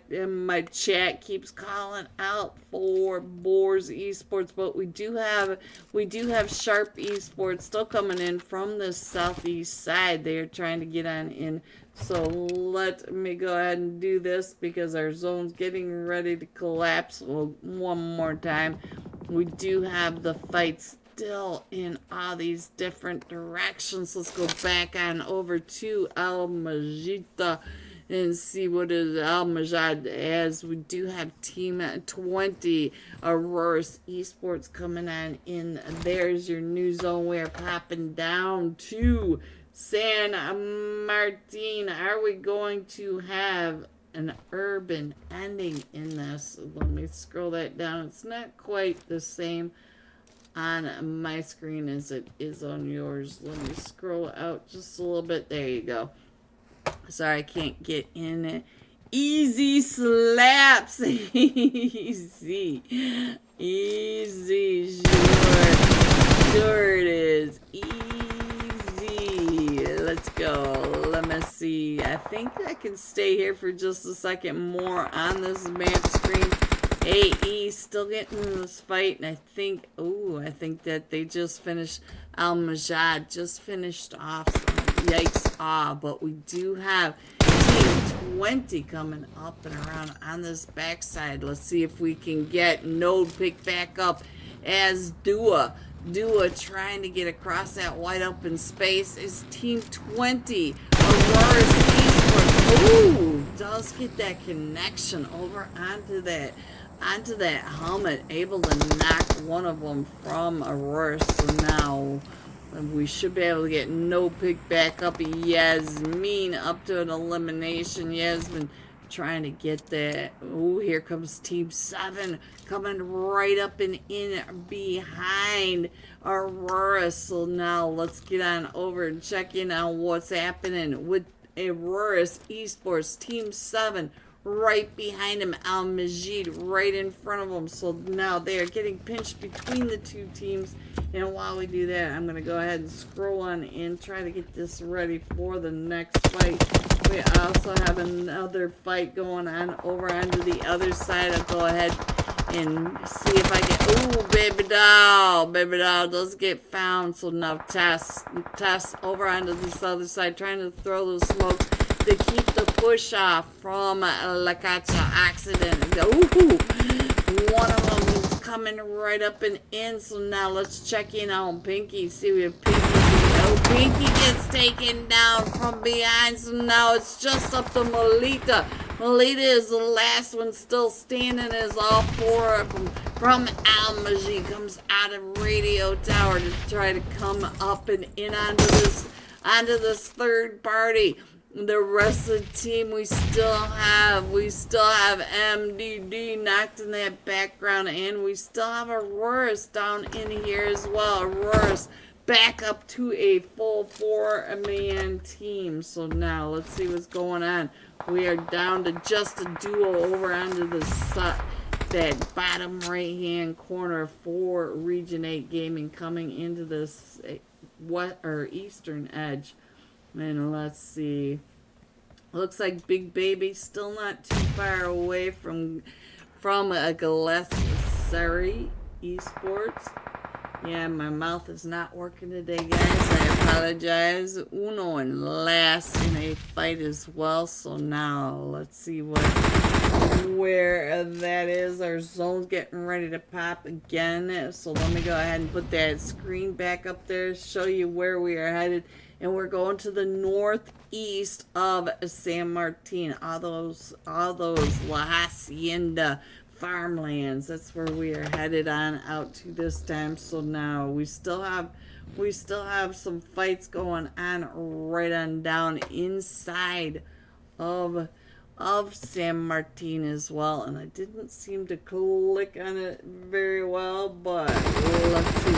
Speaker 1: chat keeps calling out for Boars Esports, but we do have Sharp Esports still coming in from the southeast side. They are trying to get on in. So let me go ahead and do this because our zone's getting ready to collapse. Well, one more time. We do have the fight still in all these different directions. Let's go back on over to Al Majida and see what is Al Majid as. We do have Team 20 Aurora's Esports coming on in. There's your new zone. We're popping down to San Martin. Are we going to have an urban ending in this? Let me scroll that down. It's not quite the same on my screen as it is on yours. Let me scroll out just a little bit. There you go. Sorry, I can't get in it. Easy slaps. Easy. Sure it is. Let's go. Let me see. I think I can stay here for just a second more on this map screen. AE still getting in this fight, and I think that they just finished. Al Majad just finished off. So Yikes! But we do have Team 20 coming up and around on this backside. Let's see if we can get Node picked back up as Dua trying to get across that wide open space. Is Team 20 Aurora's Esports. Ooh, does get that connection over onto that helmet, able to knock one of them from Aurora. So now we should be able to get no pick back up. Yasmin up to an elimination. Yasmin trying to get that. Oh, here comes Team 7 coming right up and in behind Aurora. So now let's get on over and check in on what's happening with Aurora's Esports. Team 7 right behind him. Al Majid right in front of him. So now they are getting pinched between the two teams. And while we do that, I'm going to go ahead and scroll on in, try to get this ready for the next fight. We also have another fight going on over onto the other side. I'll go ahead and see if I can. Ooh, baby doll does get found. So now Tess over onto this other side, trying to throw the smoke to keep the push off from Lacacha Accident. Ooh, one of them is coming right up and in. So now let's check in on Pinky. See if Pinky. Oh, Pinky gets taken down from behind. So now it's just up to Melita. Melita is the last one still standing as all four of them from Almagy comes out of Radio Tower to try to come up and in onto this third party. The rest of the team we still have MDD knocked in that background, and we still have Aurora's down in here as well. Aurora's back up to a full 4-man team. So now let's see what's going on. We are down to just a duo over onto that bottom right hand corner for Region 8 Gaming coming into this eastern edge. And let's see. Looks like Big Baby still not too far away from a Gillespie Esports. Yeah, my mouth is not working today, guys. I apologize. Uno and last in a fight as well. So now let's see where that is. Our zone's getting ready to pop again. So let me go ahead and put that screen back up there, show you where we are headed. And we're going to the northeast of San Martin. All those La Hacienda farmlands. That's where we are headed on out to this time. So now we still have some fights going on right on down inside of San Martin as well, and I didn't seem to click on it very well, but let's see.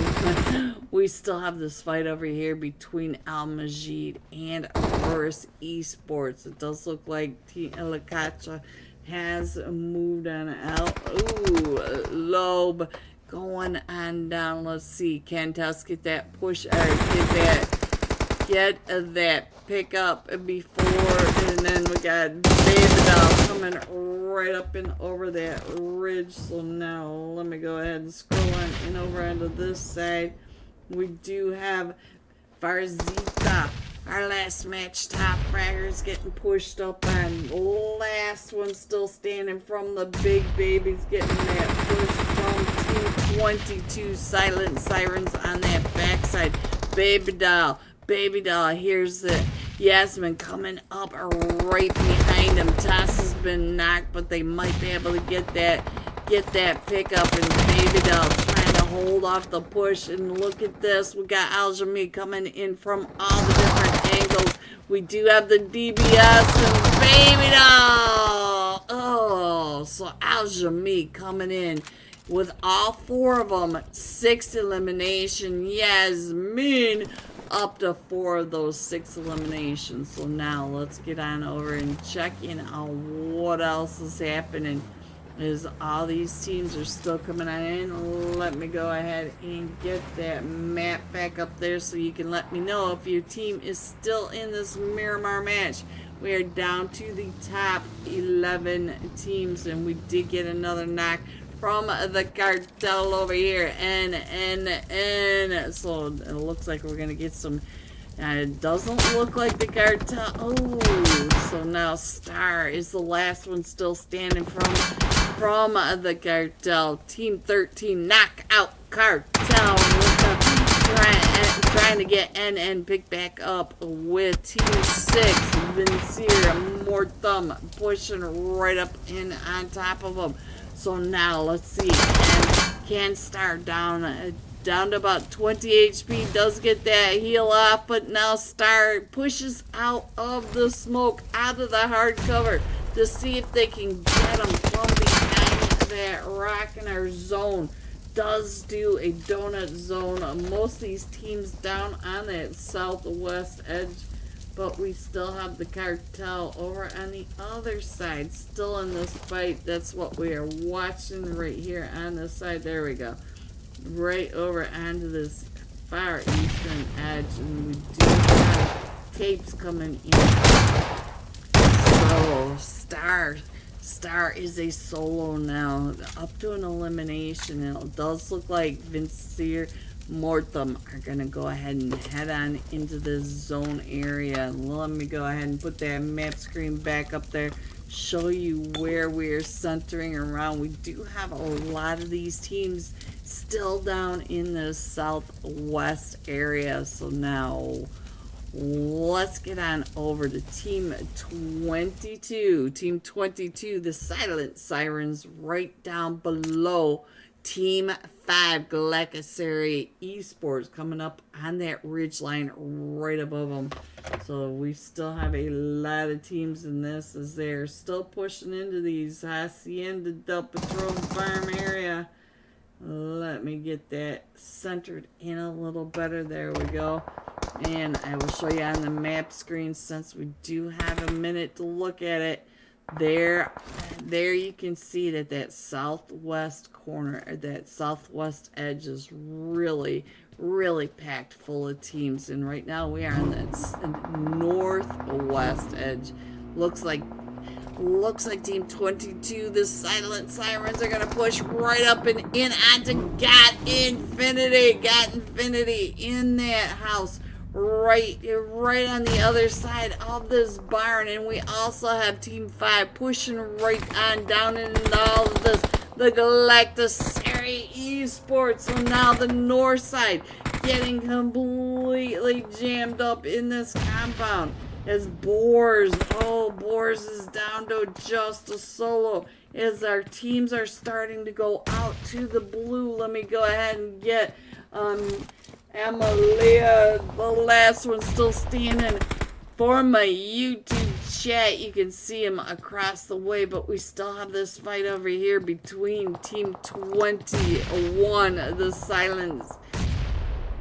Speaker 1: We still have this fight over here between Almagy and Aurora's Esports. It does look like Lacacha has moved on out. Ooh, Loeb going on down. Let's see. Cantus get that push, or get that pick up before, and then we got David coming right up and over that ridge. So now let me go ahead and scroll on in over onto this side. We do have Farzita, our last match top fraggers, getting pushed up on. Last one still standing from the Big Babies, getting that push from Team 22 Silent Sirens on that backside. Baby doll, here's the Yasmin coming up right behind him. Toss has been knocked, but they might be able to get that pickup, and Baby doll trying to hold off the push. And look at this, we got Aljami coming in from all the different angles. We do have the DBS and Baby doll. Oh, so Aljami coming in with all four of them. 6 elimination. Yasmin up to 4 of those 6 eliminations. So now let's get on over and check in on what else is happening. Is all these teams are still coming on in. Let me go ahead and get that map back up there so you can let me know if your team is still in this Miramar match. We are down to the top 11 teams, and we did get another knock from the cartel over here. And so it looks like we're gonna get some. It doesn't look like the cartel. Oh, so now Star is the last one still standing from the cartel. Team 13 knockout cartel. Trying to get NN picked back up with Team 6. Vincere, more thumb pushing right up in on top of them. So now let's see. Can Star down to about 20 HP, does get that heal off, but now Star pushes out of the smoke, out of the hard cover, to see if they can get him from behind that rock in our zone. Does do a donut zone. Most of these teams down on that southwest edge, but we still have the cartel over on the other side, still in this fight. That's what we are watching right here on this side. There we go. Right over onto this far eastern edge, and we do have tapes coming in. So Star is a solo now, up to an elimination, and it does look like Vincere Mortem are going to go ahead and head on into this zone area. Let me go ahead and put that map screen back up there. Show you where we're centering around. We do have a lot of these teams still down in the southwest area. So now let's get on over to Team 22. Team 22, the Silent Sirens, right down below Team 5, Galacasary Esports, coming up on that ridge line right above them. So we still have a lot of teams in this as they're still pushing into these Hacienda del Patron farm area. Let me get that centered in a little better. There we go. And I will show you on the map screen since we do have a minute to look at it. There you can see that southwest corner, or that southwest edge is really packed full of teams. And right now we are on the northwest edge. Looks like Team 22, the Silent Sirens, are gonna push right up and in onto Got Infinity. Got Infinity in that house. Right on the other side of this barn. And we also have Team 5 pushing right on down into all of this, the Galacasary Esports. So now the north side getting completely jammed up in this compound as Boars is down to just a solo as our teams are starting to go out to the blue. Let me go ahead and get Amalia, the last one, still standing for my YouTube chat. You can see him across the way, but we still have this fight over here between Team 21, the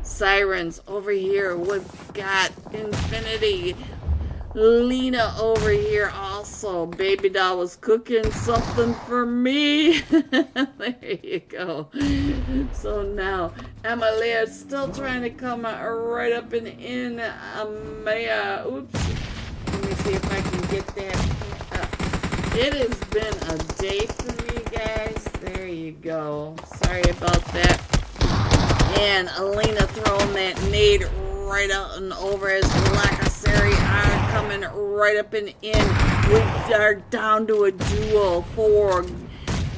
Speaker 1: Sirens, over here. We've got Infinity. Lena over here also. Baby doll was cooking something for me. There you go. So now Amalia is still trying to come right up and in. Maya. Oops. Let me see if I can get that. It has been a day for me, guys. There you go. Sorry about that. And Alina throwing that nade right out and over as Galacasary are coming right up and in. We are down to a duel for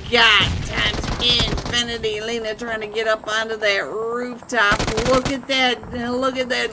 Speaker 1: God times Infinity. Lena trying to get up onto that rooftop. Look at that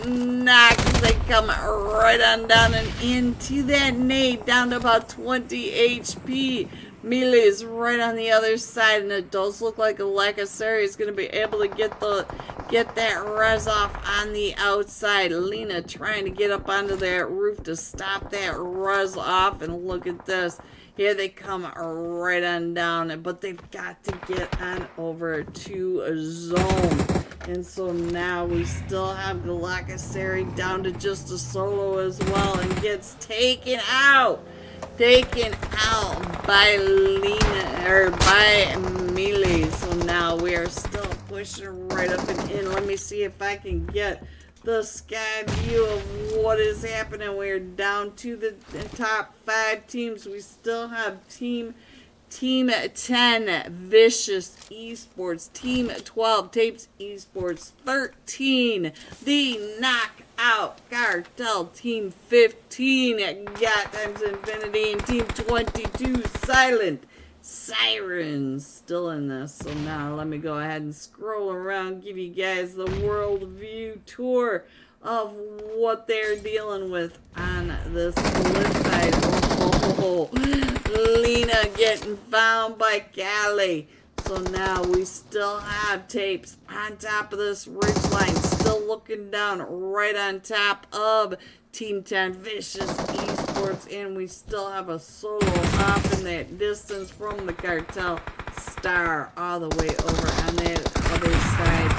Speaker 1: knock as they come right on down and into that nade, down to about 20 HP. Melee is right on the other side, and it does look like Galacasary is going to be able to get that res off on the outside. Lena trying to get up onto that roof to stop that res off, and look at this. Here they come right on down, but they've got to get on over to a zone. And so now we still have Galacasary down to just a solo as well, and gets taken out by Lena, or by Melee. So now we are still pushing right up and in. Let me see if I can get the sky view of what is happening. We're down to the top 5 teams. We still have Team 10, Vicious Esports. Team 12, Tapes Esports. 13, the Knockout Cartel. Team 15, Got times Infinity. And Team 22, Silent Sirens, still in this. So now let me go ahead and scroll around, give you guys the world view tour of what they're dealing with on this left side. Oh, Lena getting found by Callie. So now we still have Tapes on top of this ridgeline, still looking down right on top of Team 10 Vicious Esports, and we still have a solo off in that distance from the Cartel Star all the way over on that other side.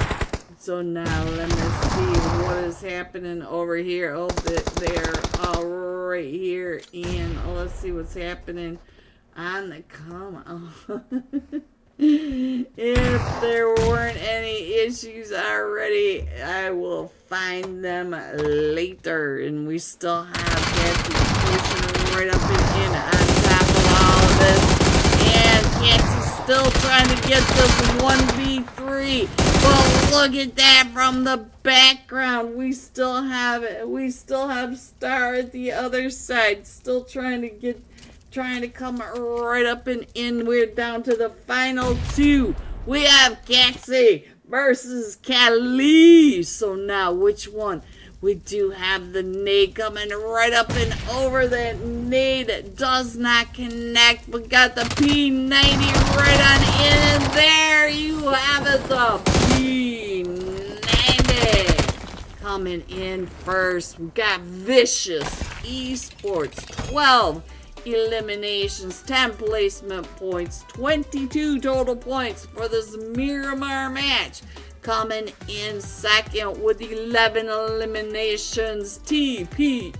Speaker 1: So now let me see what is happening over here. Oh, they're all right here, and let's see what's happening on the come on. If there weren't any issues already, I will find them later. And we still have Cassie pushing right up and in on top of all of this. And Cassie still trying to get this 1v3. But look at that from the background. We still have it. We still have Star at the other side. Still trying to come right up and in. We're down to the final two. We have Katsy versus Kali. So now, which one? We do have the nade coming right up and over. That nade does not connect. We got the P90 right on in. And there you have it, the P90 coming in first. We got Vicious Esports, 12 eliminations, 10 placement points, 22 total points for this Miramar match. Coming in second with 11 eliminations, TPES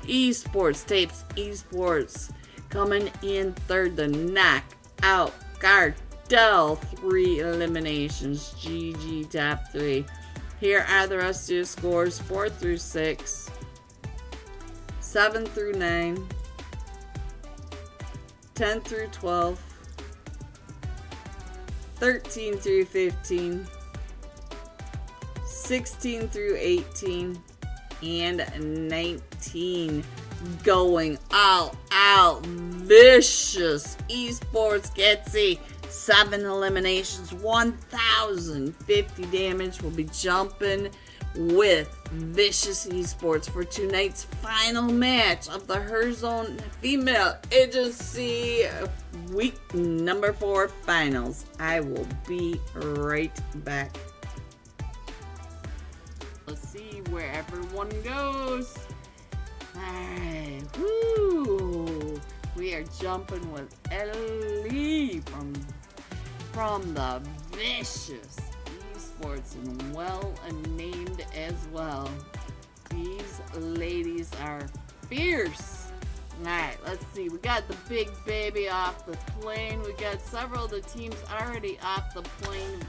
Speaker 1: Esports, Tapes Esports. Coming in third, the Knockout Cartel, 3 eliminations, GG top 3. Here are the rest of your scores, 4 through 6, 7 through 9, 10 through 12, 13 through 15, 16 through 18, and 19. Going all out. Vicious Esports Katsy, 7 eliminations, 1,050 damage. We'll be jumping with Vicious Esports for tonight's final match of the Herzone Female Agency Week number 4 Finals. I will be right back. Let's see where everyone goes. Alright, woo! We are jumping with Ellie from the Vicious Esports, and well named as well. These ladies are fierce. Alright, let's see. We got the big baby off the plane. We got several of the teams already off the plane.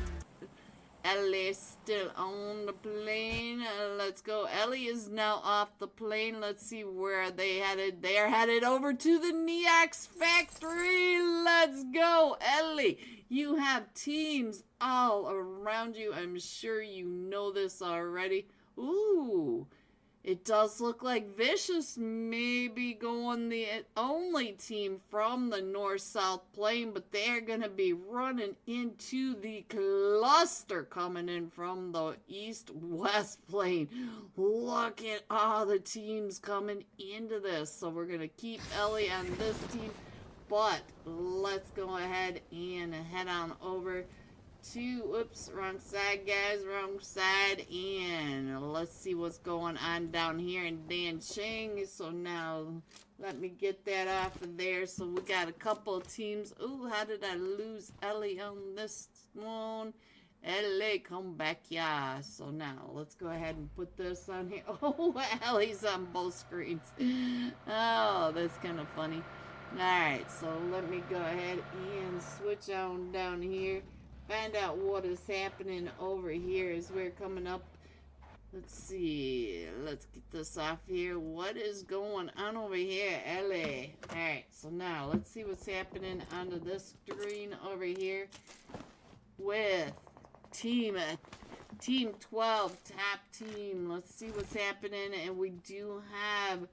Speaker 1: Ellie's still on the plane. Let's go. Ellie is now off the plane. Let's see where they headed. They are headed over to the Neox factory. Let's go. Ellie, you have teams all around you. I'm sure you know this already. Ooh. It does look like Vicious may be going the only team from the north-south plane, but they're going to be running into the cluster coming in from the east-west plane. Look at all the teams coming into this. So we're going to keep Ellie on this team, but let's go ahead and head on over to, oops, wrong side, guys, wrong side, and let's see what's going on down here in Dancheng. So now, let me get that off of there. So we got a couple of teams. Ooh, how did I lose Ellie on this one? Ellie, come back, yeah. So now, let's go ahead and put this on here. Oh, Ellie's on both screens. Oh, that's kind of funny. Alright, so let me go ahead and switch on down here. Find out what is happening over here as we're coming up. Let's see. Let's get this off here. What is going on over here, Ellie? Alright, so now let's see what's happening onto this screen over here with Team 12, top team. Let's see what's happening. And we do have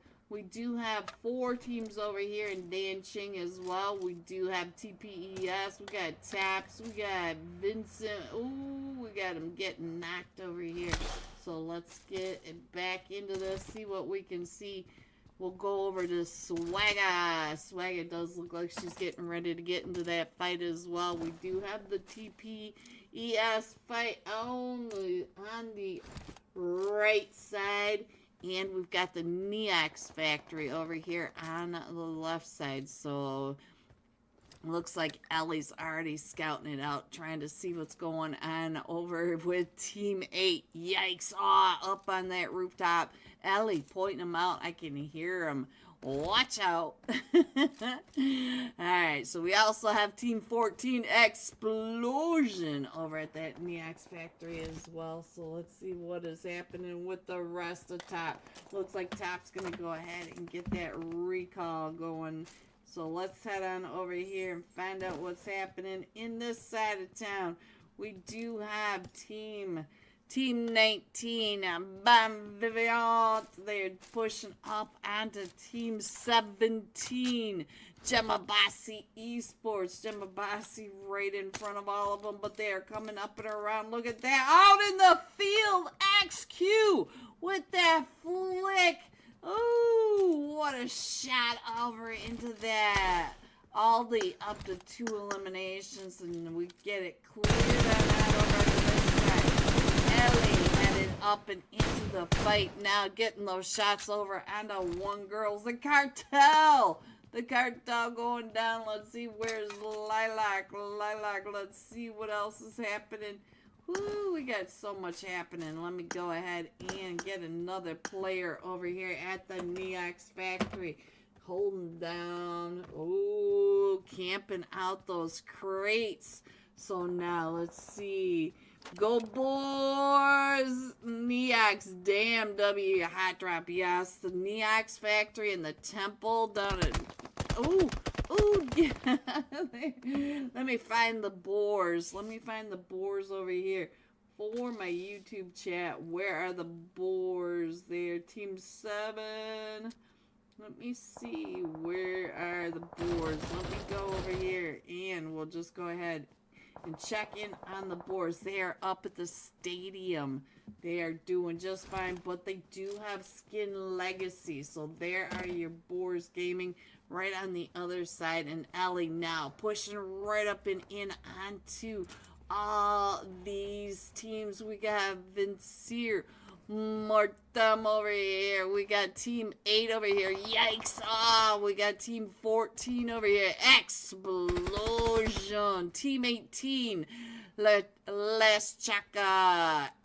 Speaker 1: 4 teams over here in Dancheng as well. We do have TPES, we got Taps, we got Vincent. Ooh, we got him getting knocked over here. So let's get back into this, see what we can see. We'll go over to Swagga. Swagga does look like she's getting ready to get into that fight as well. We do have the TPES fight on the right side. And we've got the Neox factory over here on the left side. So, looks like Ellie's already scouting it out, trying to see what's going on over with Team 8. Yikes. Aw, up on that rooftop. Ellie pointing them out. I can hear them. Watch out. Alright, so we also have Team 14 Explosion over at that Neox factory as well. So let's see what is happening with the rest of Top. Looks like Top's going to go ahead and get that recall going. So let's head on over here and find out what's happening in this side of town. We do have Team 19, Bam Viviant. They're pushing up onto Team 17, Gemabasi Esports. Gemabasi right in front of all of them, but they are coming up and around. Look at that. Out in the field, XQ with that flick. Oh, what a shot over into that. Aldi up to 2 eliminations, and we get it cleared on over to this side. Ellie headed up and into the fight now, getting those shots over onto one girls. The cartel! The cartel going down. Let's see, where's Lilac? Lilac, let's see what else is happening. Woo, we got so much happening. Let me go ahead and get another player over here at the Neox factory. Holding down. Oh, camping out those crates. So now, let's see. Go Boars! Neox, damn W, hot drop. Yes, the Neox factory and the temple down at... Oh, oh, yeah. Let me find the boars. Let me find the boars over here for my YouTube chat. Where are the boars there? Team 7. Let me see. Where are the boars? Let me go over here and we'll just go ahead and check in on the boars. They are up at the stadium. They are doing just fine, but they do have Skin Legacy. So there are your boars gaming right on the other side. And Ellie now pushing right up and in onto all these teams. We got Vincier, Mortem over here. We got Team 8 over here. Yikes. Oh, we got Team 14 over here. Explosion. Team 18. Let's check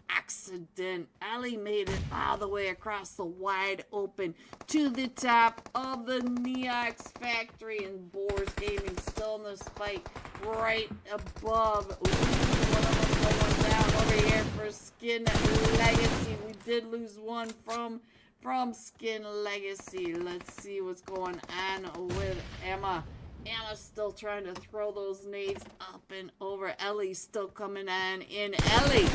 Speaker 1: accident. Ellie made it all the way across the wide open to the top of the Neox factory, and Boars Gaming still in this fight right above. Ooh, one of them going down over here for Skin Legacy. We did lose one from Skin Legacy. Let's see what's going on with Emma. Emma's still trying to throw those nades up and over. Ellie's still coming on in. Ellie,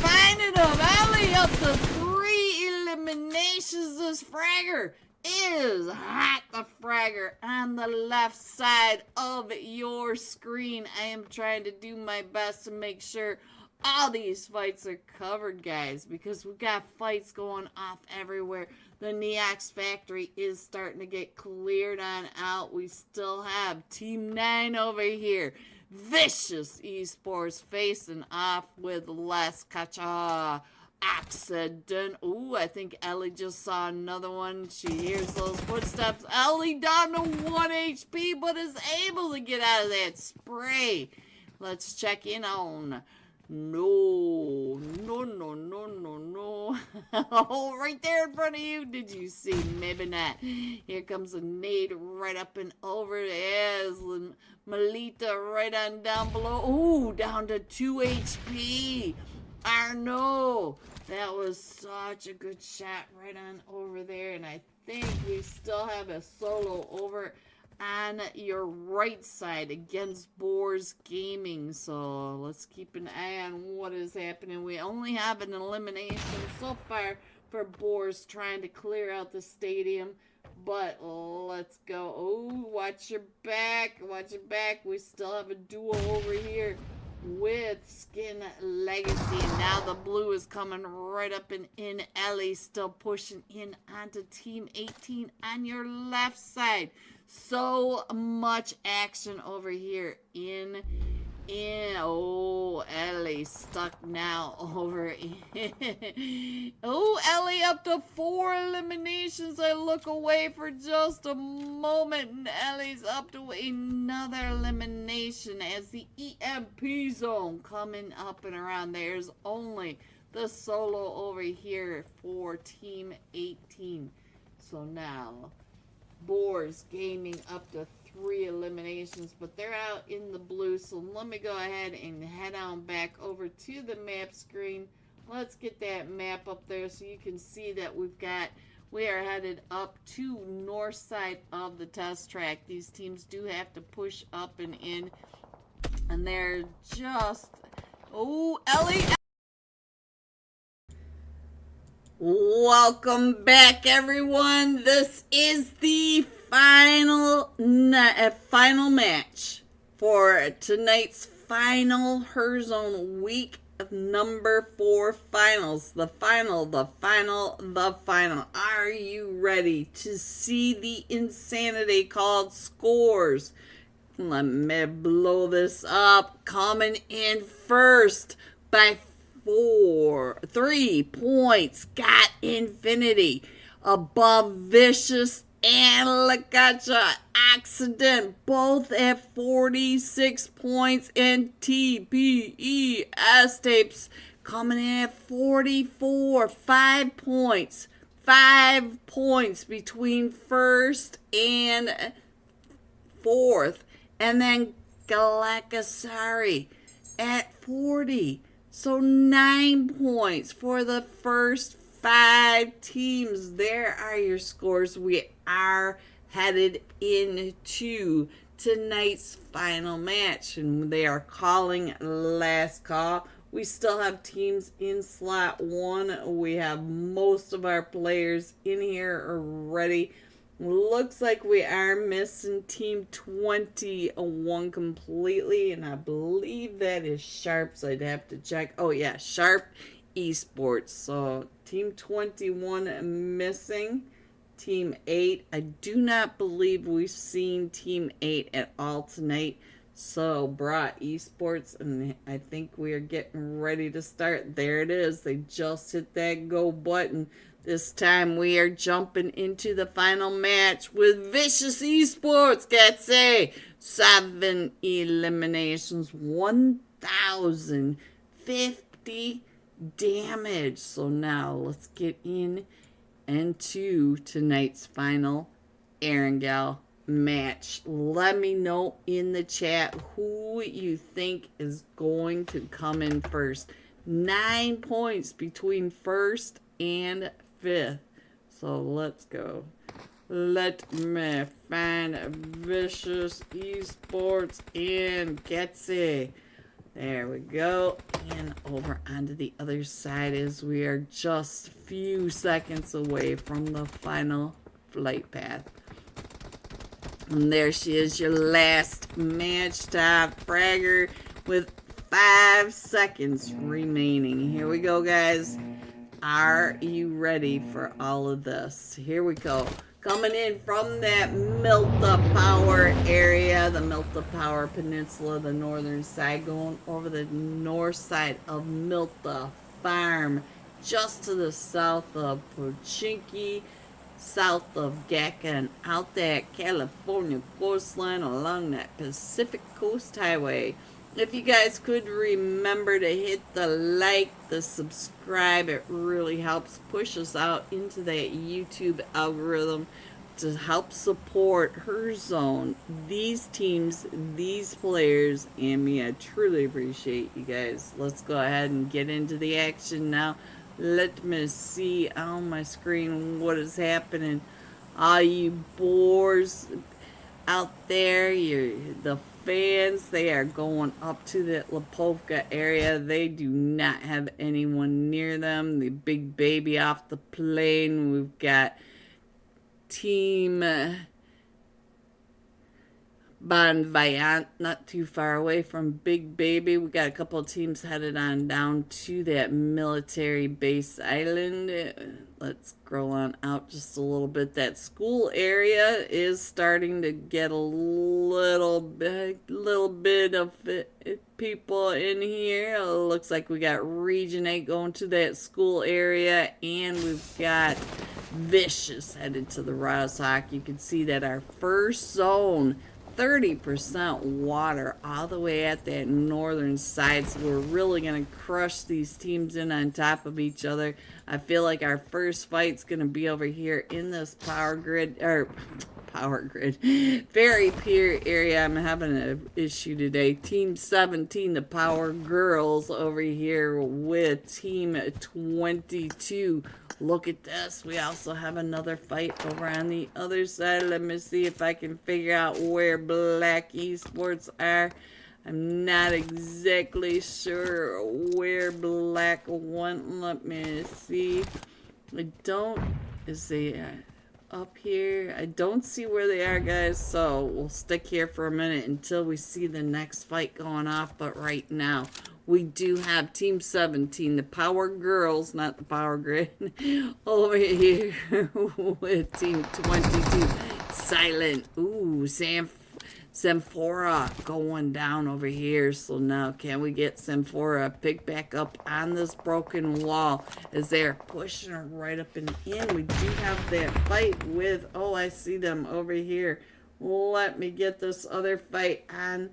Speaker 1: finding them. Ellie up to 3 eliminations. This fragger is hot. The fragger on the left side of your screen. I am trying to do my best to make sure all these fights are covered, guys, because we've got fights going off everywhere. The Neox factory is starting to get cleared on out. We still have Team 9 over here. Vicious Esports facing off with Les Kacha. Accident. Ooh, I think Ellie just saw another one. She hears those footsteps. Ellie down to 1 HP, but is able to get out of that spray. Let's check in on... No. Oh, right there in front of you. Did you see? Maybe not. Here comes a nade right up and over. There's Melita right on down below. Ooh, down to 2 HP. Arno. That was such a good shot right on over there. And I think we still have a solo over on your right side against Boars Gaming. So let's keep an eye on what is happening. We only have an elimination so far for Boars trying to clear out the stadium, but let's go. Oh, watch your back. Watch your back. We still have a duo over here with Skin Legacy. And now the blue is coming right up and in. Ellie still pushing in onto Team 18 on your left side. So much action over here in oh, Ellie stuck now over in oh, Ellie up to 4 eliminations. I look away for just a moment and Ellie's up to another elimination as the EMP zone coming up and around. There's only the solo over here for Team 18. So now Boars Gaming up to 3 eliminations, but they're out in the blue. So let me go ahead and head on back over to the map screen. Let's get that map up there so you can see that we've got We are headed up to north side of the test track. These teams do have to push up and in. And they're just... Oh, Ellie! Welcome back, everyone. This is the final match for tonight's final Herzone week of number 4 finals. The final. Are you ready to see the insanity called scores? Let me blow this up. Coming in first by 3 points, got Infinity. Above Vicious and Lagacha Accident, both at 46 points. And TPES Tapes coming in at 44. 5 points. 5 points between first and fourth. And then Galakasari at 40. So 9 points for the first 5 teams. There are your scores. We are headed into tonight's final match. And they are calling last call. We still have teams in slot 1. We have most of our players in here already. Looks like we are missing Team 21 completely, and I believe that is Sharp, so I'd have to check. Oh, yeah, Sharp Esports. So, Team 21 missing. Team 8, I do not believe we've seen Team 8 at all tonight. So, brought Esports, and I think we are getting ready to start. There it is. They just hit that go button. This time we are jumping into the final match with Vicious Esports. Gatsy, 7 eliminations, 1,050 damage. So now let's get into tonight's final Erangel match. Let me know in the chat who you think is going to come in first. 9 points between first and 5th. So let's go. Let me find Vicious Esports and Getsy. There we go. And over onto the other side as we are just a few seconds away from the final flight path. And there she is, your last match top fragger with 5 seconds remaining. Here we go, guys. Are you ready for all of this? Here we go. Coming in from that Milta Power area, the Milta Power Peninsula, the northern side, going over the north side of Milta Farm, just to the south of Pochinki, south of Gacka, and out that California coastline along that Pacific Coast Highway. If you guys could remember to hit the like, the subscribe, it really helps push us out into that YouTube algorithm to help support Herzone, these teams, these players, and me. I truly appreciate you guys. Let's go ahead and get into the action now. Let me see on my screen what is happening. All you boars out there, the fans, they are going up to the Lipovka area. They do not have anyone near them. The big baby off the plane. We've got Team Bon Vaillant not too far away from Big Baby. We got a couple of teams headed on down to that military base island. Let's scroll on out just a little bit. That school area is starting to get a little bit of people in here. Looks like we got Region 8 going to that school area, and we've got Vicious headed to the Roshawk. You can see that our first zone, 30% water all the way at that northern side, so we're really going to crush these teams in on top of each other. I feel like our first fight's going to be over here in this Very Pier area. I'm having an issue today. Team 17, the Power Girls, over here with Team 22. Look at this. We also have another fight over on the other side. Let me see if I can figure out where Black Esports are. I'm not exactly sure where Black went. Let me see. I don't... Is they up here? I don't see where they are, guys. So we'll stick here for a minute until we see the next fight going off. But right now, we do have Team 17, the Power Girls, not the Power Grid, over here with Team 22, Silent. Ooh, Samphora going down over here. So now can we get Samphora pick back up on this broken wall as they're pushing her right up and in. We do have that fight with, oh, I see them over here. Let me get this other fight on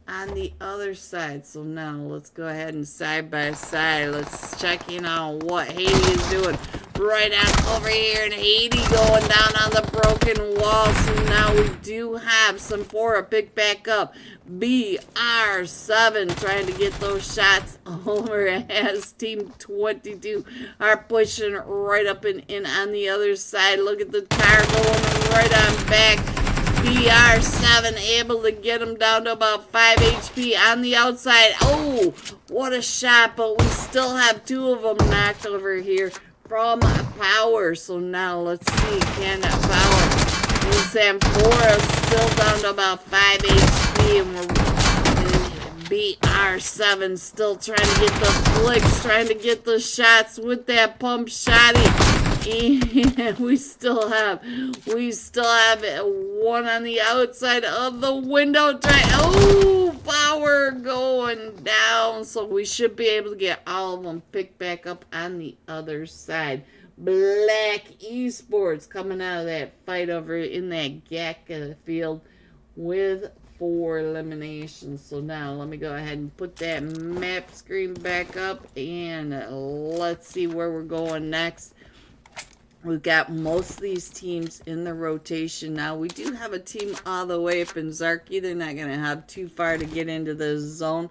Speaker 1: the other side. So now let's go ahead and side by side. Let's check in on what Haiti is doing. Right on over here, and Haiti going down on the broken wall. So now we do have Samphora pick back up. BR7 trying to get those shots over as Team 22 are pushing right up and in on the other side. Look at the car going right on back. BR7 able to get him down to about 5 HP on the outside. Oh, what a shot, but we still have two of them knocked over here from Power. So now let's see, can Power and Samphora still down to about 5 HP, and BR7 still trying to get the flicks, trying to get the shots with that pump shotty. And we still have one on the outside of the window. Oh, Power going down. So we should be able to get all of them picked back up on the other side. Black Esports coming out of that fight over in that GACA field with 4 eliminations. So now let me go ahead and put that map screen back up, and let's see where we're going next. We've got most of these teams in the rotation now. We do have a team all the way up in Zarky. They're not going to have too far to get into the zone.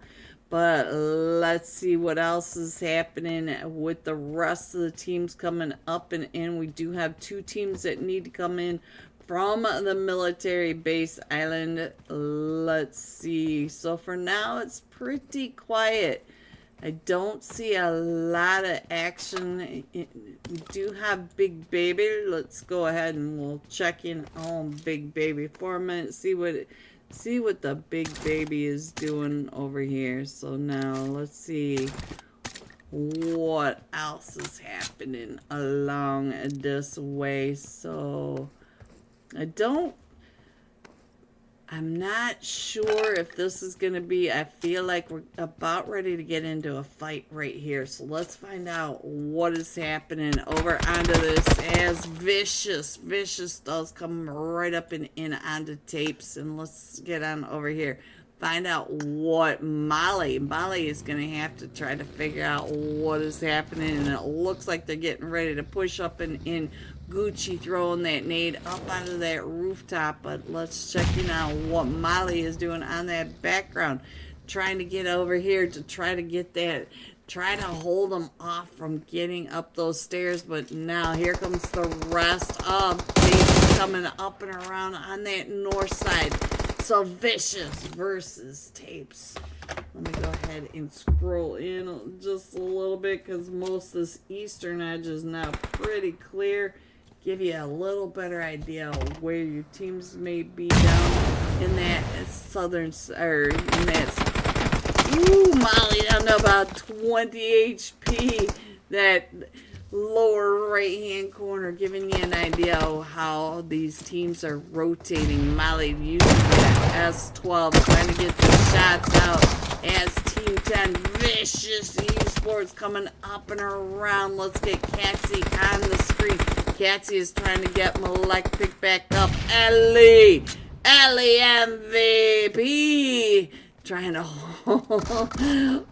Speaker 1: But let's see what else is happening with the rest of the teams coming up and in. We do have 2 teams that need to come in from the military base island. Let's see. So for now, it's pretty quiet. I don't see a lot of action. We do have Big Baby. Let's go ahead and we'll check in on Big Baby for a minute. See what the Big Baby is doing over here. So now let's see what else is happening along this way. So I'm not sure if this is going to be, I feel like we're about ready to get into a fight right here. So let's find out what is happening over onto this as Vicious does come right up and in onto tapes. And let's get on over here. Find out what Molly is going to have to try to figure out what is happening. And it looks like they're getting ready to push up and in. Gucci throwing that nade up out of that rooftop, but let's check in on what Molly is doing on that background, trying to get over here to try to get that, try to hold them off from getting up those stairs. But now here comes the rest of Tapes coming up and around on that north side. So Vicious versus Tapes. Let me go ahead and scroll in just a little bit because most of this eastern edge is now pretty clear. Give you a little better idea of where your teams may be down in that southern, or in that, ooh, Molly down to about 20 HP, that lower right hand corner, giving you an idea of how these teams are rotating. Molly using that S12, trying to get the shots out as Team 10, Vicious Esports coming up and around. Let's get Catsy on the screen. Catsy is trying to get Malek picked back up. Ellie MVP trying to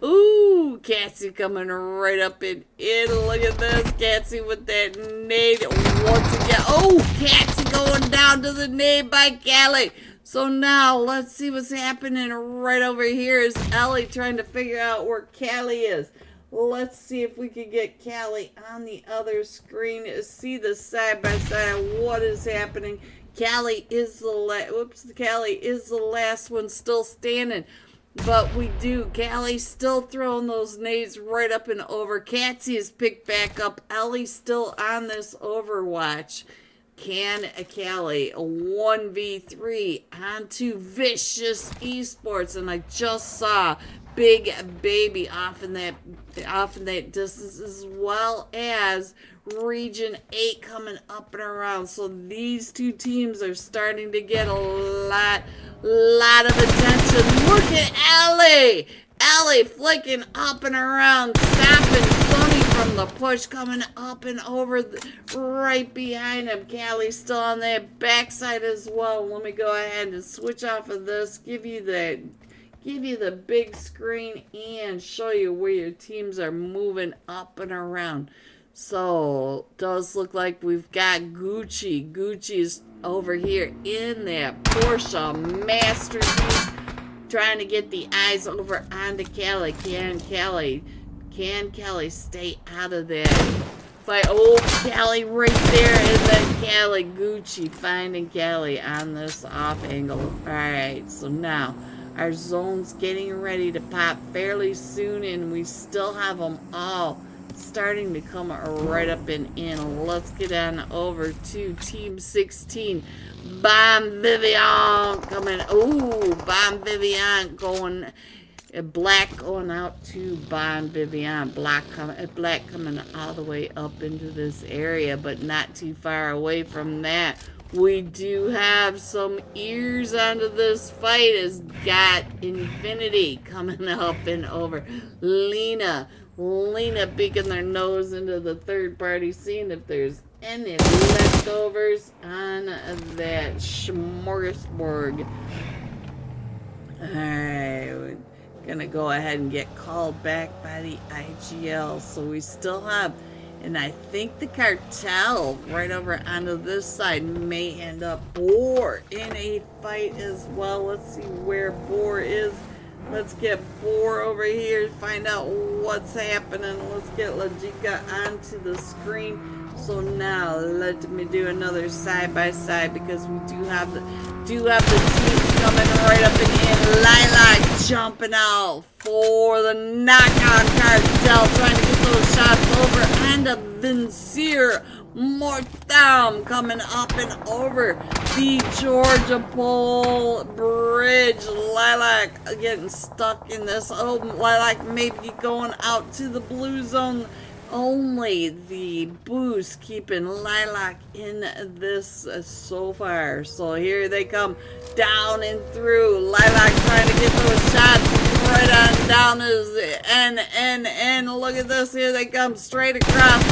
Speaker 1: ooh, Catsy coming right up and in. Look at this, Catsy with that nade once again. Oh, Catsy going down to the nade by Callie. So now let's see what's happening right over here is Ellie trying to figure out where Callie is. Let's see if we can get Callie on the other screen. See the side by side of what is happening. Callie is the last one still standing. But we do. Callie's still throwing those nades right up and over. Catsy is picked back up. Ellie's still on this Overwatch. Can Callie 1v3 onto Vicious Esports, and I just saw Big Baby off in that distance, as well as Region 8 coming up and around. So these two teams are starting to get a lot of attention. Look at Ellie! Ellie flicking up and around, stopping Sonny from the push, coming up and over right behind him. Callie's still on that backside as well. Let me go ahead and switch off of this, give you the big screen, and show you where your teams are moving up and around. So, does look like we've got Gucci. Gucci's over here in that Porsche Masterpiece, trying to get the eyes over onto Callie. Can Callie stay out of that fight? Oh, Callie right there, and then Callie, Gucci finding Callie on this off angle. Alright, so now our zone's getting ready to pop fairly soon, and we still have them all starting to come right up and in. Let's get on over to Team 16. Bomb Vivian coming. Ooh, Bomb Vivian going. Black going out to Bomb Vivian. Black coming all the way up into this area, but not too far away from that. We do have some ears onto this fight. Has got Infinity coming up and over. Lena peeking their nose into the third party, seeing if there's any leftovers on that smorgasbord. Alright, we're gonna go ahead and get called back by the IGL. So we still have, and I think the cartel right over onto this side may end up Boar in a fight as well. Let's see where Boar is. Let's get Boar over here, find out what's happening. Let's get Lajika onto the screen. So now let me do another side by side, because we do have the teams coming right up and in. Lilac jumping out for the knockout cartel, trying to get those shots over, and a Vincere Mortham coming up and over the Georgia Pole Bridge. Lilac getting stuck in this. Oh, Lilac maybe going out to the blue zone. Only the boost keeping Lilac in this so far. So here they come down and through. Lilac trying to get those shots right on down as and look at this. Here they come straight across.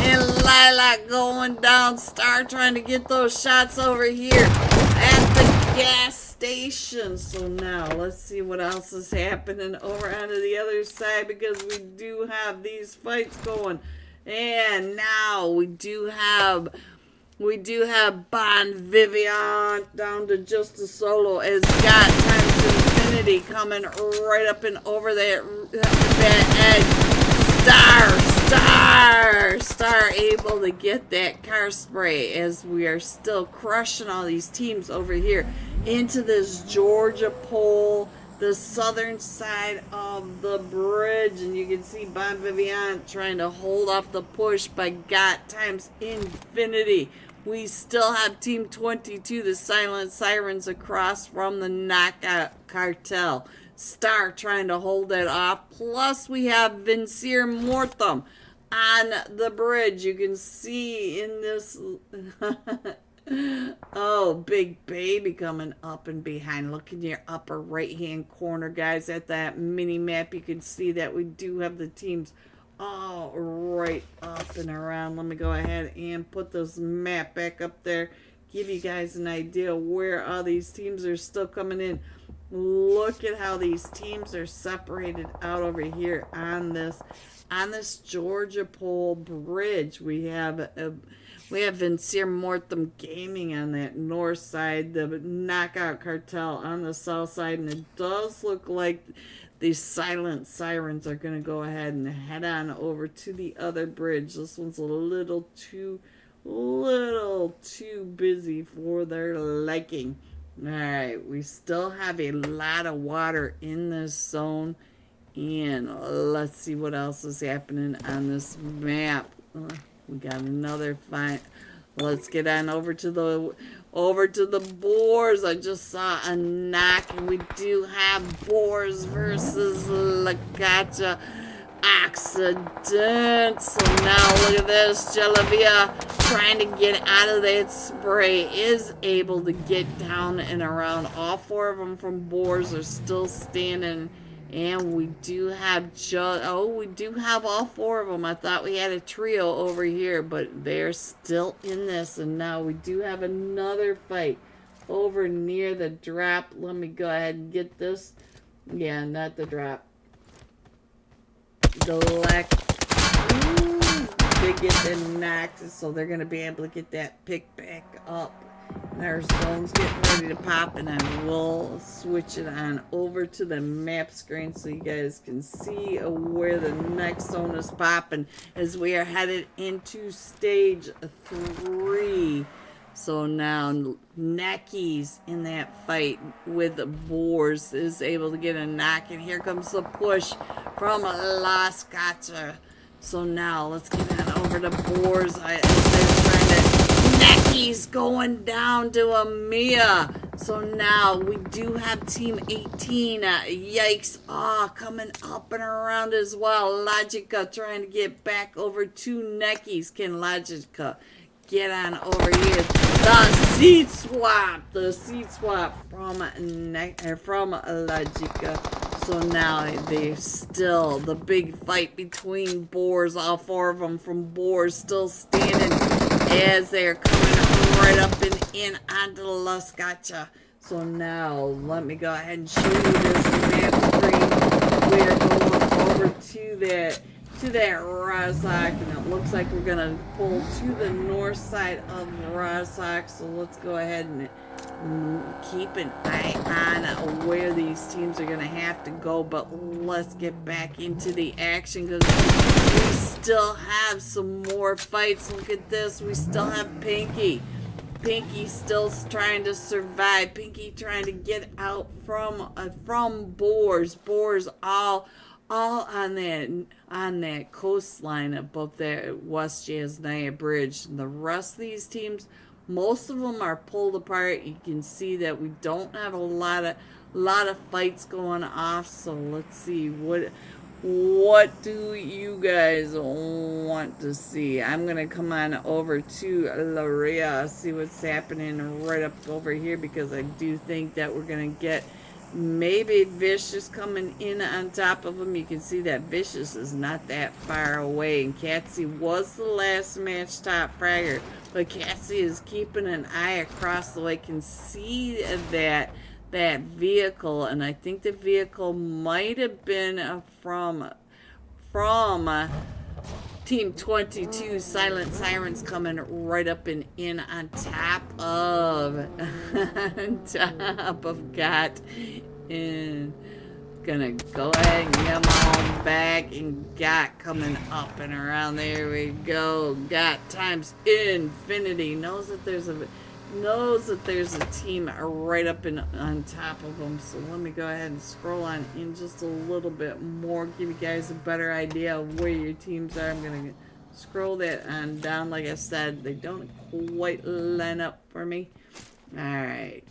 Speaker 1: And Lilac going down. Star trying to get those shots over here at the gas station. So now let's see what else is happening over onto the other side, because we do have these fights going. And now we do have Bon Vivian down to just a solo, as got times Infinity coming right up and over that edge. Star able to get that car spray, as we are still crushing all these teams over here into this Georgia Pole, the southern side of the bridge. And you can see Bon Vivian trying to hold off the push by got times Infinity. We still have Team 22, the Silent Sirens, across from the Knockout Cartel. Star trying to hold that off. Plus we have Vincere Mortham on the bridge. You can see in this oh, Big Baby coming up and behind. Look in your upper right hand corner, guys, at that mini map. You can see that we do have the teams all right up and around. Let me go ahead and put this map back up there, give you guys an idea where all these teams are still coming in. Look at how these teams are separated out over here on this Georgia Pole Bridge. We have Vincere Mortham Gaming on that north side, the Knockout Cartel on the south side, and it does look like these silent sirens are going to go ahead and head on over to the other bridge. This one's a little too busy for their liking. Alright, we still have a lot of water in this zone. And let's see what else is happening on this map. We got another fight. Let's get on over to the boars. I just saw a knock, and we do have boars versus Lagacha accident. So now look at this. Gelavia trying to get out of that spray is able to get down and around. All four of them from boars are still standing. And we do have we do have all four of them. I thought we had a trio over here, but they're still in this. And now we do have another fight over near the drop. Let me go ahead and get this. Yeah, not the drop. The lack. They get them knocked, so they're going to be able to get that pick back up. Our zone's getting ready to pop, and then we'll switch it on over to the map screen so you guys can see where the next zone is popping as we are headed into stage 3. So now Necky's in that fight with the boars is able to get a knock, and here comes the push from Las Gacha. So now let's get on over to boars. They're trying to. Necky's going down to Amia. So now we do have Team 18. Yikes. Coming up and around as well. Logica trying to get back over to Necky's. Can Logica get on over here? The seat swap. The seat swap from Logica. So now they're still the big fight between boars. All four of them from boars still standing as they're coming right up and in onto the Las Gacha. So now let me go ahead and show you this map screen. We're going over to that Razak, and it looks like we're gonna pull to the north side of Razak. So let's go ahead and keep an eye on where these teams are going to have to go, but let's get back into the action because we still have some more fights. Look at this. We still have Pinky. Pinky still trying to survive. Pinky trying to get out from boars. Boars all on that coastline above that West Jasnaya Bridge. And the rest of these teams, most of them are pulled apart. You can see that we don't have a lot of fights going off. So let's see what do you guys want to see? I'm gonna come on over to Laria, see what's happening right up over here, because I do think that we're gonna get maybe Vicious coming in on top of him. You can see that Vicious is not that far away, and Catsy was the last match top fragger. But Cassie is keeping an eye across the way, can see that vehicle, and I think the vehicle might have been from Team 22. Silent Sirens coming right up and in on top of Got, and gonna go ahead and get them all back, and Got coming up and around. There we go. Got times infinity knows that there's a team right up on top of them. So let me go ahead and scroll on in just a little bit more, give you guys a better idea of where your teams are. I'm gonna scroll that on down. Like I said, they don't quite line up for me. All right.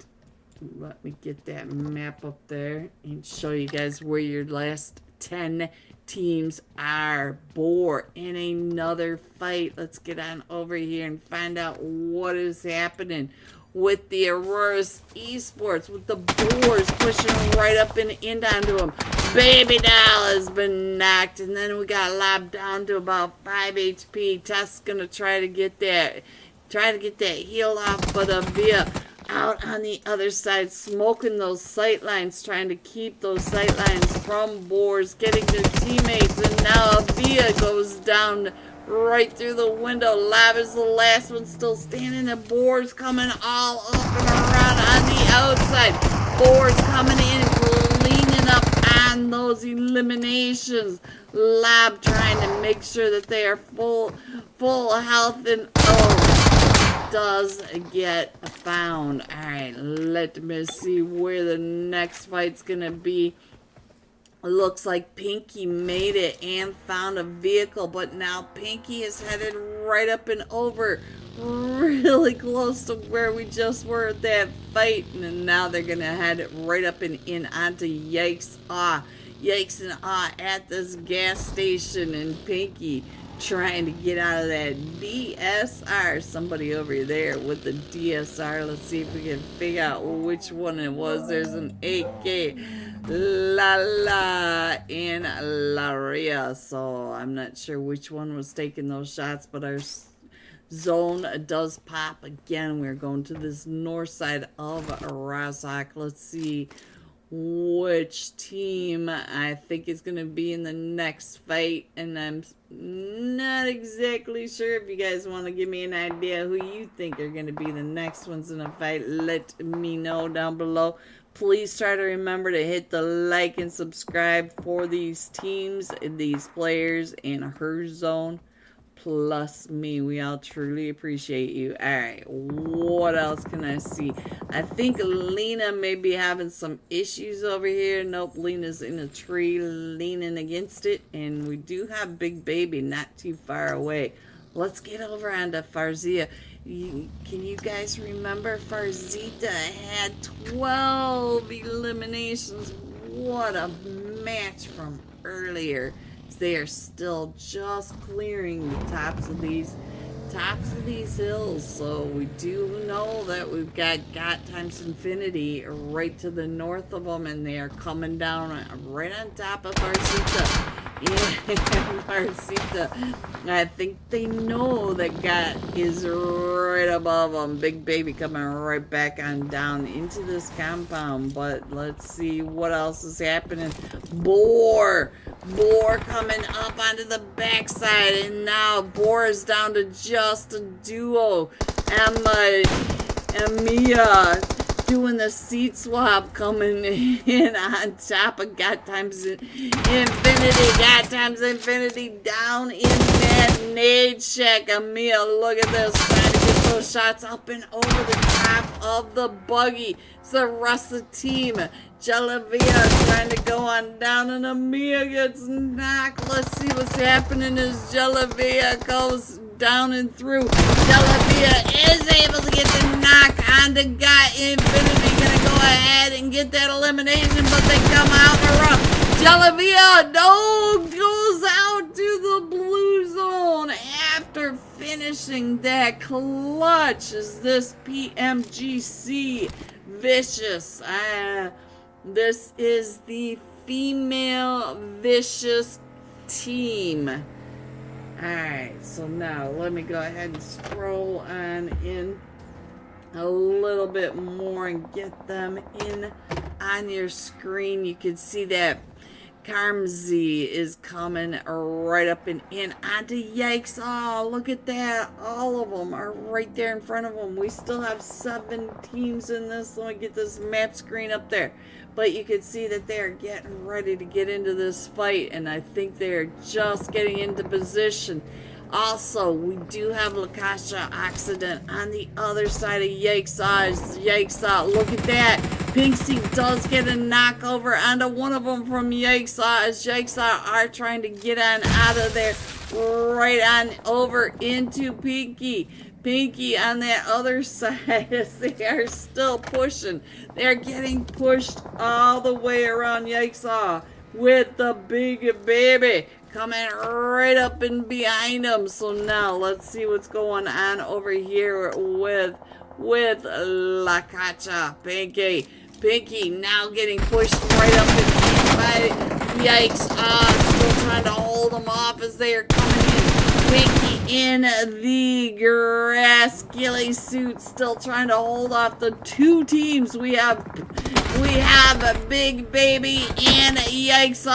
Speaker 1: Let me get that map up there and show you guys where your last 10 teams are. Boar in another fight. Let's get on over here and find out what is happening with the Aurora's Esports, with the boars pushing right up and in onto them. Baby Doll has been knocked, and then we got lobbed down to about 5 HP. Tess gonna try to get that heal off, but Avia out on the other side, smoking those sight lines, trying to keep those sight lines from boars, getting their teammates, and now Avia goes down right through the window. Lab is the last one still standing. The boars coming all up and around on the outside. Boars coming in, leaning up on on those eliminations. Lab trying to make sure that they are full health and does get found. Alright, let me see where the next fight's gonna be. Looks like Pinky made it and found a vehicle, but now Pinky is headed right up and over, really close to where we just were at that fight, and now they're gonna head right up and in onto Yikes and Awe at this gas station, and Pinky trying to get out of that DSR. Somebody over there with the DSR. Let's see if we can figure out which one it was. There's an AK La in Laria, so I'm not sure which one was taking those shots, but our zone does pop again. We're going to this north side of Razak. Let's see which team I think is going to be in the next fight, and I'm not exactly sure. If you guys want to give me an idea who you think are going to be the next ones in a fight, let me know down below. Please try to remember to hit the like and subscribe for these teams, these players, and Herzone plus me. We all truly appreciate you. Alright, what else can I see? I think Lena may be having some issues over here. Nope, Lena's in a tree leaning against it. And we do have Big Baby not too far away. Let's get over onto Farzia. Can you guys remember Farzita had 12 eliminations? What a match from earlier. They are still just clearing the tops of these hills, so we do know that we've got times infinity right to the north of them, and they are coming down right on top of Farzita. And Farzita, I think they know that God is right above them. Big Baby coming right back on down into this compound, but let's see what else is happening. Boar coming up onto the backside, and now Boar is down to just a duo. Emma and Mia doing the seat swap, coming in on top of God times Infinity down in that nade shack. Mia, look at this, trying to get those shots up and over the top of the buggy. It's the rest of the team. Jelavia trying to go on down, and Amia gets knocked. Let's see what's happening as Jelavia goes down and through. Jelavia is able to get the knock on the guy. Infinity gonna go ahead and get that elimination, but they come out in a row. Jelavia goes out to the blue zone after finishing that clutch. Is this PMGC Vicious? This is the female Vicious team. Alright, so now let me go ahead and scroll on in a little bit more and get them in on your screen. You can see that Karmzy is coming right up and in onto Yikes. Oh, look at that. All of them are right there in front of them. We still have 7 teams in this. Let me get this map screen up there. But you can see that they're getting ready to get into this fight, and I think they're just getting into position. Also, we do have Lakasha Accident on the other side of Yikes. Look at that. Pinksy does get a knockover onto one of them from Yikes. As Yikes are trying to get on out of there, right on over into Pinky. Pinky on that other side, as they are still pushing. They're getting pushed all the way around Yikes with the Big Baby coming right up and behind them. So now let's see what's going on over here with Lakacha. Pinky now getting pushed right up and by Yikes. Still trying to hold them off as they are coming in. Pinky in the grass ghillie suit still trying to hold off the two teams. We have a Big Baby and Yikes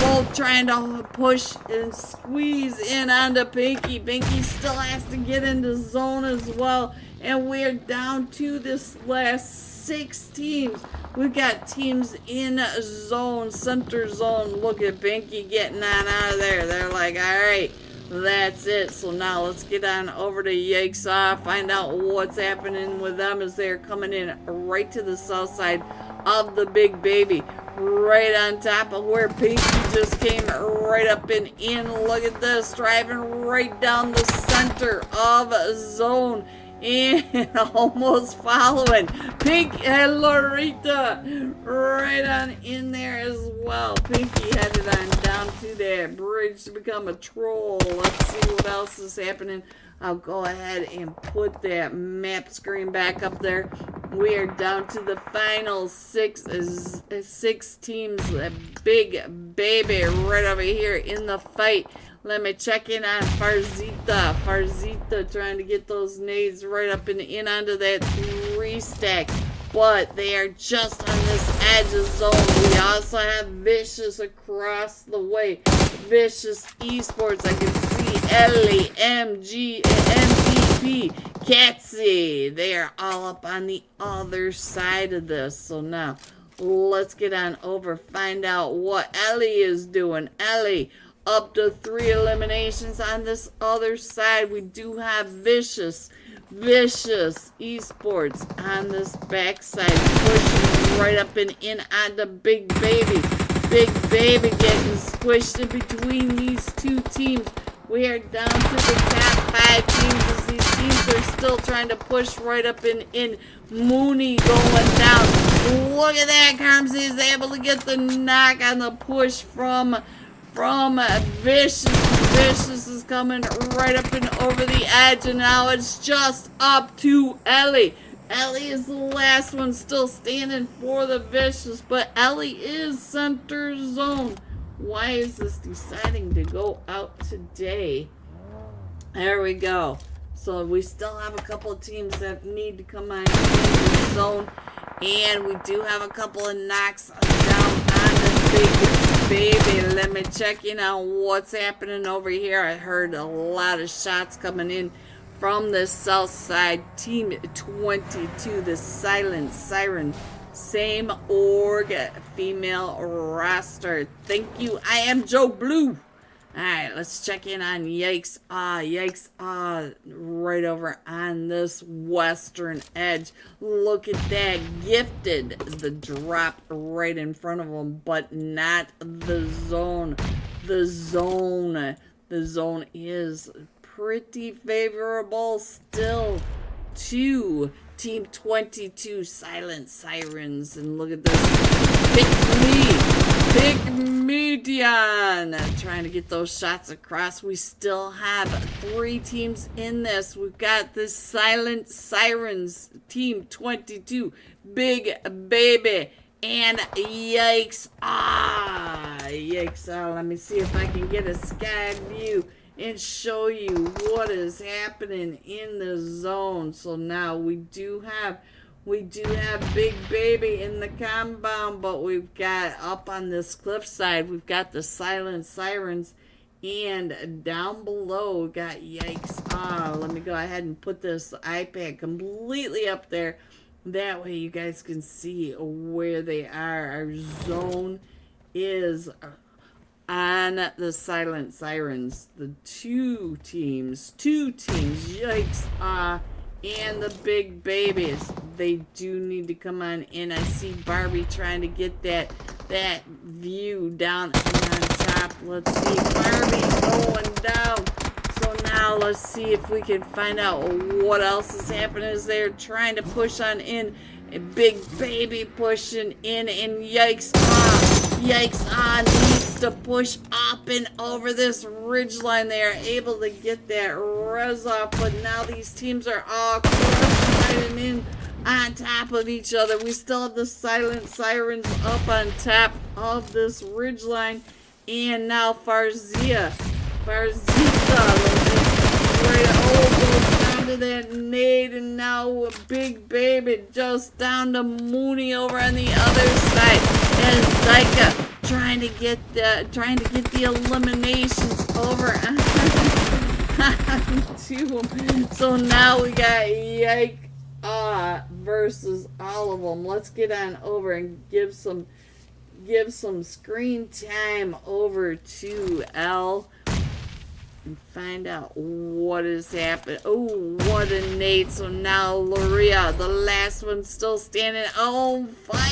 Speaker 1: both trying to push and squeeze in onto Pinky. Pinky still has to get into zone as well. And we're down to this last 6 teams. We've got teams in zone, center zone. Look at Pinky getting on out of there. They're like, all right, that's it. So now let's get on over to Yikes find out what's happening with them as they're coming in right to the south side of the Big Baby, right on top of where Pinky just came right up and in. Look at this, driving right down the center of zone and almost following Pink and Lorita right on in there as well. Pinky headed on down to that bridge to become a troll. Let's see what else is happening. I'll go ahead and put that map screen back up there. We are down to the final six teams. A Big Baby right over here in the fight. Let me check in on Farzita. Farzita trying to get those nades right up and in onto that 3 stack. But they are just on this edge of zone. We also have Vicious across the way. Vicious Esports. I can see Ellie, MG, MVP, Catsy. They are all up on the other side of this. So now, let's get on over. Find out what Ellie is doing. Ellie, up to 3 eliminations on this other side. We do have Vicious Esports on this backside, pushing right up and in on the Big Baby. Big Baby getting squished in between these 2 teams. We are down to the top 5 teams as these teams are still trying to push right up and in. Mooney going down. Look at that. Carmsy is able to get the knock on the push from Vicious. Vicious is coming right up and over the edge, and now it's just up to Ellie. Ellie is the last one still standing for the Vicious, but Ellie is center zone. Why is this deciding to go out today? There we go. So we still have a couple of teams that need to come on in the zone, and we do have a couple of knocks down on the Big Baby. Let me check in on what's happening over here. I heard a lot of shots coming in from the south side. Team 22, the Silent Siren. Same org, female roster. Thank you. I am Joe Blue. Alright, let's check in on Yikes. Yikes. Right over on this western edge. Look at that. Gifted the drop right in front of them, but not the zone. The zone is pretty favorable still to Team 22 Silent Sirens. And look at this. Pick me, Dion. Trying to get those shots across. We still have 3 teams in this. We've got the Silent Sirens, Team 22, Big Baby, and Yikes. Yikes. Let me see if I can get a sky view and show you what is happening in the zone. So now we do have Big Baby in the compound, but we've got up on this cliffside, we've got the Silent Sirens, and down below we've got Yikes. Let me go ahead and put this iPad completely up there. That way you guys can see where they are. Our zone is on the Silent Sirens. The two teams, Yikes, and the Big Babies. They do need to come on in. I see Barbie trying to get that view down on top. Let's see, Barbie going down. So now let's see if we can find out what else is happening as they're trying to push on in. A Big Baby pushing in, and Yikes needs to push up and over this ridge line. They are able to get that res off, but now these teams are all crashing in on top of each other. We still have the Silent Sirens up on top of this ridge line, and now Farzita goes down to after that nade, and now Big Baby just down to Mooney over on the other side. And Zyka trying to get the eliminations over to him. So now we got Yike versus all of them. Let's get on over and give some screen time over to L and find out what is happening. Oh, what a nade. So now Luria, the last one, still standing on fire.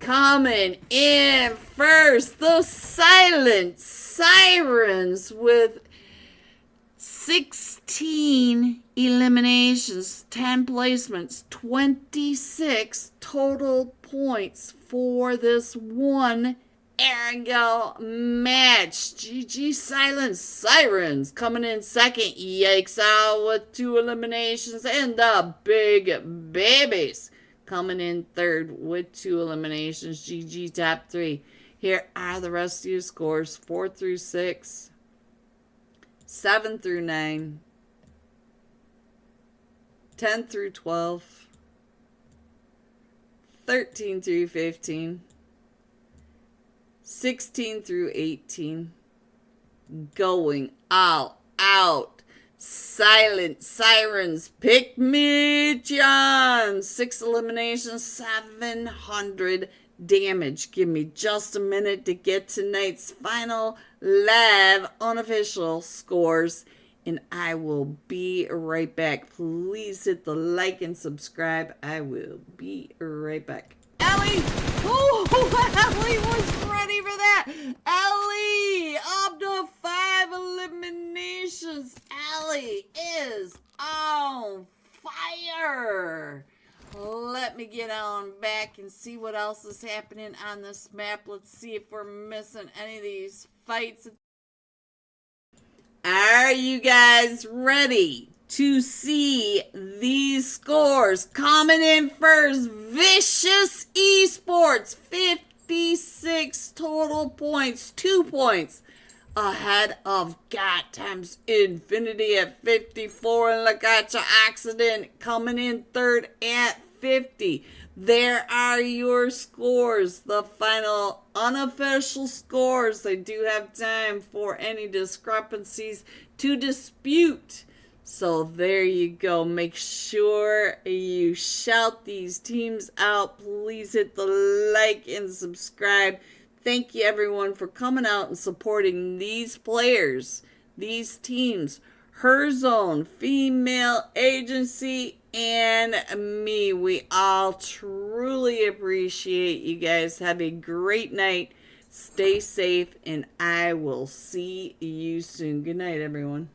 Speaker 1: Coming in first, the Silent Sirens with 16 eliminations, 10 placements, 26 total points for this one Erangel match. GG Silent Sirens coming in second. Yikes out with 2 eliminations, and the Big Babies coming in third with 2 eliminations. GG top 3. Here are the rest of your scores: 4 through 6, 7 through 9, 10 through 12, 13 through 15, 16 through 18. Going all out. Silent Sirens, pick me, John. 6 eliminations, 700 damage. Give me just a minute to get tonight's final live unofficial scores, and I will be right back. Please hit the like and subscribe. I will be right back. Ellie! Oh, Ellie was ready for that. Ellie, up to 5 eliminations. Ellie is on fire. Let me get on back and see what else is happening on this map. Let's see if we're missing any of these fights. Are you guys ready to see these scores? Coming in first, Vicious Esports, 56 total points, 2 points ahead of Got times Infinity at 54, and Lagacha Accident coming in third at 50. There are your scores, the final unofficial scores. I do have time for any discrepancies to dispute. So there you go. Make sure you shout these teams out. Please hit the like and subscribe. Thank you everyone for coming out and supporting these players, these teams, Herzone, Female Agency, and me. We all truly appreciate you guys. Have a great night. Stay safe, and I will see you soon. Good night, everyone.